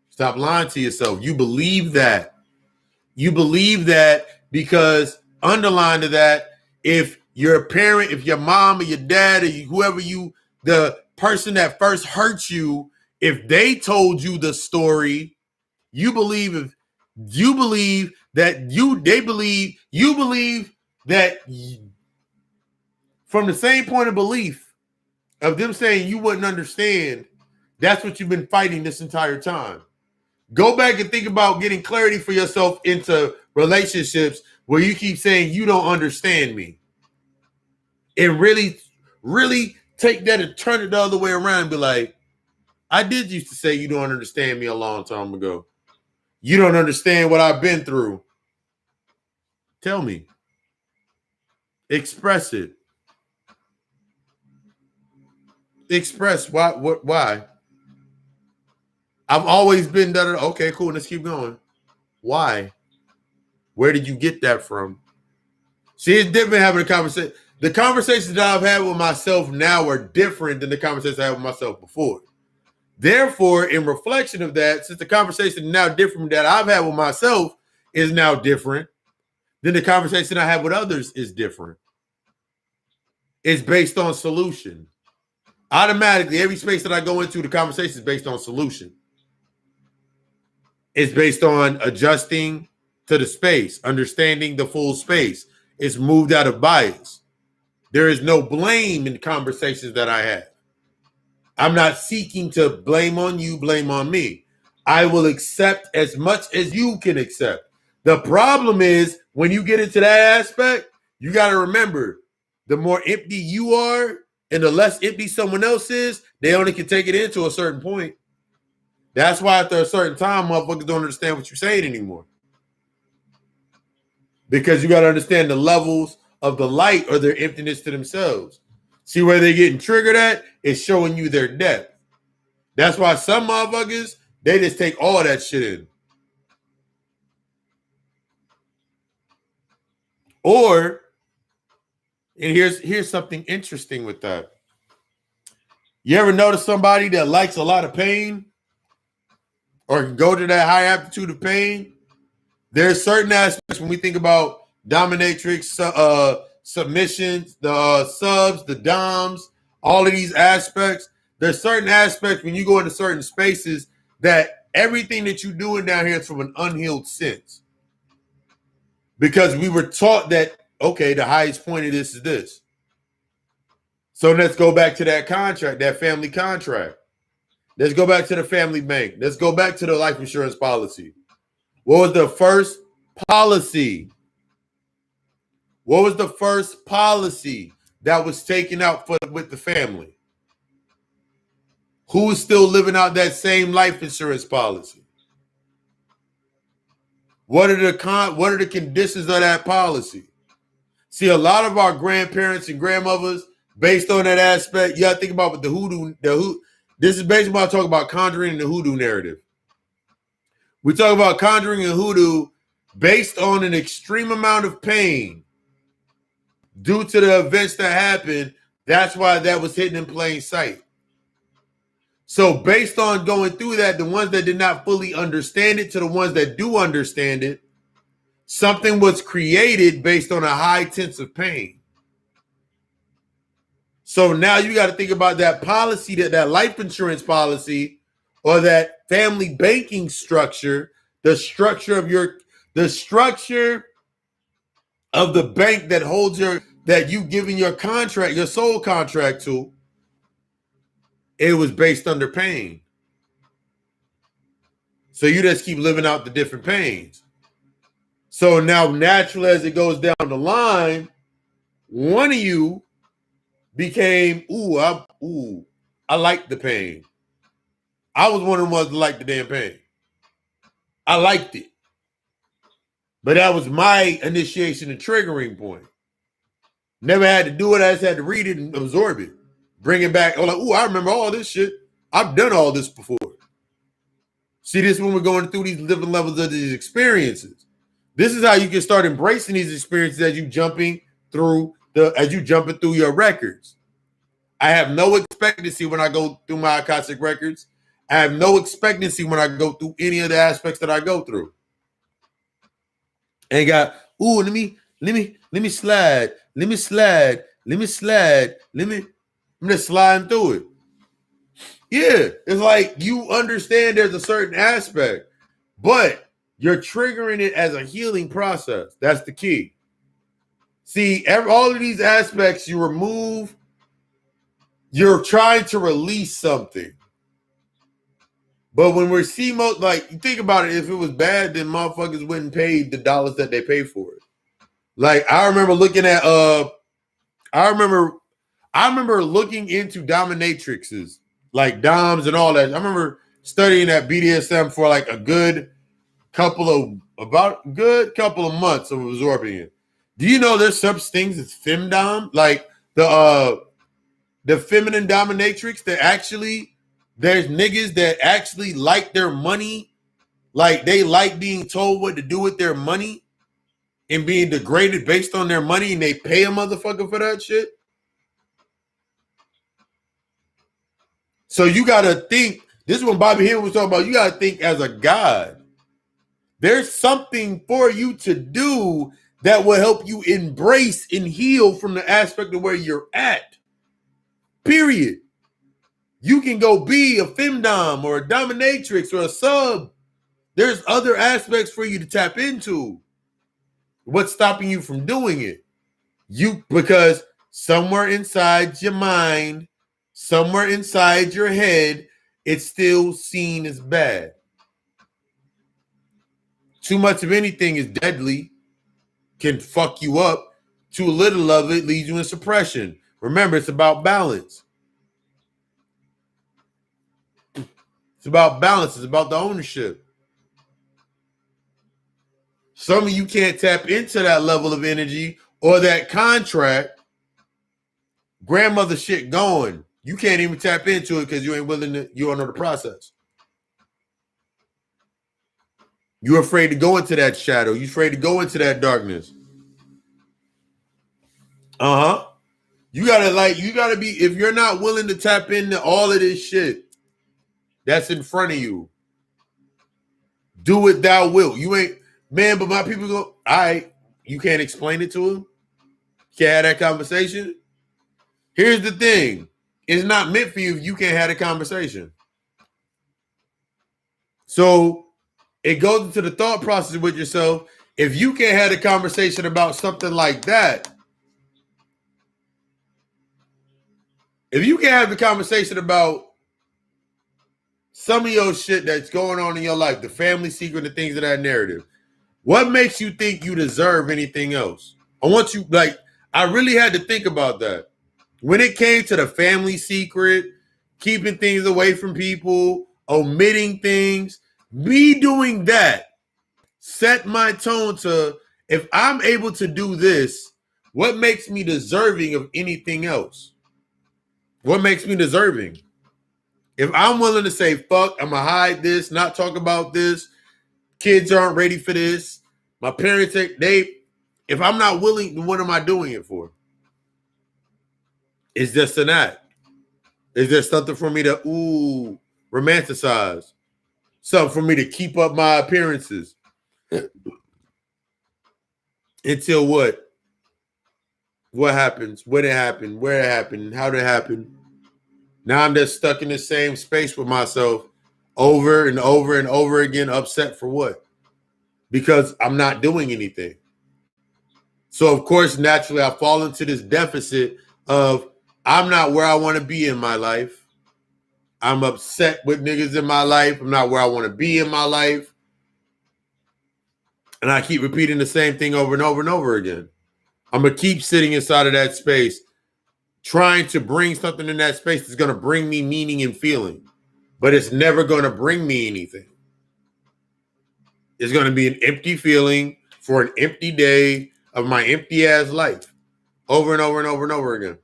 Stop lying to yourself. You believe that. You believe that because underlying to that, if your parent, if your mom or your dad or whoever the person that first hurt you, if they told you the story, you believe that from the same point of belief of them saying you wouldn't understand, that's what you've been fighting this entire time. Go back and think about getting clarity for yourself into relationships where you keep saying you don't understand me. And really, really take that and turn it the other way around and be like, I did used to say you don't understand me a long time ago. You don't understand what I've been through. Tell me. Express it. Express why. What? Why? I've always been done. Okay, cool. Let's keep going. Why? Where did you get that from? See, it's different having a conversation. The conversations that I've had with myself now are different than the conversations I had with myself before. Therefore, in reflection of that, since the conversation is now different that I've had with myself is now different, then the conversation I have with others is different. It's based on solution. Automatically, every space that I go into, the conversation is based on solution. It's based on adjusting to the space, understanding the full space. It's moved out of bias. There is no blame in conversations that I have. I'm not seeking to blame on you, blame on me. I will accept as much as you can accept. The problem is when you get into that aspect, you got to remember the more empty you are and the less empty someone else is, they only can take it in to a certain point. That's why after a certain time, motherfuckers don't understand what you're saying anymore. Because you got to understand the levels of the light or their emptiness to themselves. See where they're getting triggered at? It's showing you their depth. That's why some motherfuckers, they just take all that shit in. Or, and here's something interesting with that. You ever notice somebody that likes a lot of pain or can go to that high aptitude of pain? There's certain aspects when we think about dominatrix, submissions, the subs, the doms, all of these aspects. There's certain aspects when you go into certain spaces that everything that you're doing down here is from an unhealed sense. Because we were taught that, okay, the highest point of this is this. So let's go back to that contract, that family contract. Let's go back to the family bank. Let's go back to the life insurance policy. What was the first policy? What was the first policy that was taken out with the family? Who is still living out that same life insurance policy? What are the conditions of that policy? See, a lot of our grandparents and grandmothers, based on that aspect, you got to think about what the hoodoo. This is basically about talking about conjuring and the hoodoo narrative. We talk about conjuring and hoodoo based on an extreme amount of pain due to the events that happened. That's why that was hidden in plain sight. So based on going through that, the ones that did not fully understand it to the ones that do understand it, something was created based on a high tense of pain. So now you got to think about that policy, that life insurance policy or that family banking structure, the structure of the bank that holds that you giving your contract, your soul contract to, it was based under pain. So you just keep living out the different pains. So now naturally as it goes down the line, one of you became, I like the pain. I was one of the ones that liked the damn pain. I liked it. But that was my initiation and triggering point. Never had to do it. I just had to read it and absorb it. Bring it back. I was like, I remember all this shit. I've done all this before. See, this is when we're going through these different levels of these experiences. This is how you can start embracing these experiences as you jumping through your records. I have no expectancy when I go through my Akashic records. I have no expectancy when I go through any of the aspects that I go through. And got, let me slide. I'm just sliding through it. Yeah, it's like you understand there's a certain aspect, but you're triggering it as a healing process. That's the key. See, all of these aspects you remove, you're trying to release something. But when we're like, you think about it, if it was bad, then motherfuckers wouldn't pay the dollars that they pay for it. Like, I remember looking at, I remember looking into dominatrixes like doms and all that. I remember studying that BDSM for like a good couple of months of absorbing it. Do you know there's such things as femdom? Like the feminine dominatrix that actually there's niggas that actually like their money, like they like being told what to do with their money and being degraded based on their money, and they pay a motherfucker for that shit. So you gotta think. This is what Bobby Hill was talking about. You gotta think as a god. There's something for you to do that will help you embrace and heal from the aspect of where you're at. Period. You can go be a femdom or a dominatrix or a sub. There's other aspects for you to tap into. What's stopping you from doing it? Because somewhere inside your mind, somewhere inside your head, it's still seen as bad. Too much of anything is deadly, can fuck you up. Too little of it leads you in suppression. Remember, it's about balance. It's about balance. It's about the ownership. Some of you can't tap into that level of energy or that contract. Grandmother shit going. You can't even tap into it because you ain't willing to, you don't know the process. You're afraid to go into that shadow. You're afraid to go into that darkness. You gotta be, if you're not willing to tap into all of this shit that's in front of you, do it thou wilt. You ain't, man, but my people go, all right, you can't explain it to them. Can't have that conversation. Here's the thing. It's not meant for you if you can't have a conversation. So it goes into the thought process with yourself. If you can't have a conversation about something like that, if you can't have the conversation about some of your shit that's going on in your life, the family secret, the things of that narrative, what makes you think you deserve anything else? I really had to think about that. When it came to the family secret, keeping things away from people, omitting things, me doing that set my tone to, if I'm able to do this, what makes me deserving of anything else? What makes me deserving? If I'm willing to say, fuck, I'm going to hide this, not talk about this, kids aren't ready for this, my parents, if I'm not willing, what am I doing it for? It's just an act. Is there something for me to, romanticize? Something for me to keep up my appearances? Until what? What happens? When it happened? Where it happened? How did it happen? Now I'm just stuck in the same space with myself over and over and over again, upset for what? Because I'm not doing anything. So, of course, naturally, I fall into this deficit of I'm not where I want to be in my life. I'm upset with niggas in my life. I'm not where I want to be in my life. And I keep repeating the same thing over and over and over again. I'm going to keep sitting inside of that space, trying to bring something in that space that's going to bring me meaning and feeling. But it's never going to bring me anything. It's going to be an empty feeling for an empty day of my empty ass life over and over and over and over again.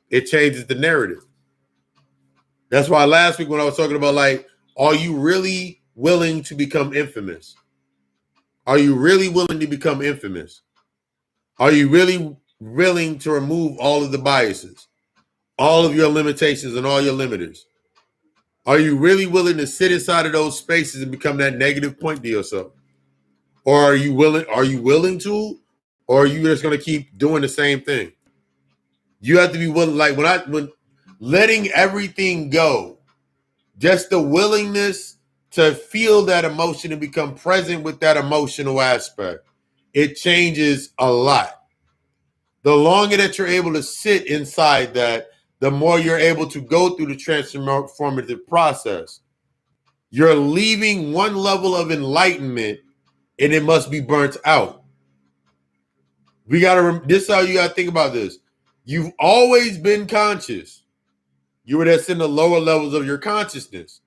It changes the narrative. That's why last week when I was talking about, like, are you really willing to become infamous? Are you really willing to become infamous? Are you really willing to remove all of the biases, all of your limitations and all your limiters? Are you really willing to sit inside of those spaces and become that negative point to yourself? Or are you willing to, or are you just going to keep doing the same thing? You have to be willing, like when letting everything go, just the willingness to feel that emotion and become present with that emotional aspect, it changes a lot. The longer that you're able to sit inside that, the more you're able to go through the transformative process. You're leaving one level of enlightenment and it must be burnt out. This is how you got to think about this. You've always been conscious. You were just in the lower levels of your consciousness.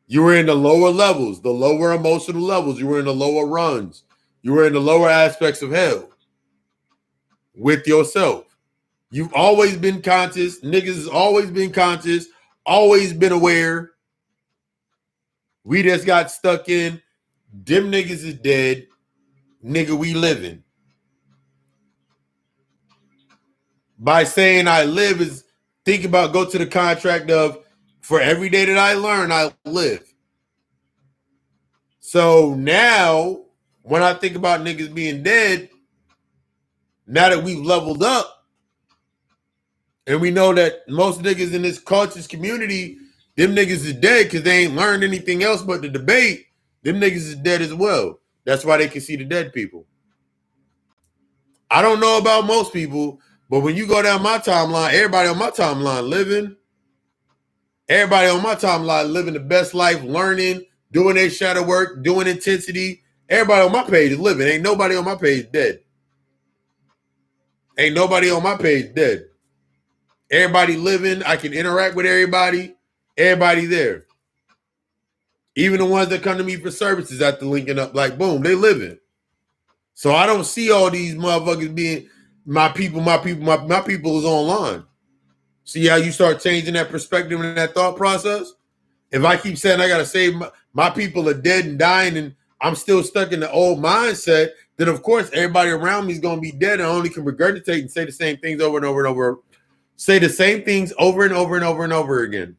You were in the lower levels, the lower emotional levels. You were in the lower runs. You were in the lower aspects of hell with yourself. You've always been conscious. Niggas has always been conscious, always been aware. We just got stuck in, them niggas is dead. Nigga, we living. By saying I live is think about, go to the contract of, for every day that I learn, I live. So now, when I think about niggas being dead, now that we've leveled up, and we know that most niggas in this conscious community, them niggas is dead because they ain't learned anything else but the debate, them niggas is dead as well. That's why they can see the dead people. I don't know about most people, but when you go down my timeline, everybody on my timeline living. Everybody on my timeline living the best life, learning, doing their shadow work, doing intensity. Everybody on my page is living. Ain't nobody on my page dead. Ain't nobody on my page dead. Everybody living. I can interact with everybody. Everybody there. Even the ones that come to me for services after linking up, like, boom, they living. So I don't see all these motherfuckers being my people is online. See how you start changing that perspective and that thought process? If I keep saying I got to save my people are dead and dying and I'm still stuck in the old mindset, then of course everybody around me is going to be dead and only can regurgitate and say the same things over and over and over. Say the same things over and over and over and over again.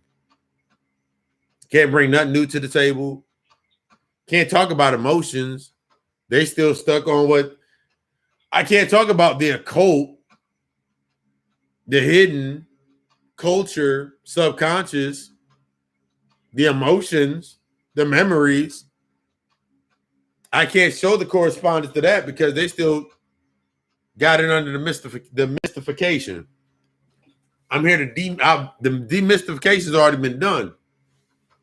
Can't bring nothing new to the table. Can't talk about emotions. They still stuck on what I can't talk about the occult, the hidden culture, subconscious, the emotions, the memories. I can't show the correspondence to that because they still got it under the mystification. I'm here to the demystification's already been done.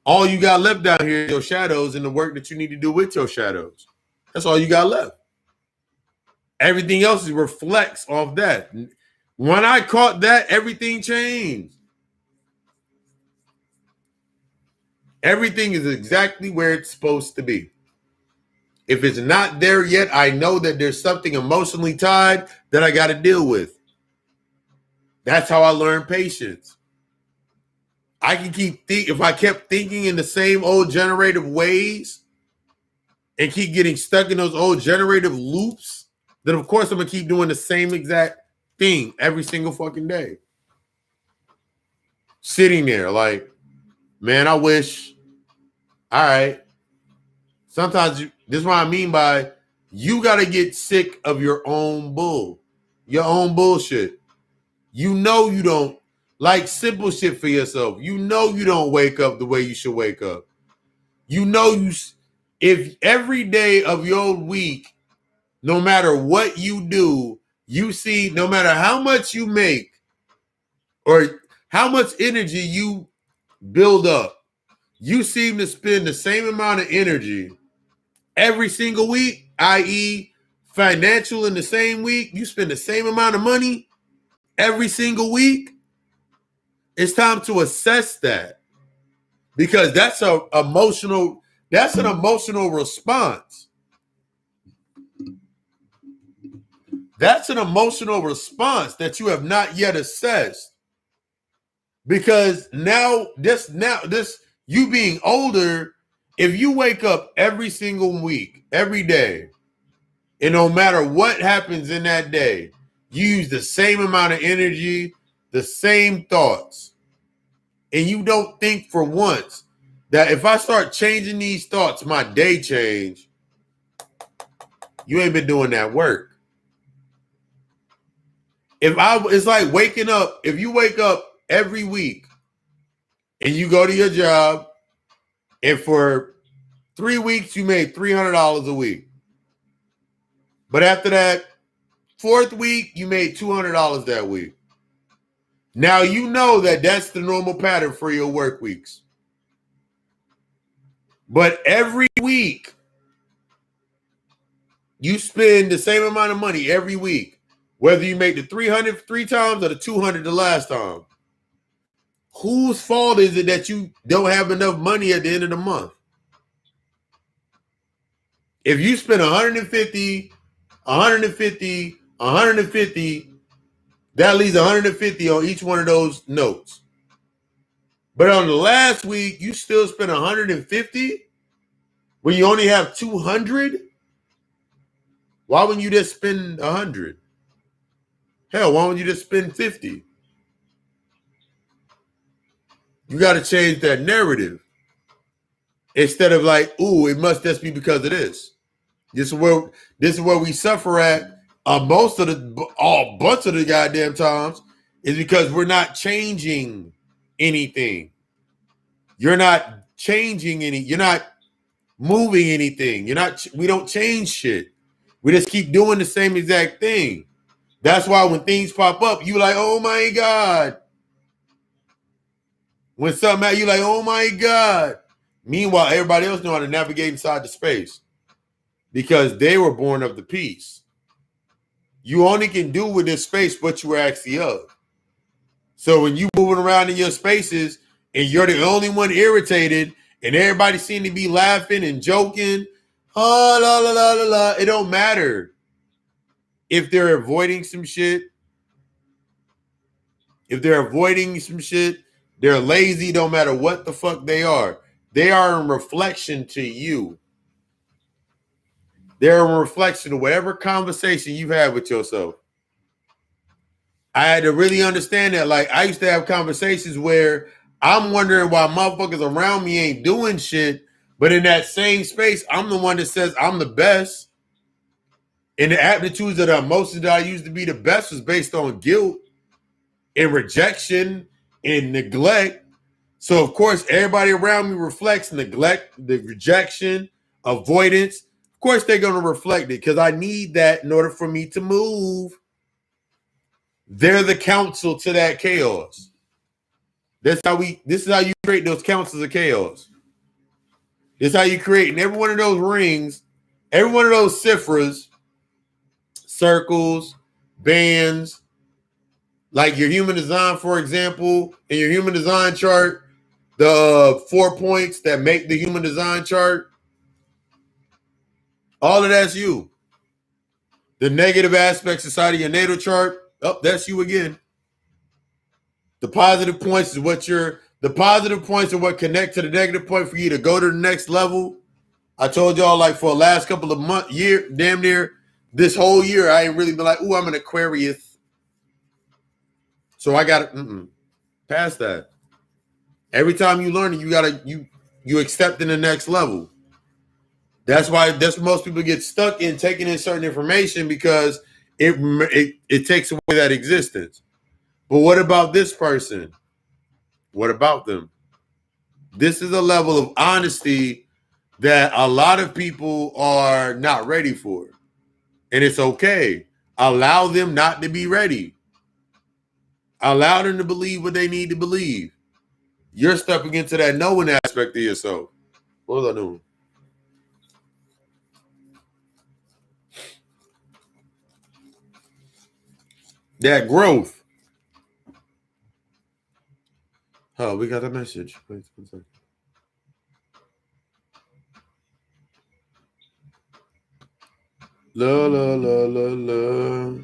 All you got left down here is your shadows and the work that you need to do with your shadows. That's all you got left. Everything else reflects off that. When I caught that, everything changed. Everything is exactly where it's supposed to be. If it's not there yet, I know that there's something emotionally tied that I got to deal with. That's how I learn patience. I can if I kept thinking in the same old generative ways and keep getting stuck in those old generative loops, then of course I'm going to keep doing the same exact thing every single fucking day. Sitting there like, man, I wish, all right. Sometimes this is what I mean by you got to get sick of your own bullshit. You know you don't like simple shit for yourself. You know you don't wake up the way you should wake up. You know if every day of your week, no matter what you do, you see no matter how much you make or how much energy you build up, you seem to spend the same amount of energy every single week, i.e., financial in the same week, you spend the same amount of money every single week. It's time to assess that because that's an emotional response. That's an emotional response that you have not yet assessed. Because now this you being older, if you wake up every single week, every day, and no matter what happens in that day, you use the same amount of energy, the same thoughts, and you don't think for once that if I start changing these thoughts, my day change, you ain't been doing that work. It's like waking up, if you wake up every week and you go to your job and for 3 weeks you made $300 a week. But after that, 4th week, you made $200 that week. Now you know that that's the normal pattern for your work weeks. But every week, you spend the same amount of money every week, whether you make the 300 3 times or the 200 the last time. Whose fault is it that you don't have enough money at the end of the month? If you spend 150, 150, 150, that leaves 150 on each one of those notes. But on the last week, you still spent 150 when you only have 200? Why wouldn't you just spend 100? Hell, why wouldn't you just spend 50? You got to change that narrative. Instead of like, ooh, it must just be because of this. This is where we suffer at most of the bunch of the goddamn times is because we're not changing anything. You're not changing any. You're not moving anything. We don't change shit. We just keep doing the same exact thing. That's why when things pop up, you like, oh my God. When something happens, you like, oh my God. Meanwhile, everybody else know how to navigate inside the space because they were born of the peace. You only can do with this space what you were actually of. So when you moving around in your spaces and you're the only one irritated and everybody seem to be laughing and joking, oh, la, la, la, la, la, it don't matter if they're avoiding some shit. If they're avoiding some shit, they're lazy, don't matter what the fuck they are. They are in reflection to you. They're a reflection of whatever conversation you've had with yourself. I had to really understand that. Like, I used to have conversations where I'm wondering why motherfuckers around me ain't doing shit, but in that same space, I'm the one that says I'm the best. And the aptitudes of the emotions that I used to be the best was based on guilt and rejection and neglect. So, of course, everybody around me reflects neglect, the rejection, avoidance. Of course, they're going to reflect it because I need that in order for me to move. They're the counsel to that chaos. This is how you create those councils of chaos. This is how you create in every one of those rings, every one of those ciphers, circles, bands, like your human design, for example, in your human design chart, the 4 points that make the human design chart, all of that's you. The negative aspects inside of your natal chart, that's you again. The positive points are what connect to the negative point for you to go to the next level. I told y'all, like, for the last couple of months, damn near this whole year, I ain't really been like, ooh, I'm an Aquarius. So I got to past that. Every time you learn it, you accept in the next level. That's why most people get stuck in taking in certain information because it takes away that existence. But what about this person? What about them? This is a level of honesty that a lot of people are not ready for. And it's okay. Allow them not to be ready. Allow them to believe what they need to believe. You're stepping into that knowing aspect of yourself. What was I doing? That growth. Oh, we got a message. Wait 1 second. La la la la la.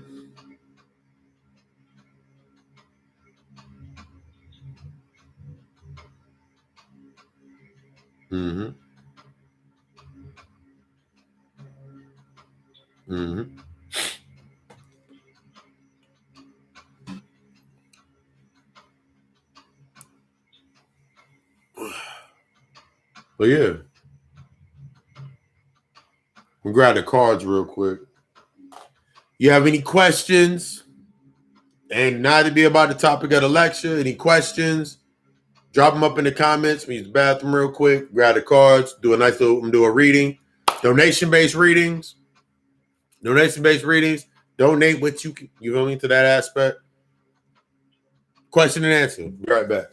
Mm-hmm. Mm-hmm. But yeah. We'll grab the cards real quick. You have any questions? And not to be about the topic of the lecture. Any questions? Drop them up in the comments. We use the bathroom real quick. Grab the cards. Do a reading. Donation-based readings. Donation-based readings. Donate what you can. You feel me to that aspect. Question and answer. Be right back.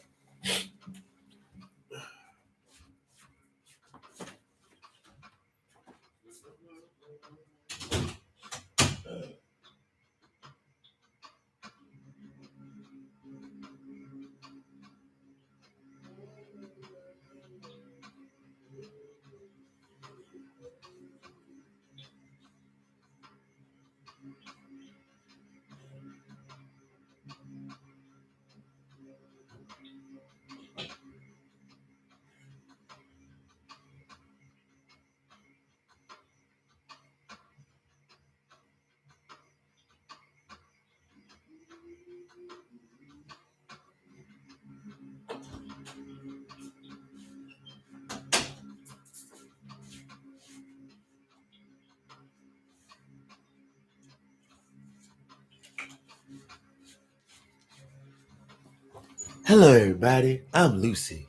Hello, everybody. I'm Lucy.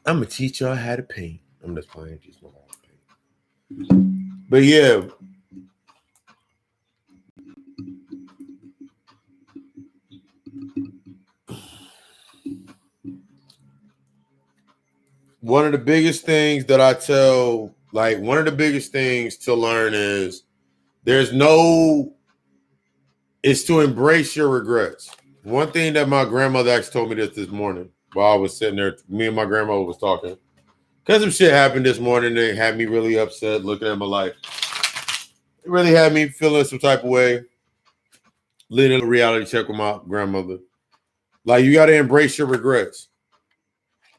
I'm gonna teach y'all how to paint. I'm just playing. Just know how to paint. But yeah, one of the biggest things that I tell, like one of the biggest things to learn is it's to embrace your regrets. One thing that my grandmother actually told me this morning while I was sitting there, me and my grandmother was talking. Because some shit happened this morning that had me really upset looking at my life. It really had me feeling some type of way. Leading a reality check with my grandmother. Like, you got to embrace your regrets.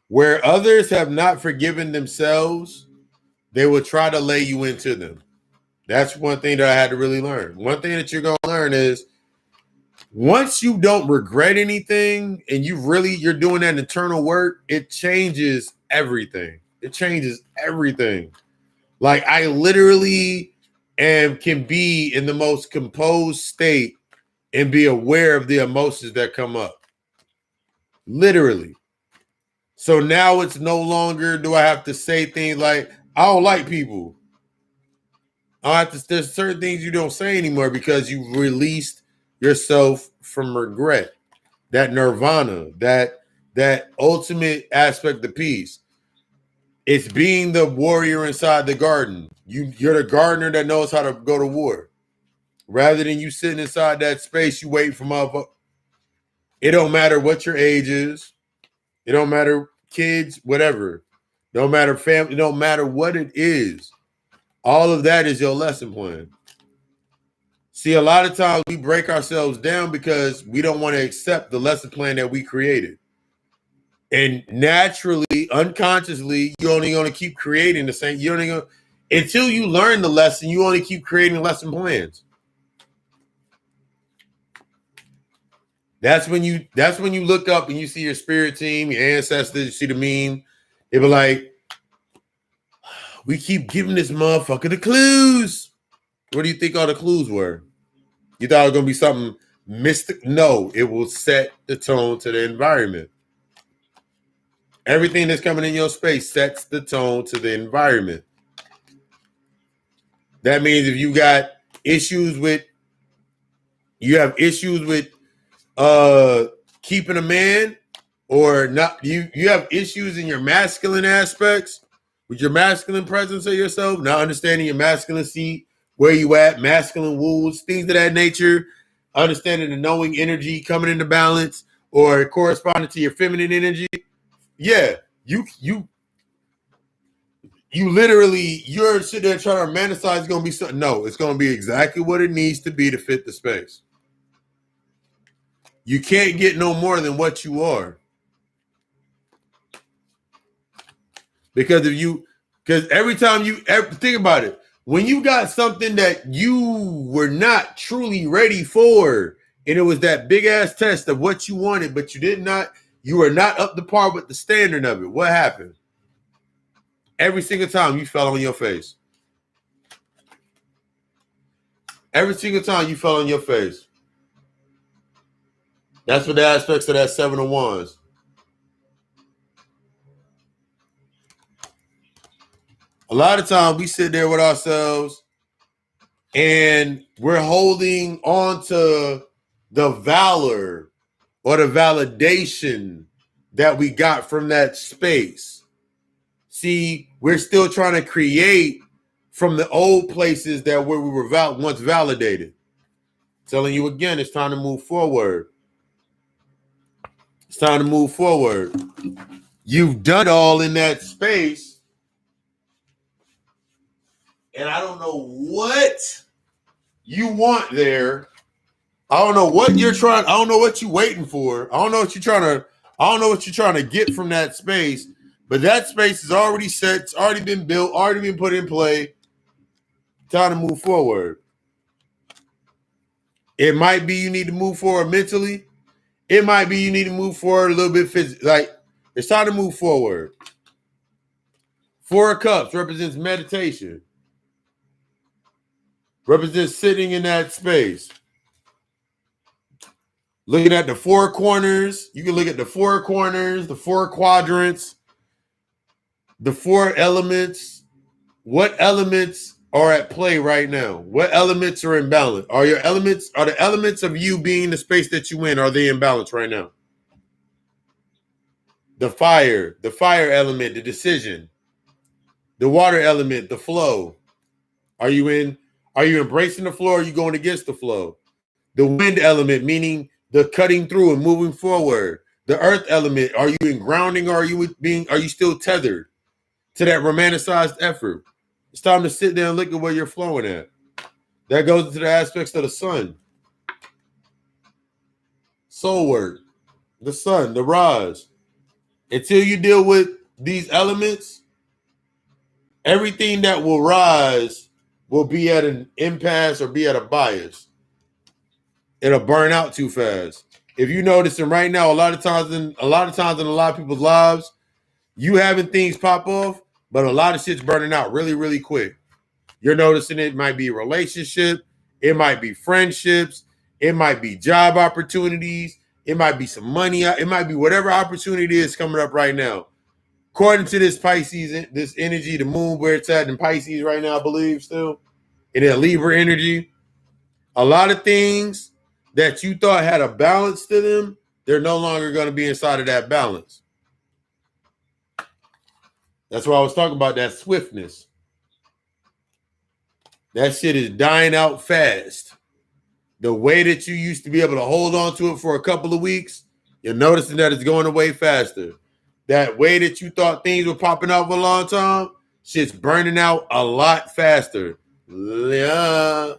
Where others have not forgiven themselves, they will try to lay you into them. That's one thing that I had to really learn. One thing that you're going to learn is once you don't regret anything and you're doing that internal work, it changes everything. It changes everything. Like, I literally can be in the most composed state and be aware of the emotions that come up. Literally. So now it's no longer do I have to say things like, I don't like people. There's certain things you don't say anymore because you released yourself from regret. That nirvana, that ultimate aspect of peace. It's being the warrior inside the garden. You're the gardener that knows how to go to war. Rather than you sitting inside that space, you wait for motherfucker. It don't matter what your age is. It don't matter kids, whatever. Don't matter family. It don't matter what it is. All of that is your lesson plan. See, a lot of times we break ourselves down because we don't want to accept the lesson plan that we created. And naturally, unconsciously, you're only going to keep creating the same. You only going until you learn the lesson. You only keep creating lesson plans. That's when you look up and you see your spirit team, your ancestors. You see the meme. They be like, "We keep giving this motherfucker the clues." What do you think all the clues were? You thought it was going to be something mystic? No, it will set the tone to the environment. Everything that's coming in your space sets the tone to the environment. That means if you have issues with keeping a man or not, you have issues in your masculine aspects with your masculine presence of yourself, not understanding your masculine seat, where you at, masculine wounds, things of that nature, understanding the knowing energy coming into balance or corresponding to your feminine energy. Yeah, you're sitting there trying to romanticize it's gonna be something. No, it's gonna be exactly what it needs to be to fit the space. You can't get no more than what you are. Because every time think about it, when you got something that you were not truly ready for, and it was that big ass test of what you wanted, but you were not up to par with the standard of it. What happened? Every single time you fell on your face. Every single time you fell on your face. That's what the aspects of that 7 of Wands. A lot of times we sit there with ourselves and we're holding on to the valor or the validation that we got from that space. See, we're still trying to create from the old places that where we were once validated. Telling you again, it's time to move forward. It's time to move forward. You've done it all in that space, and I don't know what you want there. I don't know what you're trying. I don't know what you're waiting for. I don't know what you're trying to get from that space. But that space is already set. It's already been built. Already been put in play. Time to move forward. It might be you need to move forward mentally. It might be you need to move forward a little bit physically. Like, it's time to move forward. 4 of Cups represents meditation. Represents sitting in that space. Looking at the four corners, you can look at the four corners, the four quadrants, the four elements. What elements are at play right now? What elements are in balance? Are the elements of you being the space that you in, are they in balance right now? The fire element, the decision, the water element, the flow. Are you embracing the flow or are you going against the flow? The wind element, meaning the cutting through and moving forward. The earth element, are you in grounding or are you still tethered to that romanticized effort? It's time to sit there and look at where you're flowing at. That goes into the aspects of the sun. Soul work, the sun, the rise. Until you deal with these elements, everything that will rise will be at an impasse or be at a bias. It'll burn out too fast. If you noticing right now, a lot of times in a lot of people's lives, you having things pop off, but a lot of shit's burning out really, really quick. You're noticing it might be a relationship, it might be friendships, it might be job opportunities, it might be some money, it might be whatever opportunity is coming up right now. According to this Pisces, this energy, the moon where it's at in Pisces right now, I believe still, in that Libra energy, a lot of things that you thought had a balance to them, they're no longer going to be inside of that balance. That's why I was talking about that swiftness. That shit is dying out fast. The way that you used to be able to hold on to it for a couple of weeks, you're noticing that it's going away faster. That way that you thought things were popping up for a long time, shit's burning out a lot faster. Yeah.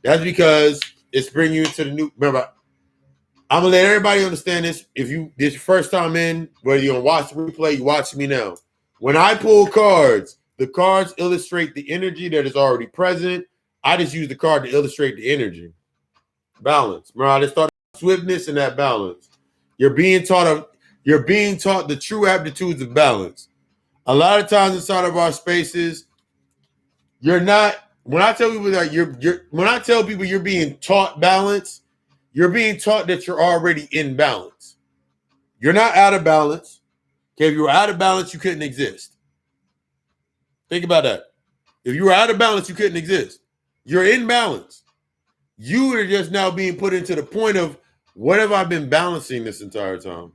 That's because it's bringing you into the new. Remember, I'm gonna let everybody understand this. If this your first time in, whether you're gonna watch the replay, you watch me now. When I pull cards, the cards illustrate the energy that is already present. I just use the card to illustrate the energy. Balance. Remember, I just thought swiftness and that balance. You're being taught the true aptitudes of balance. A lot of times inside of our spaces, you're not. When I tell people that you're being taught balance, you're being taught that you're already in balance. You're not out of balance. Okay, if you were out of balance, you couldn't exist. Think about that. If you were out of balance, you couldn't exist. You're in balance. You are just now being put into the point of, what have I been balancing this entire time?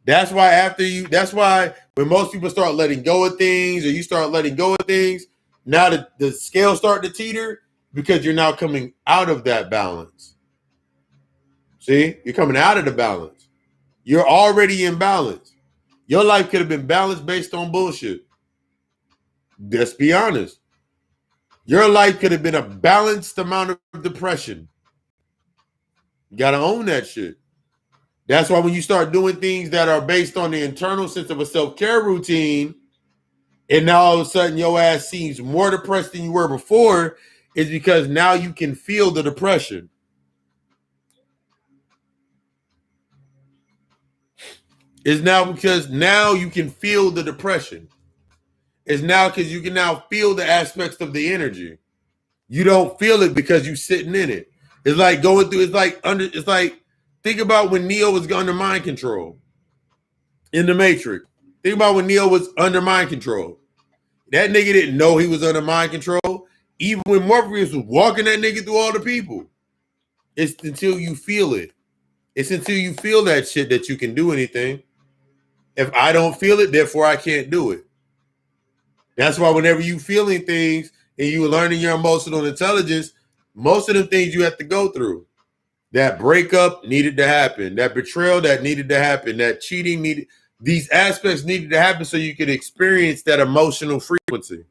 That's why when most people start letting go of things, or you start letting go of things, now the scales start to teeter because you're now coming out of that balance. See, you're coming out of the balance. You're already in balance. Your life could have been balanced based on bullshit. Let's be honest. Your life could have been a balanced amount of depression. You got to own that shit. That's why when you start doing things that are based on the internal sense of a self-care routine, and now all of a sudden your ass seems more depressed than you were before, is because now you can feel the depression. It's now because now you can feel the depression. It's now because you can now feel the aspects of the energy. You don't feel it because you're sitting in it. It's like going through, it's like, think about when Neo was under mind control in the Matrix. Think about when Neo was under mind control. That nigga didn't know he was under mind control. Even when Morpheus was walking that nigga through all the people. It's until you feel it. It's until you feel that shit that you can do anything. If I don't feel it, therefore I can't do it. That's why whenever you feeling things and you learning your emotional intelligence, most of the things you have to go through. That breakup needed to happen. That betrayal that needed to happen. That cheating needed. These aspects needed to happen so you could experience that emotional frequency.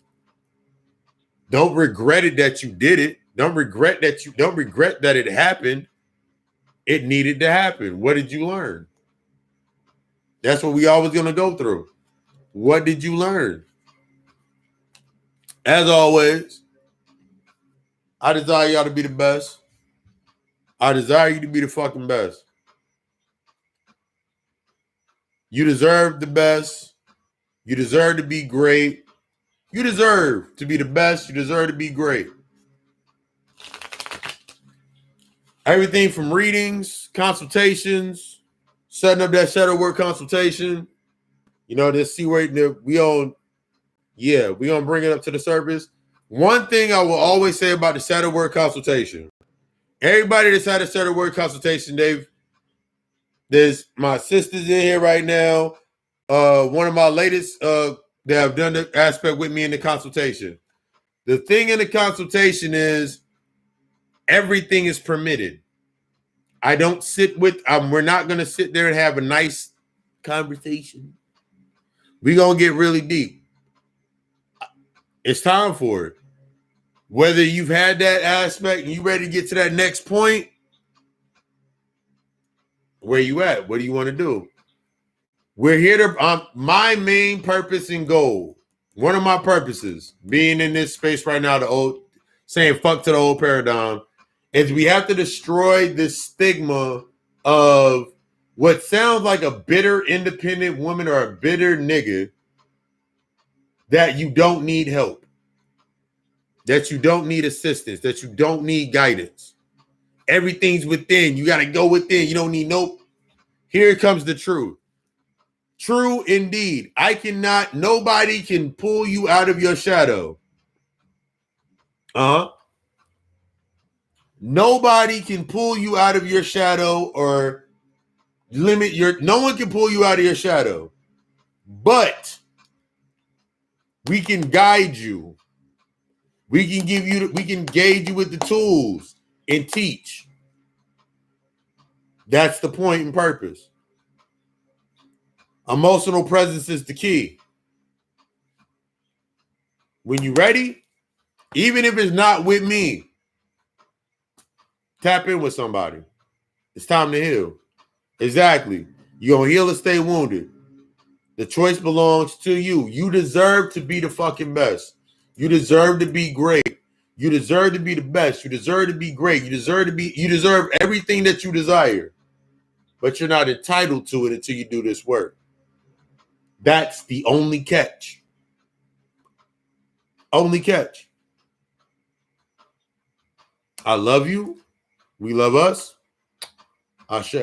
Don't regret it that you did it. Don't regret that it happened. It needed to happen. What did you learn? That's what we always going to go through. What did you learn? As always, I desire y'all to be the best. I desire you to be the fucking best. You deserve the best. You deserve to be great. You deserve to be the best. You deserve to be great. Everything from readings, consultations, setting up that shadow work consultation. You know, this see where we on. Yeah, we gonna bring it up to the surface. One thing I will always say about the shadow work consultation. Everybody that's had a shadow work consultation, there's my sisters in here right now. One of my latest that have done the aspect with me in the consultation. The thing in the consultation is everything is permitted. I don't sit with, we're not going to sit there and have a nice conversation. We're going to get really deep. It's time for it. Whether you've had that aspect and you ready to get to that next point, where you at? What do you want to do? We're here to, my main purpose and goal, one of my purposes, being in this space right now, saying fuck to the old paradigm, is we have to destroy this stigma of what sounds like a bitter independent woman or a bitter nigga that you don't need help, that you don't need assistance, that you don't need guidance. Everything's within. You got to go within. You don't need no. Here comes the truth. True indeed. Nobody can pull you out of your shadow. Nobody can pull you out of your shadow or no one can pull you out of your shadow. But we can guide you. We can gauge you with the tools and teach. That's the point and purpose. Emotional presence is the key. When you're ready, even if it's not with me, tap in with somebody. It's time to heal. Exactly. You're going to heal or stay wounded. The choice belongs to you. You deserve to be the fucking best. You deserve to be great. You deserve to be the best. You deserve to be great. You deserve everything that you desire. But you're not entitled to it until you do this work. That's the only catch. Only catch. I love you. We love us. Ashe.